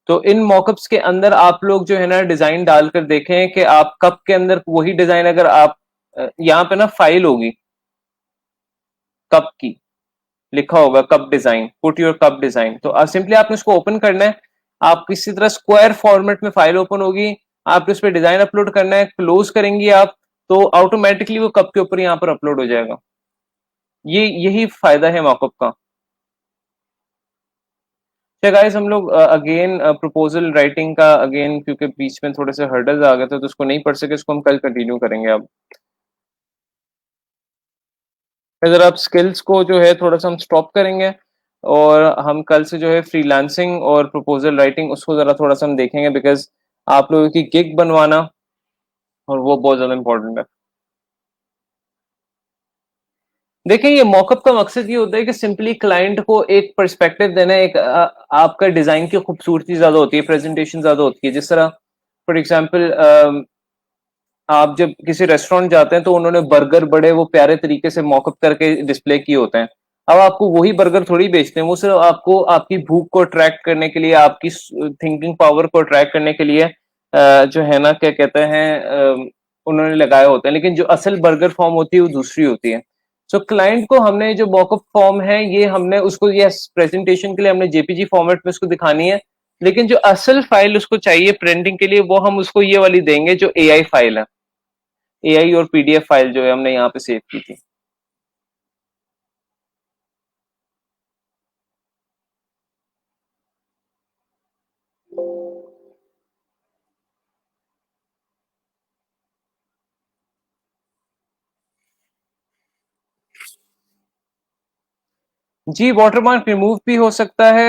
तो इन मॉकअप्स के अंदर आप लोग जो है ना डिजाइन डालकर देखें कि आप कप के अंदर वही डिजाइन, अगर आप यहाँ पे ना फाइल होगी कप की, लिखा होगा cup design, put your cup design, तो सिंपली आपने उसको ओपन करना है। आप किसी तरह स्क्वायर फॉर्मेट में फाइल ओपन होगी, आपने उस पर डिजाइन अपलोड करना है, क्लोज करेंगी आप, तो ऑटोमेटिकली वो कप के ऊपर यहाँ पर अपलोड हो जाएगा। ये यही फायदा है मॉकअप का। तो गाइस हम लोग अगेन प्रपोजल राइटिंग का अगेन, क्योंकि बीच में थोड़े से हर्डल्स आ गए थे तो उसको नहीं पढ़ सके, इसको हम कल कंटिन्यू करेंगे। अब अगर आप स्किल्स को जो है थोड़ा सा हम स्टॉप करेंगे, और हम कल से जो है फ्रीलांसिंग और प्रपोजल राइटिंग उसको जरा थोड़ा सा हम देखेंगे, बिकॉज आप लोगों की गिग बनवाना और वो बहुत ज्यादा इंपॉर्टेंट है। देखिए, ये मॉकअप का मकसद ये होता है कि सिंपली क्लाइंट को एक पर्सपेक्टिव देना, एक आपका डिजाइन की खूबसूरती ज्यादा होती है, प्रेजेंटेशन ज्यादा होती है। जिस तरह फॉर एग्जांपल आप जब किसी रेस्टोरेंट जाते हैं तो उन्होंने बर्गर बड़े वो प्यारे तरीके से मॉकअप करके डिस्प्ले किए होते हैं। अब आपको वही बर्गर थोड़ी बेचते हैं, वो सिर्फ आपको आपकी भूख को ट्रैक करने के लिए, आपकी थिंकिंग पावर को ट्रैक करने के लिए जो है ना, क्या कहते हैं, उन्होंने लगाए होते हैं। लेकिन जो असल बर्गर फॉर्म होती है वो दूसरी होती है। सो क्लाइंट को हमने जो मॉकअप फॉर्म है ये हमने उसको, ये प्रेजेंटेशन के लिए हमने जेपीजी फॉर्मेट में उसको दिखानी है। लेकिन जो असल फाइल उसको चाहिए प्रिंटिंग के लिए, वो हम उसको ये वाली देंगे जो एआई फाइल है, एआई और पीडीएफ फाइल जो है हमने यहाँ पे सेव की थी। जी, वाटरमार्क रिमूव भी हो सकता है,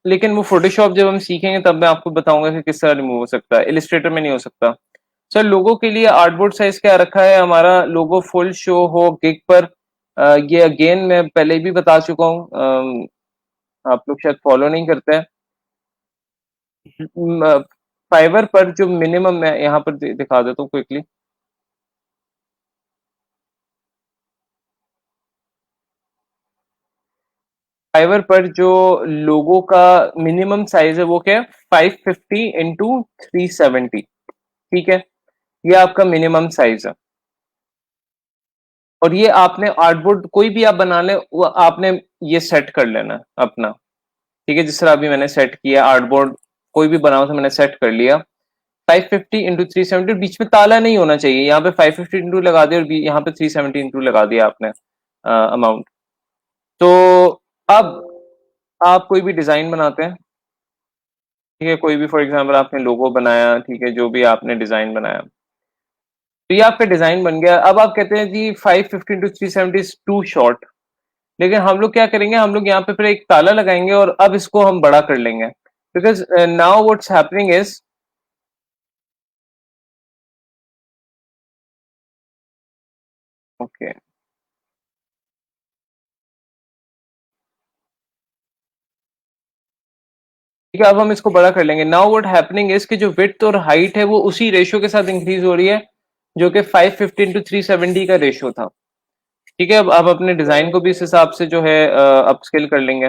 लेकिन वो फोटोशॉप जब हम सीखेंगे तब मैं आपको बताऊंगा कि किस तरह रिमूव हो सकता है, इलिस्ट्रेटर में नहीं हो सकता। सर, लोगों के लिए आर्टबोर्ड साइज क्या रखा है हमारा, लोगो फुल शो हो गिग पर। ये अगेन मैं पहले भी बता चुका हूँ, आप लोग शायद फॉलो नहीं करते हैं। फाइवर पर जो मिनिमम, मैं यहाँ पर दिखा देता हूँ क्विकली। फाइवर पर जो लोगो का मिनिमम साइज है वो क्या है, 550 × 370। ठीक है, ये आपका मिनिमम साइज है। और ये आपने आर्टबोर्ड कोई भी आप बना ले, वो आपने ये सेट कर लेना अपना। ठीक है, जिस तरह अभी मैंने सेट किया आर्टबोर्ड, कोई भी बनाओ तो मैंने सेट कर लिया। 550 × 370, बीच में ताला नहीं होना चाहिए। यहाँ पे 550 इंटू लगा दिया और यहाँ पे 370 इंटू लगा दिया आपने अमाउंट। तो अब आप कोई भी डिजाइन बनाते हैं, ठीक है, कोई भी फॉर एग्जांपल आपने लोगो बनाया, ठीक है, जो भी आपने डिजाइन बनाया, तो ये आपका डिजाइन बन गया। अब आप कहते हैं जी 550 × 370 इज टू शॉर्ट। लेकिन हम लोग क्या करेंगे, हम लोग यहाँ पे फिर एक ताला लगाएंगे और अब इसको हम बड़ा कर लेंगे, because now what's happening is, okay, ठीक है, अब हम इसको बड़ा कर लेंगे। नाउ व्हाट हैपनिंग इज कि जो विड्थ और हाइट है वो उसी रेशियो के साथ इंक्रीज हो रही है जो कि 550 × 370 का रेशियो था। ठीक है, अब आप अपने डिजाइन को भी इस हिसाब से जो है अपस्केल कर लेंगे।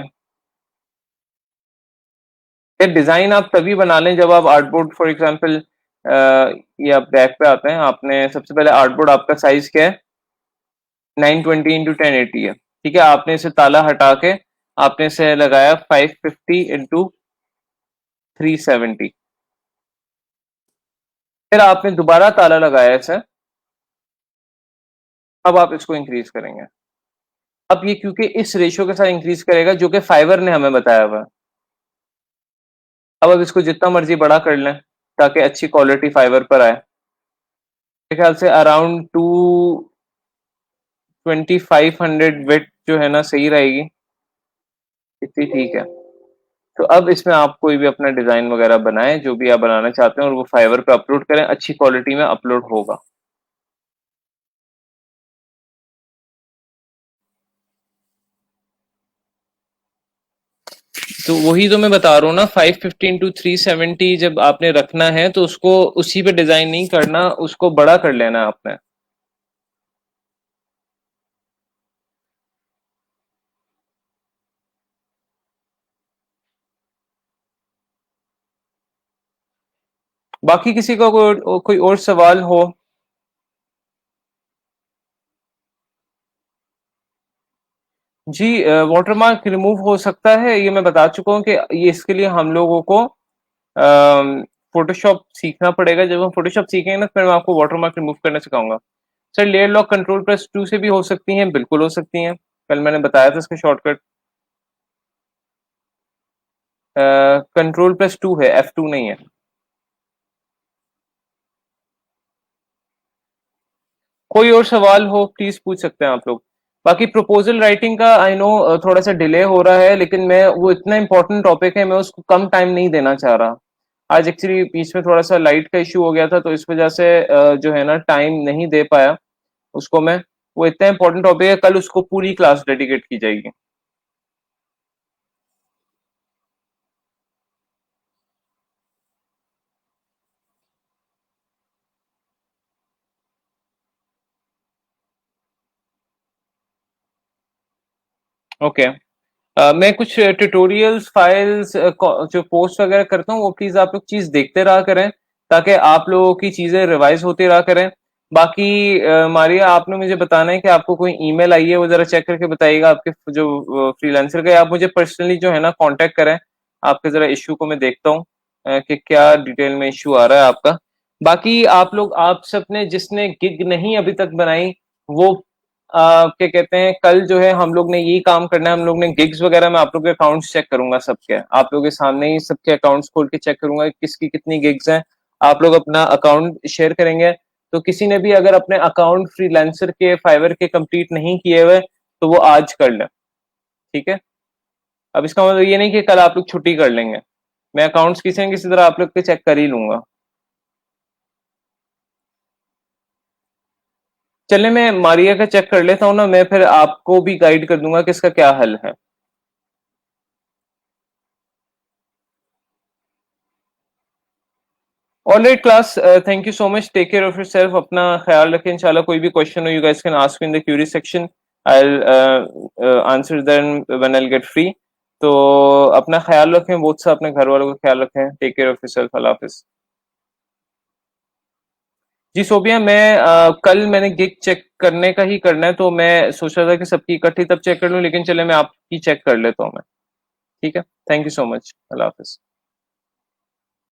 ये डिजाइन आप तभी बना लें जब आप आर्टबोर्ड फॉर एग्जांपल, ये आप बैक पे आते हैं, आपने सबसे पहले आर्टबोर्ड आपका साइज क्या है, 920 × 1080 है। ठीक है, आपने इसे ताला हटा के आपने इसे लगाया 550 × 370। फिर आपने दोबारा ताला लगाया इसे, अब आप इसको इंक्रीज करेंगे। अब ये क्योंकि इस रेशियो के साथ इंक्रीज करेगा जो कि फाइवर ने हमें बताया हुआ है। अब इसको जितना मर्जी बड़ा कर लें ताकि अच्छी क्वालिटी फाइबर पर आए। मेरे ख्याल से अराउंड 2500 वेट जो है ना सही रहेगी, इतनी ठीक है। तो अब इसमें आप कोई भी अपना डिजाइन वगैरह बनाएं, जो भी आप बनाना चाहते हैं, और वो फाइवर पे अपलोड करें, अच्छी क्वालिटी में अपलोड होगा। तो वही तो मैं बता रहा हूँ ना, 550 × 370 जब आपने रखना है तो उसको उसी पे डिजाइन नहीं करना, उसको बड़ा कर लेना है आपने। बाकी किसी का कोई और सवाल हो? जी, वाटरमार्क रिमूव हो सकता है, ये मैं बता चुका हूँ कि ये इसके लिए हम लोगों को फोटोशॉप सीखना पड़ेगा। जब हम फोटोशॉप सीखेंगे ना, फिर मैं आपको वाटरमार्क रिमूव करना सिखाऊंगा। Sir layer lock control plus 2 से भी हो सकती हैं, बिल्कुल हो सकती हैं, कल मैंने बताया था इसका शॉर्टकट। कंट्रोल प्लस 2 है, F2 नहीं है। कोई और सवाल हो प्लीज पूछ सकते हैं आप लोग। बाकी प्रपोजल राइटिंग का आई नो थोड़ा सा डिले हो रहा है, लेकिन मैं वो इतना इंपॉर्टेंट टॉपिक है, मैं उसको कम टाइम नहीं देना चाह रहा। आज एक्चुअली बीच में थोड़ा सा लाइट का इशू हो गया था, तो इस वजह से जो है ना टाइम नहीं दे पाया उसको मैं। वो इतना इंपॉर्टेंट टॉपिक है, कल उसको पूरी क्लास डेडिकेट की जाएगी। ओके। मैं कुछ ट्यूटोरियल्स फाइल्स जो पोस्ट वगैरह करता हूँ, वो प्लीज आप लोग चीज देखते रहा करें, ताकि आप लोगों की चीजें रिवाइज होती रहा करें। बाकी मारिया, आपने मुझे बताना है कि आपको कोई ईमेल आई है, वो जरा चेक करके बताइएगा आपके जो फ्रीलांसर का। आप मुझे पर्सनली जो है ना कांटेक्ट करें, आपके जरा इश्यू को मैं देखता हूँ कि क्या डिटेल में इश्यू आ रहा है आपका। बाकी आप लोग, आप सबने जिसने गिग नहीं अभी तक बनाई, वो क्या कहते हैं, कल जो है हम लोग ने यही काम करना है। हम लोग ने गिग्स वगैरह में आप लोग के अकाउंट्स चेक करूंगा सबके, आप लोगों के सामने ही सबके अकाउंट्स खोल के चेक करूंगा कि किसकी कितनी गिग्स हैं। आप लोग अपना अकाउंट शेयर करेंगे, तो किसी ने भी अगर अपने अकाउंट फ्रीलांसर के फाइवर के कंप्लीट नहीं किए हुए, तो वो आज कर ले। ठीक है। अब इसका मतलब ये नहीं कि कल आप लोग छुट्टी कर लेंगे। मैं अकाउंट्स किसी न किसी तरह आप लोग के चेक कर ही लूंगा। चलिए मैं मारिया का चेक कर लेता हूँ ना, मैं फिर आपको भी गाइड कर दूंगा कि इसका क्या हल है। Alright class, thank you so much, take care of yourself, अपना ख्याल रखें। इंशाल्लाह कोई भी क्वेश्चन हो, you guys can ask in the query section, I will answer them when I will get free. तो अपना ख्याल रखें, बहुत सा अपने घर वालों का ख्याल रखें। टेक केयर ऑफ योरसेल्फ, अल्लाह हाफिज। जी सोबिया, मैं कल मैंने गिग चेक करने का ही करना है, तो मैं सोच रहा था कि सबकी इकट्ठी तब चेक कर लूं, लेकिन चले मैं आपकी चेक कर लेता हूँ मैं। ठीक है, thank you so much, Allah Hafiz.